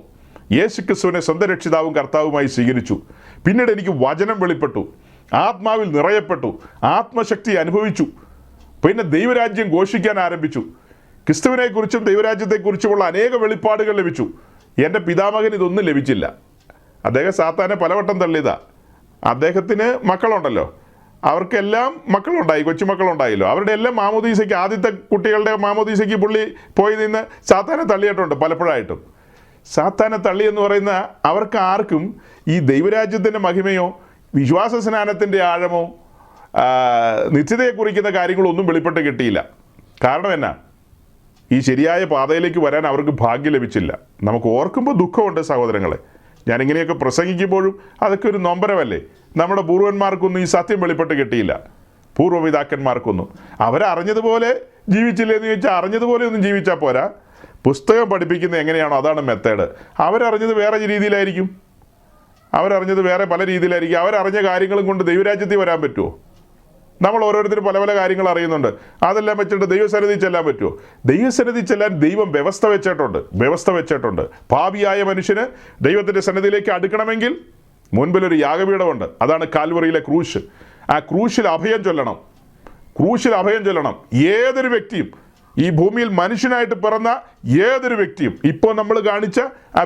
യേശുക്രിസ്തുവിനെ സ്വന്തം രക്ഷിതാവും കർത്താവുമായി സ്വീകരിച്ചു. പിന്നീട് എനിക്ക് വചനം വെളിപ്പെട്ടു, ആത്മാവിൽ നിറയപ്പെട്ടു, ആത്മശക്തി അനുഭവിച്ചു. പിന്നെ ദൈവരാജ്യം ഘോഷിക്കാൻ ആരംഭിച്ചു. ക്രിസ്തുവിനെക്കുറിച്ചും ദൈവരാജ്യത്തെക്കുറിച്ചുമുള്ള അനേക വെളിപ്പാടുകൾ ലഭിച്ചു. എൻ്റെ പിതാമകൻ ഇതൊന്നും ലഭിച്ചില്ല. അദ്ദേഹം സാത്താനെ പലവട്ടം തള്ളിയതാ. അദ്ദേഹത്തിന് മക്കളുണ്ടല്ലോ, അവർക്കെല്ലാം മക്കളുണ്ടായി, കൊച്ചുമക്കളുണ്ടായല്ലോ. അവരുടെ എല്ലാം മാമോദീസയ്ക്ക്, ആദ്യത്തെ കുട്ടികളുടെ മാമോദീസയ്ക്ക് പുള്ളി പോയി നിന്ന് സാത്താനെ തള്ളിയിട്ടുണ്ട് പലപ്പോഴായിട്ടും. സാത്താനെ തള്ളി എന്ന് പറയുന്ന അവർക്ക് ആർക്കും ഈ ദൈവരാജ്യത്തിൻ്റെ മഹിമയോ വിശ്വാസ സ്നാനത്തിൻ്റെ ആഴമോ നിത്യതയെ കുറിക്കുന്ന കാര്യങ്ങളൊന്നും വെളിപ്പെട്ട് കിട്ടിയില്ല. കാരണം എന്നാ? ഈ ശരിയായ പാതയിലേക്ക് വരാൻ അവർക്ക് ഭാഗ്യം ലഭിച്ചില്ല. നമുക്ക് ഓർക്കുമ്പോൾ ദുഃഖമുണ്ട് സഹോദരങ്ങളെ. ഞാനിങ്ങനെയൊക്കെ പ്രസംഗിക്കുമ്പോഴും അതൊക്കെ ഒരു നൊമ്പരമല്ലേ. നമ്മുടെ പൂർവ്വന്മാർക്കൊന്നും ഈ സത്യം വെളിപ്പെട്ട് കിട്ടിയില്ല, പൂർവ്വപിതാക്കന്മാർക്കൊന്നും. അവരറിഞ്ഞതുപോലെ ജീവിച്ചില്ലേ എന്ന് ചോദിച്ചാൽ അറിഞ്ഞതുപോലെ ഒന്നും ജീവിച്ചാൽ പോരാ. പുസ്തകം പഠിപ്പിക്കുന്നത് എങ്ങനെയാണോ അതാണ് മെത്തേഡ്. അവരറിഞ്ഞത് വേറെ രീതിയിലായിരിക്കും, അവരറിഞ്ഞത് വേറെ പല രീതിയിലായിരിക്കും. അവരറിഞ്ഞ കാര്യങ്ങളും കൊണ്ട് ദൈവരാജ്യത്തിൽ വരാൻ പറ്റുമോ? നമ്മൾ ഓരോരുത്തരും പല പല കാര്യങ്ങൾ അറിയുന്നുണ്ട്. അതെല്ലാം വെച്ചിട്ട് ദൈവസന്നിധി ചെല്ലാൻ പറ്റുമോ? ദൈവസന്നിധി ചെല്ലാൻ ദൈവം വ്യവസ്ഥ വെച്ചിട്ടുണ്ട്. പാപിയായ മനുഷ്യന് ദൈവത്തിൻ്റെ സന്നിധിയിലേക്ക് അടുക്കണമെങ്കിൽ മുൻപിലൊരു യാഗപീഠമുണ്ട്. അതാണ് കാൽവറിയിലെ ക്രൂശ്. ആ ക്രൂശിൽ അഭയം ചൊല്ലണം. ഏതൊരു വ്യക്തിയും, ഈ ഭൂമിയിൽ മനുഷ്യനായിട്ട് പിറന്ന ഏതൊരു വ്യക്തിയും, ഇപ്പോൾ നമ്മൾ കാണിച്ച ആ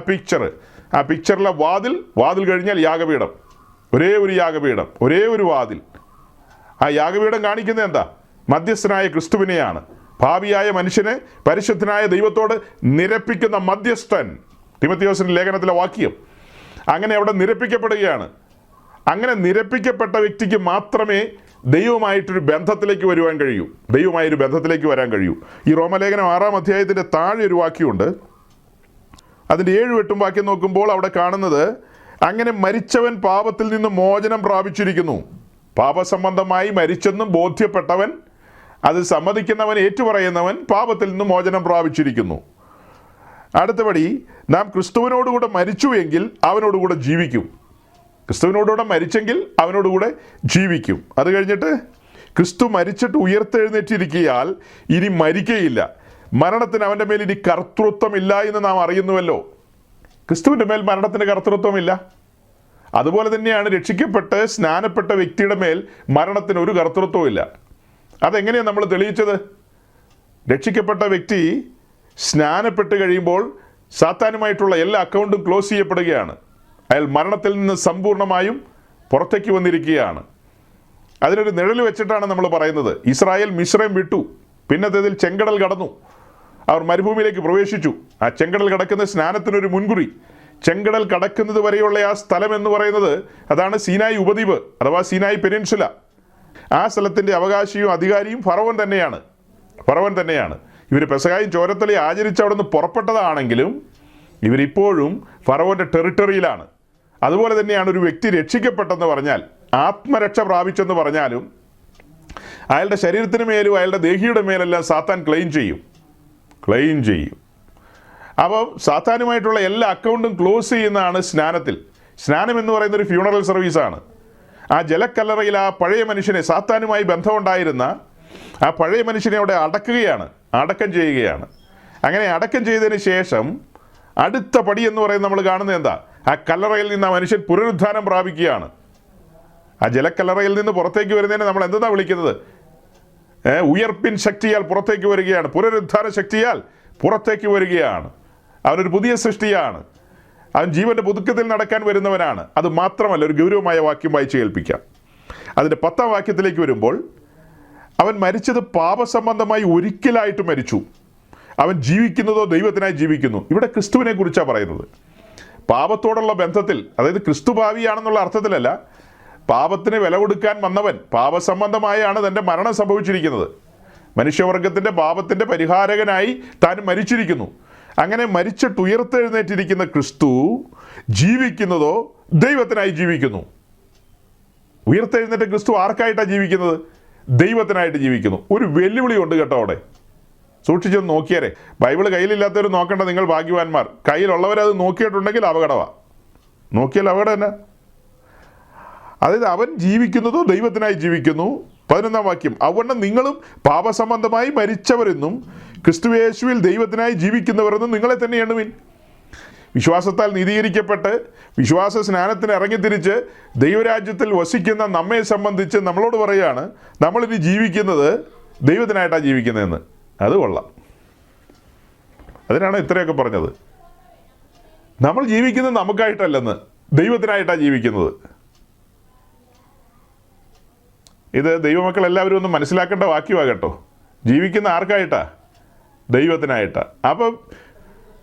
പിക്ചറിലെ വാതിൽ കഴിഞ്ഞാൽ യാഗപീഠം, ഒരേ ഒരു യാഗപീഠം, ഒരേ ഒരു വാതിൽ. ആ യാഗപീഠം കാണിക്കുന്നത് എന്താ? മധ്യസ്ഥനായ ക്രിസ്തുവിനെയാണ്. ഭാവിയായ മനുഷ്യനെ പരിശുദ്ധനായ ദൈവത്തോട് നിരപ്പിക്കുന്ന മധ്യസ്ഥൻ, തിമോഥെയോസിന്റെ ലേഖനത്തിലെ വാക്യം. അങ്ങനെ അവിടെ നിരപ്പിക്കപ്പെടുകയാണ്. അങ്ങനെ നിരപ്പിക്കപ്പെട്ട വ്യക്തിക്ക് മാത്രമേ ദൈവമായിട്ടൊരു ബന്ധത്തിലേക്ക് വരാൻ കഴിയൂ. ഈ റോമലേഖനം 6-ാം അധ്യായത്തിൻ്റെ താഴെ ഒരു വാക്യമുണ്ട്. അതിൻ്റെ 7-8 വാക്യം നോക്കുമ്പോൾ അവിടെ കാണുന്നത്, അങ്ങനെ മരിച്ചവൻ പാപത്തിൽ നിന്ന് മോചനം പ്രാപിച്ചിരിക്കുന്നു. പാപസംബന്ധമായി മരിച്ചെന്നും ബോധ്യപ്പെട്ടവൻ, അത് സമ്മതിക്കുന്നവൻ, ഏറ്റുപറയുന്നവൻ പാപത്തിൽ നിന്ന് മോചനം പ്രാപിച്ചിരിക്കുന്നു. അടുത്തപടി, നാം ക്രിസ്തുവിനോടുകൂടെ മരിച്ചുവെങ്കിൽ അവനോടുകൂടെ ജീവിക്കും. ക്രിസ്തുവിനോടുകൂടെ മരിച്ചെങ്കിൽ അവനോടുകൂടെ ജീവിക്കും. അത് കഴിഞ്ഞിട്ട്, ക്രിസ്തു മരിച്ചിട്ട് ഉയർത്തെഴുന്നേറ്റിരിക്കയാൽ ഇനി മരിക്കയില്ല, മരണത്തിന് അവൻ്റെ മേൽ ഇനി കർത്തൃത്വമില്ല എന്ന് നാം അറിയുന്നുവല്ലോ. ക്രിസ്തുവിൻ്റെ മേൽ മരണത്തിന് കർത്തൃത്വമില്ല. അതുപോലെ തന്നെയാണ് രക്ഷിക്കപ്പെട്ട് സ്നാനപ്പെട്ട വ്യക്തിയുടെ മേൽ മരണത്തിന് ഒരു കർത്തൃത്വമില്ല. അതെങ്ങനെയാണ് നമ്മൾ തെളിയിച്ചത്? രക്ഷിക്കപ്പെട്ട വ്യക്തി സ്നാനപ്പെട്ട് കഴിയുമ്പോൾ സാത്താനുമായിട്ടുള്ള എല്ലാ അക്കൗണ്ടും ക്ലോസ് ചെയ്യപ്പെടുകയാണ്. അയാൾ മരണത്തിൽ നിന്ന് സമ്പൂർണ്ണമായും പുറത്തേക്ക് വന്നിരിക്കുകയാണ്. അതിനൊരു നിഴൽ വെച്ചിട്ടാണ് നമ്മൾ പറയുന്നത്. ഇസ്രായേൽ മിസ്രൈം വിട്ടു, പിന്നത്തേതിൽ ചെങ്കടൽ കടന്നു, അവർ മരുഭൂമിയിലേക്ക് പ്രവേശിച്ചു. ആ ചെങ്കടൽ കടക്കുന്ന സ്നാനത്തിനൊരു മുൻകുറി. ചെങ്കടൽ കടക്കുന്നത് വരെയുള്ള ആ സ്ഥലം എന്ന് പറയുന്നത് അതാണ് സീനായി ഉപദ്വീപ് അഥവാ സീനായി പെനിൻസുല. ആ സ്ഥലത്തിൻ്റെ അവകാശിയും അധികാരിയും ഫറവോൻ തന്നെയാണ്. ഇവർ പെസഹായും ചോരത്തലി ആചരിച്ച് അവിടെ നിന്ന് പുറപ്പെട്ടതാണെങ്കിലും ഇവരിപ്പോഴും ഫറവോൻ്റെ ടെറിട്ടറിയിലാണ്. അതുപോലെ തന്നെയാണ് ഒരു വ്യക്തി രക്ഷിക്കപ്പെട്ടെന്ന് പറഞ്ഞാൽ, ആത്മരക്ഷ പ്രാപിച്ചെന്ന് പറഞ്ഞാലും അയാളുടെ ശരീരത്തിന് മേലും അയാളുടെ ദേഹിയുടെ മേലെല്ലാം സാത്താൻ ക്ലെയിം ചെയ്യും. അപ്പോൾ സാത്താനുമായിട്ടുള്ള എല്ലാ അക്കൗണ്ടും ക്ലോസ് ചെയ്യുന്നതാണ് സ്നാനത്തിൽ. സ്നാനം എന്ന് പറയുന്ന ഒരു ഫ്യൂണറൽ സർവീസാണ്. ആ ജലക്കല്ലറയിൽ ആ പഴയ മനുഷ്യനെ, സാത്താനുമായി ബന്ധമുണ്ടായിരുന്ന ആ പഴയ മനുഷ്യനെ അവിടെ അടക്കം ചെയ്യുകയാണ്. അങ്ങനെ അടക്കം ചെയ്തതിന് ശേഷം അടുത്ത പടി എന്ന് പറയുന്നത് നമ്മൾ കാണുന്നത് എന്താ? ആ കല്ലറയിൽ നിന്ന് ആ മനുഷ്യൻ പുനരുദ്ധാനം പ്രാപിക്കുകയാണ്. ആ ജലക്കല്ലറയിൽ നിന്ന് പുറത്തേക്ക് വരുന്നതിനെ നമ്മൾ എന്താ വിളിക്കുന്നത്? ഉയർപ്പിൻ ശക്തിയാൽ പുറത്തേക്ക് വരികയാണ്, പുനരുദ്ധാന ശക്തിയാൽ പുറത്തേക്ക് വരികയാണ്. അവനൊരു പുതിയ സൃഷ്ടിയാണ്. അവൻ ജീവൻ്റെ പുതുക്കത്തിൽ നടക്കാൻ വരുന്നവനാണ്. അത് മാത്രമല്ല, ഒരു ഗൗരവമായ വാക്യം വായിച്ച് കേൾപ്പിക്കാം. അതിൻ്റെ 10ാം വാക്യത്തിലേക്ക് വരുമ്പോൾ, അവൻ മരിച്ചത് പാപസംബന്ധമായി ഒരിക്കലായിട്ട് മരിച്ചു, അവൻ ജീവിക്കുന്നതോ ദൈവത്തിനായി ജീവിക്കുന്നു. ഇവിടെ ക്രിസ്തുവിനെ കുറിച്ചാണ് പറയുന്നത്. പാപത്തോടുള്ള ബന്ധത്തിൽ, അതായത് ക്രിസ്തു ഭാവിയാണെന്നുള്ള അർത്ഥത്തിലല്ല, പാപത്തിന് വില കൊടുക്കാൻ വന്നവൻ പാപസംബന്ധമായാണ് തൻ്റെ മരണം സംഭവിച്ചിരിക്കുന്നത്. മനുഷ്യവർഗത്തിൻ്റെ പാപത്തിൻ്റെ പരിഹാരകനായി താൻ മരിച്ചിരിക്കുന്നു. അങ്ങനെ മരിച്ചിട്ട് ഉയർത്തെഴുന്നേറ്റിരിക്കുന്ന ക്രിസ്തു ജീവിക്കുന്നതോ ദൈവത്തിനായി ജീവിക്കുന്നു. ഉയർത്തെഴുന്നേറ്റ ക്രിസ്തു ആർക്കായിട്ടാണ് ജീവിക്കുന്നത്? ദൈവത്തിനായിട്ട് ജീവിക്കുന്നു. ഒരു വെല്ലുവിളി ഉണ്ട് കേട്ടോ അവിടെ. സൂക്ഷിച്ചൊന്ന് നോക്കിയാലേ. ബൈബിള് കയ്യിലില്ലാത്തവർ നോക്കേണ്ട, നിങ്ങൾ ഭാഗ്യവാന്മാർ. കയ്യിലുള്ളവരത് നോക്കിയിട്ടുണ്ടെങ്കിൽ അപകടമാണ്. നോക്കിയാൽ അപകടം തന്നെ. അതായത് അവൻ ജീവിക്കുന്നതോ ദൈവത്തിനായി ജീവിക്കുന്നു. 11ാം വാക്യം, അതുകൊണ്ട് നിങ്ങളും പാപസംബന്ധമായി മരിച്ചവരെന്നും ക്രിസ്തുയേശുവിൽ ദൈവത്തിനായി ജീവിക്കുന്നവരെന്നും നിങ്ങളെ തന്നെ എണ്ണുവിൻ. വിശ്വാസത്താൽ നീതീകരിക്കപ്പെട്ട് വിശ്വാസ സ്നാനത്തിന് ഇറങ്ങിത്തിരിച്ച് ദൈവരാജ്യത്തിൽ വസിക്കുന്ന നമ്മെ സംബന്ധിച്ച് നമ്മളോട് പറയുകയാണ്, നമ്മളിനി ജീവിക്കുന്നത് ദൈവത്തിനായിട്ടാണ് ജീവിക്കുന്നതെന്ന്. അത് കൊള്ളാം. അതിനാണ് ഇത്രയൊക്കെ പറഞ്ഞത്. നമ്മൾ ജീവിക്കുന്നത് നമുക്കായിട്ടല്ലെന്ന്, ദൈവത്തിനായിട്ടാണ് ജീവിക്കുന്നത്. ഇത് ദൈവമക്കൾ എല്ലാവരും ഒന്ന് മനസ്സിലാക്കേണ്ട വാക്യമാണ് കേട്ടോ. ജീവിക്കുന്ന ആർക്കായിട്ടാ? ദൈവത്തിനായിട്ടാണ്. അപ്പം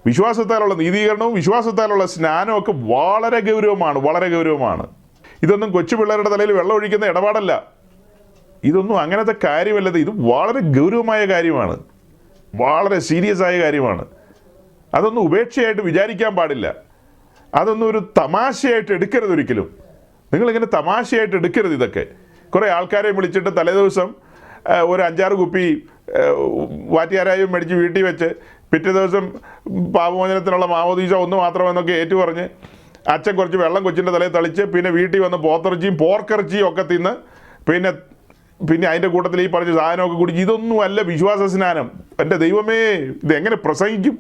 വിശ്വാസത്താലുള്ള നീതീകരണവും വിശ്വാസത്താലുള്ള സ്നാനവും ഒക്കെ വളരെ ഗൗരവമാണ്. ഇതൊന്നും കൊച്ചു പിള്ളേരുടെ തലയിൽ വെള്ളം ഒഴിക്കുന്ന ഇടപാടല്ല. ഇതൊന്നും അങ്ങനത്തെ കാര്യമല്ലത്. ഇത് വളരെ ഗൗരവമായ കാര്യമാണ്, വളരെ സീരിയസ് ആയ കാര്യമാണ്. അതൊന്നും ഉപേക്ഷയായിട്ട് വിചാരിക്കാൻ പാടില്ല. അതൊന്നും ഒരു തമാശയായിട്ട് എടുക്കരുത് ഒരിക്കലും. നിങ്ങളിങ്ങനെ തമാശയായിട്ട് എടുക്കരുത്. ഇതൊക്കെ കുറേ ആൾക്കാരെ വിളിച്ചിട്ട് തലേദിവസം ഒരു 5-6 കുപ്പി വാറ്റിയാരായും മേടിച്ച് വീട്ടിൽ വെച്ച് പിറ്റേ ദിവസം പാപമോചനത്തിനുള്ള മാമോദീസ ഒന്ന് മാത്രമെന്നൊക്കെ ഏറ്റുപറഞ്ഞ് അച്ഛൻ കുറച്ച് വെള്ളം കൊച്ചിൻ്റെ തലയിൽ തളിച്ച് പിന്നെ വീട്ടിൽ വന്ന് പോത്തിറച്ചിയും പോർക്കിറച്ചിയും ഒക്കെ തിന്ന് പിന്നെ അതിൻ്റെ കൂട്ടത്തിൽ ഈ പറഞ്ഞ സാധനമൊക്കെ കുടിച്ച്, ഇതൊന്നും അല്ല വിശ്വാസ സ്നാനം. എൻ്റെ ദൈവമേ, ഇതെങ്ങനെ പ്രസംഗിക്കും?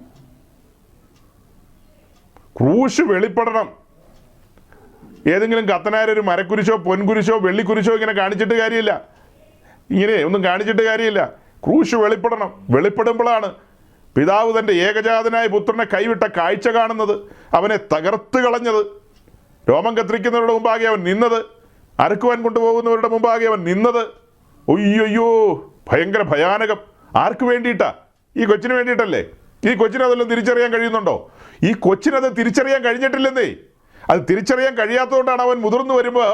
ക്രൂശ് വെളിപ്പെടണം. ഏതെങ്കിലും കത്തനാരൊരു മരക്കുരിശോ പൊൻകുരിശോ വെള്ളിക്കുരിശോ ഇങ്ങനെ കാണിച്ചിട്ട് കാര്യമില്ല. ഇങ്ങനെ ഒന്നും കാണിച്ചിട്ട് കാര്യമില്ല. ക്രൂശ് വെളിപ്പെടണം. വെളിപ്പെടുമ്പോഴാണ് പിതാവ് തൻ്റെ ഏകജാതനായ പുത്രനെ കൈവിട്ട കാഴ്ച കാണുന്നത്, അവനെ തകർത്ത് കളഞ്ഞത്. രോമം കത്തിരിക്കുന്നവരുടെ മുമ്പാകെ അവൻ നിന്നത്, അറുക്കുവാൻ കൊണ്ടുപോകുന്നവരുടെ മുമ്പാകെ അവൻ നിന്നത്. ഒയ്യോ, ഭയങ്കര ഭയാനകം. ആർക്ക് വേണ്ടിയിട്ടാ? ഈ കൊച്ചിന് വേണ്ടിയിട്ടല്ലേ? ഈ കൊച്ചിനതെല്ലാം തിരിച്ചറിയാൻ കഴിയുന്നുണ്ടോ? ഈ കൊച്ചിനത് തിരിച്ചറിയാൻ കഴിഞ്ഞിട്ടില്ലെന്നേ. അത് തിരിച്ചറിയാൻ കഴിയാത്തതുകൊണ്ടാണ് അവൻ മുതിർന്നു വരുമ്പോൾ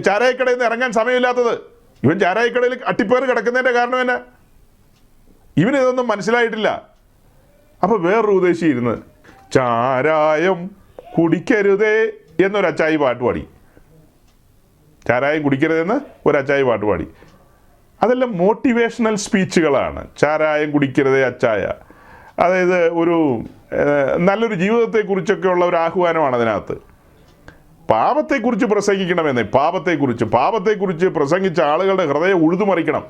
ചാരായക്കടയിൽ നിന്ന് ഇറങ്ങാൻ സമയമില്ലാത്തത്. ഇവൻ ചാരായക്കടയിൽ അട്ടിപ്പേർ കിടക്കുന്നതിൻ്റെ കാരണം എന്നാ? ഇവനിതൊന്നും മനസ്സിലായിട്ടില്ല. അപ്പോൾ വേറൊരു ഉദ്ദേശി ഇരുന്ന് ചാരായം കുടിക്കരുതേ എന്നൊരു അച്ചായി പാട്ട് പാടി. ചാരായം കുടിക്കരുതെന്ന് ഒരു അച്ചായി പാട്ട് പാടി. അതെല്ലാം മോട്ടിവേഷണൽ സ്പീച്ചുകളാണ്. ചാരായം കുടിക്കരുതേ അച്ചായ. അതായത് ഒരു നല്ലൊരു ജീവിതത്തെക്കുറിച്ചൊക്കെ ഉള്ള ഒരു ആഹ്വാനമാണ് അതിനകത്ത്. പാപത്തെക്കുറിച്ച് പ്രസംഗിക്കണമെന്നേ. പാപത്തെക്കുറിച്ച് പ്രസംഗിച്ച ആളുകളുടെ ഹൃദയം ഉഴുതുമറിക്കണം.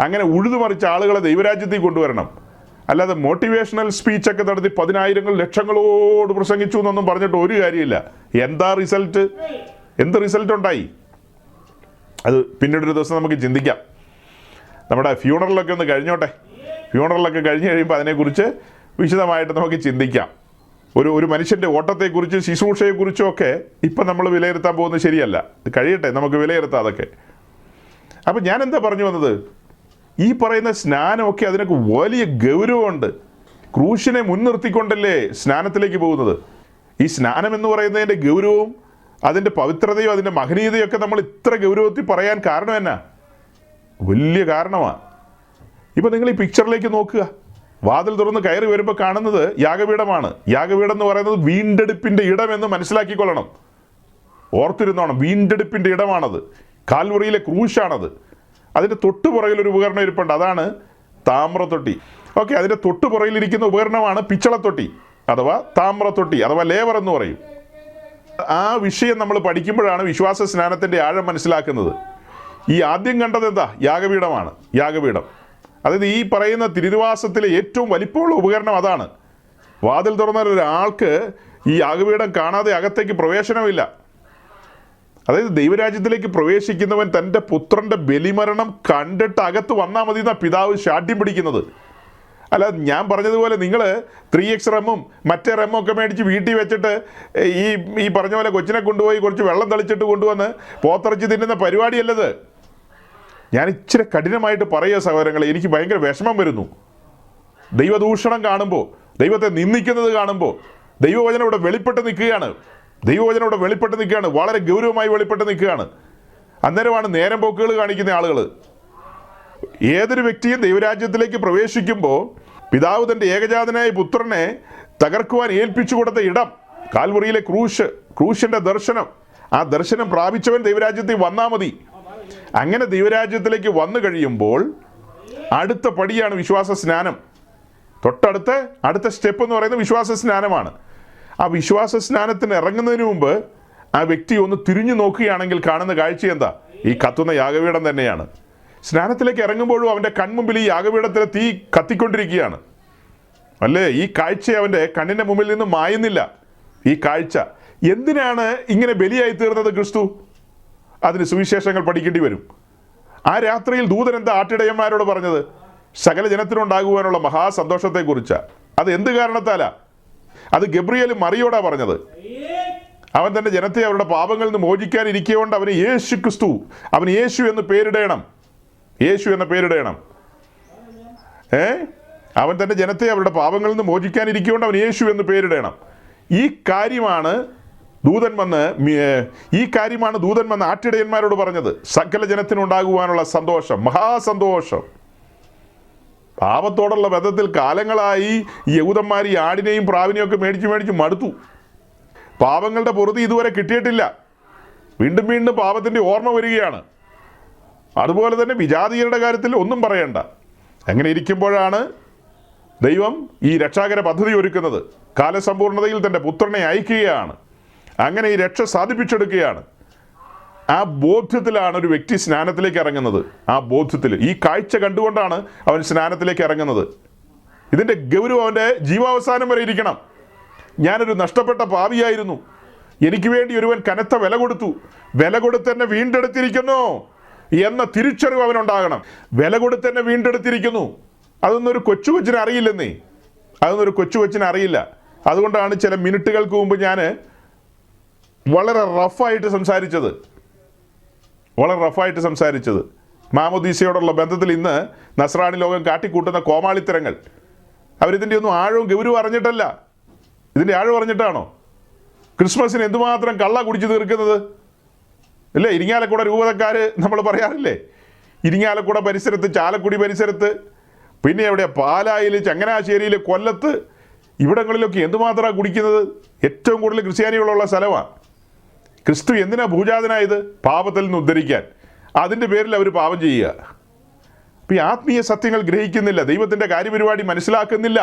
അങ്ങനെ ഉഴുതുമറിച്ച ആളുകളെ ദൈവരാജ്യത്തിൽ കൊണ്ടുവരണം. അല്ലാതെ മോട്ടിവേഷണൽ സ്പീച്ചൊക്കെ നടത്തി 10,000 ലക്ഷങ്ങളോട് പ്രസംഗിച്ചു എന്നൊന്നും പറഞ്ഞിട്ട് ഒരു കാര്യമില്ല. എന്ത് റിസൾട്ട് ഉണ്ടായി? അത് പിന്നീടൊരു ദിവസം നമുക്ക് ചിന്തിക്കാം. നമ്മുടെ ഫ്യൂണറലൊക്കെ ഒന്ന് കഴിഞ്ഞോട്ടെ. ഫ്യൂണറലൊക്കെ കഴിഞ്ഞ് കഴിയുമ്പോൾ അതിനെക്കുറിച്ച് വിശദമായിട്ട് നമുക്ക് ചിന്തിക്കാം. ഒരു മനുഷ്യൻ്റെ ഓട്ടത്തെക്കുറിച്ചും ശുശ്രൂഷയെക്കുറിച്ചും ഒക്കെ ഇപ്പം നമ്മൾ വിലയിരുത്താൻ പോകുന്നത് ശരിയല്ല. കഴിയട്ടെ, നമുക്ക് വിലയിരുത്താം അതൊക്കെ. അപ്പം ഞാൻ എന്താ പറഞ്ഞു വന്നത്, ഈ പറയുന്ന സ്നാനമൊക്കെ അതിനൊക്കെ വലിയ ഗൗരവമുണ്ട്. ക്രൂശിനെ മുൻനിർത്തിക്കൊണ്ടല്ലേ സ്നാനത്തിലേക്ക് പോകുന്നത്. ഈ സ്നാനം എന്ന് പറയുന്നതിൻ്റെ ഗൗരവവും അതിൻ്റെ പവിത്രതയും അതിൻ്റെ മഹനീയതയൊക്കെ നമ്മൾ ഇത്ര ഗൗരവത്തിൽ പറയാൻ കാരണം എന്നാ? വലിയ കാരണമാണ്. ഇപ്പം നിങ്ങൾ ഈ പിക്ചറിലേക്ക് നോക്കുക. വാതിൽ തുറന്ന് കയറി വരുമ്പോൾ കാണുന്നത് യാഗപീഠമാണ്. യാഗപീഠം എന്ന് പറയുന്നത് വീണ്ടെടുപ്പിൻ്റെ ഇടമെന്ന് മനസ്സിലാക്കിക്കൊള്ളണം. ഓർത്തിരുന്നോണം, വീണ്ടെടുപ്പിൻ്റെ ഇടമാണത്. കാൽവറിയിലെ ക്രൂശാണത്. അതിൻ്റെ തൊട്ടുപുറകിലൊരു ഉപകരണം ഇരിപ്പുണ്ട്, അതാണ് താമ്രത്തൊട്ടി. ഓക്കെ, അതിൻ്റെ തൊട്ടുപുറകിലിരിക്കുന്ന ഉപകരണമാണ് പിച്ചളത്തൊട്ടി അഥവാ താമ്രത്തൊട്ടി അഥവാ ലേവർ എന്ന് പറയും. ആ വിഷയം നമ്മൾ പഠിക്കുമ്പോഴാണ് വിശ്വാസ സ്നാനത്തിൻ്റെ ആഴം മനസ്സിലാക്കുന്നത്. ഈ ആദ്യം കണ്ടത് എന്താ? യാഗപീഠമാണ്. യാഗപീഠം അതായത് ഈ പറയുന്ന തിരുനിവാസത്തിലെ ഏറ്റവും വലിപ്പമുള്ള ഉപകരണം അതാണ്. വാതിൽ തുറന്നാൽ ഒരാൾക്ക് ഈ യാഗപീഠം കാണാതെ അകത്തേക്ക് പ്രവേശനമില്ല. അതായത് ദൈവരാജ്യത്തിലേക്ക് പ്രവേശിക്കുന്നവൻ തൻ്റെ പുത്രൻ്റെ ബലിമരണം കണ്ടിട്ട് അകത്ത് വന്നാൽ മതി എന്നാണ് പിതാവ് ശാഠ്യം പിടിക്കുന്നത്. അല്ല, ഞാൻ പറഞ്ഞതുപോലെ നിങ്ങൾ 3x റമ്മും മറ്റേ റമ്മും ഒക്കെ മേടിച്ച് വീട്ടിൽ വെച്ചിട്ട് ഈ പറഞ്ഞ പോലെ കൊച്ചിനെ കൊണ്ടുപോയി കുറച്ച് വെള്ളം തളിച്ചിട്ട് കൊണ്ടുവന്ന് പോത്തിറച്ചി തിന്നുന്ന പരിപാടിയല്ലത്. ഞാൻ ഇച്ചിരി കഠിനമായിട്ട് പറയുക സഹോദരങ്ങളെ, എനിക്ക് ഭയങ്കര വിഷമം വരുന്നു. ദൈവദൂഷണം കാണുമ്പോൾ, ദൈവത്തെ നിന്ദിക്കുന്നത് കാണുമ്പോൾ. ദൈവവചനം ഇവിടെ വെളിപ്പെട്ട് നിൽക്കുകയാണ്. വളരെ ഗൗരവമായി വെളിപ്പെട്ട് നിൽക്കുകയാണ്. അന്നേരമാണ് നേരം പോക്കുകൾ കാണിക്കുന്ന ആളുകൾ. ഏതൊരു വ്യക്തിയും ദൈവരാജ്യത്തിലേക്ക് പ്രവേശിക്കുമ്പോൾ പിതാവ് തൻ്റെ ഏകജാതനായ പുത്രനെ തകർക്കുവാൻ ഏൽപ്പിച്ചു കൊടുത്ത ഇടം കാൽവറിയിലെ ക്രൂശിൻ്റെ ദർശനം. ആ ദർശനം പ്രാപിച്ചവൻ ദൈവരാജ്യത്തിൽ വന്നാൽ മതി. അങ്ങനെ ദൈവരാജ്യത്തിലേക്ക് വന്നു കഴിയുമ്പോൾ അടുത്ത പടിയാണ് വിശ്വാസ സ്നാനം. അടുത്ത സ്റ്റെപ്പ് എന്ന് പറയുന്നത് വിശ്വാസ സ്നാനമാണ്. ആ വിശ്വാസ സ്നാനത്തിന് ഇറങ്ങുന്നതിന് മുമ്പ് ആ വ്യക്തി ഒന്ന് തിരിഞ്ഞു നോക്കുകയാണെങ്കിൽ കാണുന്ന കാഴ്ച എന്താ? ഈ കത്തുന്ന യാഗപീഠം തന്നെയാണ്. സ്നാനത്തിലേക്ക് ഇറങ്ങുമ്പോഴും അവൻ്റെ കൺമുമ്പിൽ ഈ യാഗപീഠത്തിലെ തീ കത്തിക്കൊണ്ടിരിക്കുകയാണ് അല്ലേ? ഈ കാഴ്ച അവൻ്റെ കണ്ണിൻ്റെ മുമ്പിൽ നിന്ന് മായുന്നില്ല. ഈ കാഴ്ച എന്തിനാണ് ഇങ്ങനെ ബലിയായി തീർന്നത് ക്രിസ്തു? അതിന് സുവിശേഷങ്ങൾ പഠിക്കേണ്ടി വരും. ആ രാത്രിയിൽ ദൂതൻ എന്താ ആട്ടിടയന്മാരോട് പറഞ്ഞത്? സകല ജനത്തിനുണ്ടാകുവാനുള്ള മഹാസന്തോഷത്തെക്കുറിച്ചാണ്. അത് എന്ത് കാരണത്താലാ? അത് ഗബ്രിയേൽ മറിയോടാ പറഞ്ഞത്. അവൻ തൻ്റെ ജനത്തെ അവരുടെ പാപങ്ങളിൽ നിന്ന് മോചിക്കാനിരിക്കൊണ്ട് അവന് യേശു ക്രിസ്തു, അവന് യേശു എന്ന് പേരിടണം. അവൻ തൻ്റെ ജനത്തെ അവരുടെ പാപങ്ങളിൽ നിന്ന് മോചിക്കാനിരിക്കൊണ്ട് അവൻ യേശു എന്ന് പേരിടണം. ഈ കാര്യമാണ് ദൂതൻ വന്ന് ആട്ടിടയന്മാരോട് പറഞ്ഞത്. സകല ജനത്തിനുണ്ടാകുവാനുള്ള സന്തോഷം, മഹാസന്തോഷം. പാപത്തോടുള്ള ബന്ധത്തിൽ കാലങ്ങളായി ഈ യഹൂദന്മാർ ഈ ആടിനെയും പ്രാവിനെയും ഒക്കെ മേടിച്ച് മടുത്തു. പാപങ്ങളുടെ പൊറുതി ഇതുവരെ കിട്ടിയിട്ടില്ല. വീണ്ടും വീണ്ടും പാപത്തിൻ്റെ ഓർമ്മ വരികയാണ്. അതുപോലെ തന്നെ വിജാതീയരുടെ കാര്യത്തിൽ ഒന്നും പറയണ്ട. അങ്ങനെ ഇരിക്കുമ്പോഴാണ് ദൈവം ഈ രക്ഷാകര പദ്ധതി ഒരുക്കുന്നത്. കാലസമ്പൂർണതയിൽ തൻ്റെ പുത്രനെ അയക്കുകയാണ്. അങ്ങനെ ഈ രക്ഷ സാധിപ്പിച്ചെടുക്കുകയാണ്. ആ ബോധ്യത്തിലാണ് ഒരു വ്യക്തി സ്നാനത്തിലേക്ക് ഇറങ്ങുന്നത്. ആ ബോധ്യത്തിൽ ഈ കാഴ്ച കണ്ടുകൊണ്ടാണ് അവൻ സ്നാനത്തിലേക്ക് ഇറങ്ങുന്നത്. ഇതിൻ്റെ ഗൗരവം അവൻ്റെ ജീവാവസാനം വരെ ഇരിക്കണം. ഞാനൊരു നഷ്ടപ്പെട്ട പാപിയായിരുന്നു, എനിക്ക് വേണ്ടി ഒരുവൻ കനത്ത വില കൊടുത്ത് എന്നെ വീണ്ടെടുത്തിരിക്കുന്നു എന്ന തിരിച്ചറിവ് അവനുണ്ടാകണം. വില കൊടുത്ത് എന്നെ വീണ്ടെടുത്തിരിക്കുന്നു. അതൊന്നും ഒരു കൊച്ചുകൊച്ചിന് അറിയില്ലെന്നേ. അറിയില്ല. അതുകൊണ്ടാണ് ചില മിനിറ്റുകൾക്ക് മുമ്പ് ഞാൻ വളരെ റഫായിട്ട് സംസാരിച്ചത്. മാമോദീസയോടുള്ള ബന്ധത്തിൽ ഇന്ന് നസ്രാണി ലോകം കാട്ടിക്കൂട്ടുന്ന കോമാളിത്തരങ്ങൾ, അവരിതിൻ്റെ ഒന്നും ആഴവും ഗൗരവം അറിഞ്ഞിട്ടല്ല. ഇതിൻ്റെ ആഴം അറിഞ്ഞിട്ടാണോ? ക്രിസ്മസിന് എന്തുമാത്രം കള്ള കുടിച്ച് തീർക്കുന്നത് അല്ലേ? ഇരിങ്ങാലക്കുട രൂപതക്കാർ നമ്മൾ പറയാറില്ലേ? ഇരിങ്ങാലക്കുട പരിസരത്ത്, ചാലക്കുടി പരിസരത്ത്, പിന്നെ എവിടെ പാലായിൽ, ചങ്ങനാശ്ശേരിയിൽ, കൊല്ലത്ത്, ഇവിടങ്ങളിലൊക്കെ എന്തുമാത്രമാണ് കുടിക്കുന്നത്? ഏറ്റവും കൂടുതൽ ക്രിസ്ത്യാനികളുള്ള സ്ഥലമാണ്. ക്രിസ്തു എന്തിനാ ഭൂജാതനായത്? പാപത്തിൽ നിന്ന് ഉദ്ധരിക്കാൻ. അതിൻ്റെ പേരിൽ അവർ പാപം ചെയ്യുക. അപ്പം ഈ ആത്മീയ സത്യങ്ങൾ ഗ്രഹിക്കുന്നില്ല, ദൈവത്തിൻ്റെ കാര്യപരിപാടി മനസ്സിലാക്കുന്നില്ല.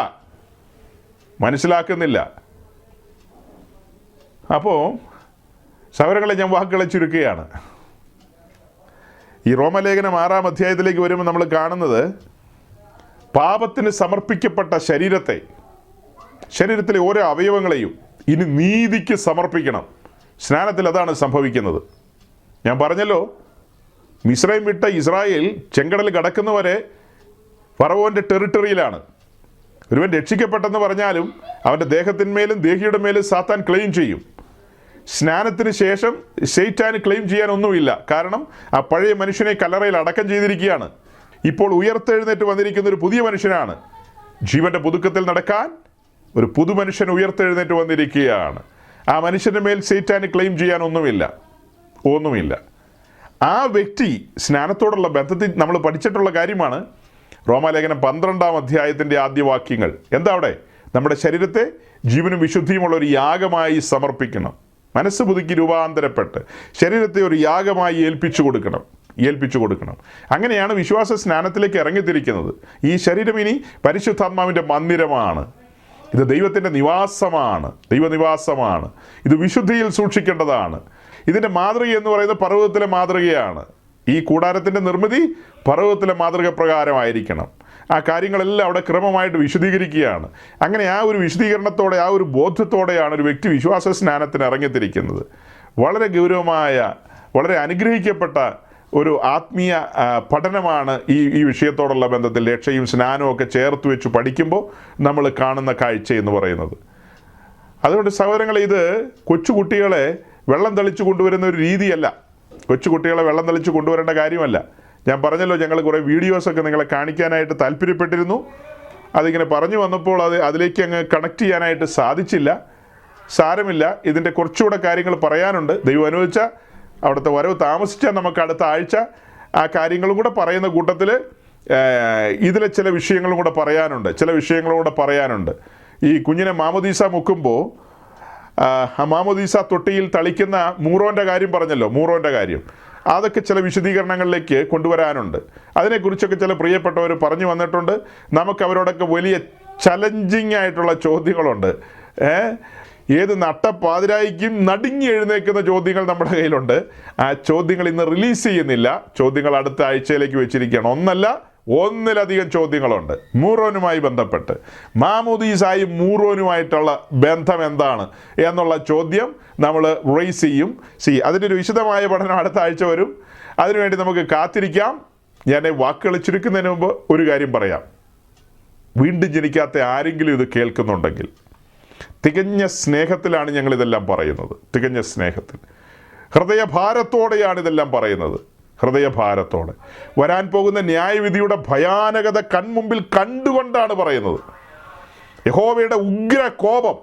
അപ്പോൾ സഹോദരങ്ങളെ, ഞാൻ വാക്കുകളെ ചുരുക്കുകയാണ്. ഈ റോമലേഖനം 6-ാം അധ്യായത്തിലേക്ക് വരുമ്പോൾ നമ്മൾ കാണുന്നത് പാപത്തിന് സമർപ്പിക്കപ്പെട്ട ശരീരത്തിലെ ഓരോ അവയവങ്ങളെയും ഇനി നീതിക്ക് സമർപ്പിക്കണം. സ്നാനത്തിൽ അതാണ് സംഭവിക്കുന്നത്. ഞാൻ പറഞ്ഞല്ലോ, മിസ്രൈം വിട്ട ഇസ്രായേൽ ചെങ്കടൽ കടക്കുന്നവരെ ഫറവോൻ്റെ ടെറിട്ടറിയിലാണ്. ഒരുവൻ രക്ഷിക്കപ്പെട്ടെന്ന് പറഞ്ഞാലും അവൻ്റെ ദേഹത്തിന്മേലും ദേഹിയുടെ മേലും സാത്താൻ ക്ലെയിം ചെയ്യും. സ്നാനത്തിന് ശേഷം ശൈത്താന് ക്ലെയിം ചെയ്യാനൊന്നുമില്ല. കാരണം ആ പഴയ മനുഷ്യനെ കല്ലറയിൽ അടക്കം ചെയ്തിരിക്കുകയാണ്. ഇപ്പോൾ ഉയർത്തെഴുന്നേറ്റ് വന്നിരിക്കുന്ന ഒരു പുതിയ മനുഷ്യനാണ്. ജീവന്റെ പുതുക്കത്തിൽ നടക്കാൻ ഒരു പുതുമനുഷ്യൻ ഉയർത്തെഴുന്നേറ്റ് വന്നിരിക്കുകയാണ്. ആ മനുഷ്യൻ്റെ മേൽ ശൈത്താന് ക്ലെയിം ചെയ്യാനൊന്നുമില്ല. ആ വ്യക്തി സ്നാനത്തോടുള്ള ബന്ധത്തിൽ നമ്മൾ പഠിച്ചിട്ടുള്ള കാര്യമാണ് റോമാലേഖനം 12-ാം അധ്യായത്തിൻ്റെ ആദ്യ വാക്യങ്ങൾ. എന്താ അവിടെ? നമ്മുടെ ശരീരത്തെ ജീവനും വിശുദ്ധിയുമുള്ള ഒരു യാഗമായി സമർപ്പിക്കണം. മനസ്സ് പുതുക്കി രൂപാന്തരപ്പെട്ട് ശരീരത്തെ ഒരു യാഗമായി ഏൽപ്പിച്ചു കൊടുക്കണം. അങ്ങനെയാണ് വിശ്വാസ സ്നാനത്തിലേക്ക് ഇറങ്ങിത്തിരിക്കുന്നത്. ഈ ശരീരം ഇനി പരിശുദ്ധാത്മാവിൻ്റെ മന്ദിരമാണ്. ഇത് ദൈവത്തിൻ്റെ ദൈവനിവാസമാണ്. ഇത് വിശുദ്ധിയിൽ സൂക്ഷിക്കേണ്ടതാണ്. ഇതിൻ്റെ മാതൃക എന്ന് പറയുന്നത് പർവ്വതത്തിലെ മാതൃകയാണ്. ഈ കൂടാരത്തിൻ്റെ നിർമ്മിതി പർവ്വതത്തിലെ മാതൃക പ്രകാരമായിരിക്കണം. ആ കാര്യങ്ങളെല്ലാം അവിടെ ക്രമമായിട്ട് വിശദീകരിക്കുകയാണ്. അങ്ങനെ ആ ഒരു വിശദീകരണത്തോടെ, ആ ഒരു ബോധ്യത്തോടെയാണ് ഒരു വ്യക്തി വിശ്വാസ സ്നാനത്തിന് ഇറങ്ങിത്തിരിക്കുന്നത്. വളരെ ഗൗരവമായ, വളരെ അനുഗ്രഹിക്കപ്പെട്ട ഒരു ആത്മീയ പഠനമാണ് ഈ വിഷയത്തോടുള്ള ബന്ധത്തിൽ രക്ഷയും സ്നാനവും ഒക്കെ ചേർത്ത് വെച്ച് പഠിക്കുമ്പോൾ നമ്മൾ കാണുന്ന കാഴ്ച എന്ന് പറയുന്നത്. അതുകൊണ്ട് സഹോദരങ്ങളെ, ഇത് കൊച്ചുകുട്ടികളെ വെള്ളം തളിച്ചു കൊണ്ടുവരുന്ന ഒരു രീതിയല്ല. കൊച്ചുകുട്ടികളെ വെള്ളം തളിച്ച് കൊണ്ടുവരേണ്ട കാര്യമല്ല. ഞാൻ പറഞ്ഞല്ലോ, ഞങ്ങൾ കുറേ വീഡിയോസൊക്കെ നിങ്ങളെ കാണിക്കാനായിട്ട് താല്പര്യപ്പെട്ടിരുന്നു. അതിങ്ങനെ പറഞ്ഞു വന്നപ്പോൾ അതിലേക്ക് അങ്ങ് കണക്ട് ചെയ്യാനായിട്ട് സാധിച്ചില്ല. സാരമില്ല, ഇതിൻ്റെ കുറച്ചുകൂടെ കാര്യങ്ങൾ പറയാനുണ്ട്. ദൈവം അനുവദിച്ചാൽ, അവിടുത്തെ വരവ് താമസിച്ചാൽ നമുക്ക് അടുത്ത ആഴ്ച ആ കാര്യങ്ങളും കൂടെ പറയുന്ന കൂട്ടത്തിൽ ഇതിലെ ചില വിഷയങ്ങളും കൂടെ പറയാനുണ്ട്. ഈ കുഞ്ഞിനെ മാമോദീസ മുക്കുമ്പോൾ ആ മാമോദീസ തൊട്ടിയിൽ തളിക്കുന്ന മൂറോൻ്റെ കാര്യം പറഞ്ഞല്ലോ, മൂറോൻ്റെ കാര്യം. അതൊക്കെ ചില വിശദീകരണങ്ങളിലേക്ക് കൊണ്ടുവരാനുണ്ട്. അതിനെക്കുറിച്ചൊക്കെ ചില പ്രിയപ്പെട്ടവർ പറഞ്ഞു വന്നിട്ടുണ്ട്. നമുക്ക് അവരോടൊക്കെ വലിയ ചലഞ്ചിങ് ആയിട്ടുള്ള ചോദ്യങ്ങളുണ്ട്. ഏത് നട്ടപ്പാതിരായിക്കും നടുങ്ങി എഴുന്നേൽക്കുന്ന ചോദ്യങ്ങൾ നമ്മുടെ കയ്യിലുണ്ട്. ആ ചോദ്യങ്ങൾ ഇന്ന് റിലീസ് ചെയ്യുന്നില്ല. ചോദ്യങ്ങൾ അടുത്ത ആഴ്ചയിലേക്ക് വെച്ചിരിക്കുകയാണ്. ഒന്നിലധികം ചോദ്യങ്ങളുണ്ട് മൂറോനുമായി ബന്ധപ്പെട്ട്. മാമോദീസായും മൂറോനുമായിട്ടുള്ള ബന്ധം എന്താണ് എന്നുള്ള ചോദ്യം നമ്മൾ റേസ് ചെയ്യും. അതിൻ്റെ ഒരു വിശദമായ പഠനം അടുത്ത ആഴ്ച വരും. അതിനുവേണ്ടി നമുക്ക് കാത്തിരിക്കാം. ഞാൻ വാക്കുകൾ ചുരുക്കുന്നതിന് മുമ്പ് ഒരു കാര്യം പറയാം. വീണ്ടും ജനിക്കാത്ത ആരെങ്കിലും ഇത് കേൾക്കുന്നുണ്ടെങ്കിൽ, തികഞ്ഞ സ്നേഹത്തിലാണ് ഞങ്ങളിതെല്ലാം പറയുന്നത്. തികഞ്ഞ സ്നേഹത്തിൽ, ഹൃദയഭാരത്തോടെയാണ് ഇതെല്ലാം പറയുന്നത്. ഹൃദയഭാരത്തോടെ വരാൻ പോകുന്ന ന്യായവിധിയുടെ ഭയാനകത കൺമുമ്പിൽ കണ്ടുകൊണ്ടാണ് പറയുന്നത്. യഹോവയുടെ ഉഗ്രകോപം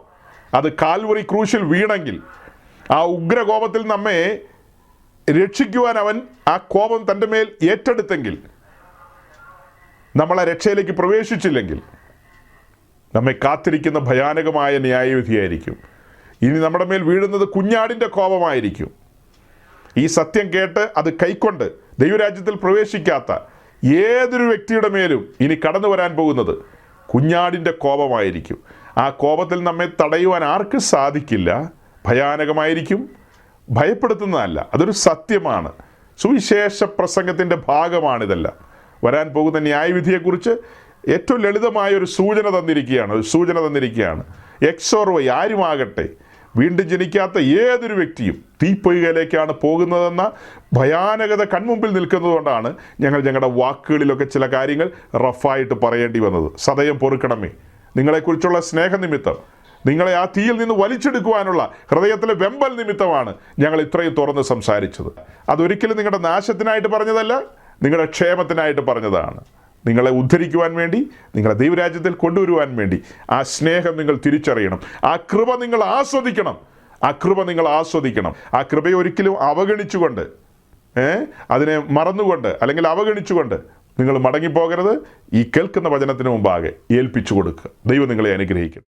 അത് കാൽവറി ക്രൂശിൽ വീണെങ്കിൽ, ആ ഉഗ്രകോപത്തിൽ നമ്മെ രക്ഷിക്കുവാൻ അവൻ ആ കോപം തൻ്റെ മേൽ ഏറ്റെടുത്തെങ്കിൽ, നമ്മളെ രക്ഷയിലേക്ക് പ്രവേശിച്ചില്ലെങ്കിൽ, നമ്മെ കാത്തിരിക്കുന്ന ഭയാനകമായ ന്യായവിധിയായിരിക്കും. ഇനി നമ്മുടെ മേൽ വീഴുന്നത് കുഞ്ഞാടിൻ്റെ കോപമായിരിക്കും. ഈ സത്യം കേട്ട് അത് കൈക്കൊണ്ട് ദൈവരാജ്യത്തിൽ പ്രവേശിക്കാത്ത ഏതൊരു വ്യക്തിയുടെ മേലും ഇനി കടന്നു വരാൻ പോകുന്നത് കുഞ്ഞാടിൻ്റെ കോപമായിരിക്കും. ആ കോപത്തിൽ നമ്മെ തടയുവാൻ ആർക്കും സാധിക്കില്ല. ഭയാനകമായിരിക്കും, ഭയപ്പെടുത്തുന്നതല്ല, അതൊരു സത്യമാണ്. സുവിശേഷ പ്രസംഗത്തിൻ്റെ ഭാഗമാണിതെല്ലാം. വരാൻ പോകുന്ന ന്യായവിധിയെക്കുറിച്ച് ഏറ്റവും ലളിതമായ ഒരു സൂചന തന്നിരിക്കുകയാണ്. എക്സോർവൈ ആരുമാകട്ടെ, വീണ്ടും ജനിക്കാത്ത ഏതൊരു വ്യക്തിയും തീപ്പൊയ്കയിലേക്കാണ് പോകുന്നതെന്ന ഭയാനകത കൺമുമ്പിൽ നിൽക്കുന്നതുകൊണ്ടാണ് ഞങ്ങളുടെ വാക്കുകളിലൊക്കെ ചില കാര്യങ്ങൾ റഫായിട്ട് പറയേണ്ടി വന്നത്. സദയം പൊറുക്കണമേ. നിങ്ങളെക്കുറിച്ചുള്ള സ്നേഹനിമിത്തം, നിങ്ങളെ ആ തീയിൽ നിന്ന് വലിച്ചെടുക്കുവാനുള്ള ഹൃദയത്തിലെ വെമ്പൽ നിമിത്തമാണ് ഞങ്ങൾ ഇത്രയും തുറന്ന് സംസാരിച്ചത്. അതൊരിക്കലും നിങ്ങളുടെ നാശത്തിനായിട്ട് പറഞ്ഞതല്ല, നിങ്ങളുടെ ക്ഷേമത്തിനായിട്ട് പറഞ്ഞതാണ്. നിങ്ങളെ ഉദ്ധരിക്കുവാൻ വേണ്ടി, നിങ്ങളെ ദൈവരാജ്യത്തിൽ കൊണ്ടുവരുവാൻ വേണ്ടി. ആ സ്നേഹം നിങ്ങൾ തിരിച്ചറിയണം. ആ കൃപ നിങ്ങൾ ആസ്വദിക്കണം. ആ കൃപയെ ഒരിക്കലും അവഗണിച്ചുകൊണ്ട്, അതിനെ മറന്നുകൊണ്ട് അല്ലെങ്കിൽ അവഗണിച്ചുകൊണ്ട് നിങ്ങൾ മടങ്ങിപ്പോകരുത്. ഈ കേൾക്കുന്ന വചനത്തിന് മുമ്പാകെ ഏൽപ്പിച്ചു കൊടുക്കുക. ദൈവം നിങ്ങളെ അനുഗ്രഹിക്കും.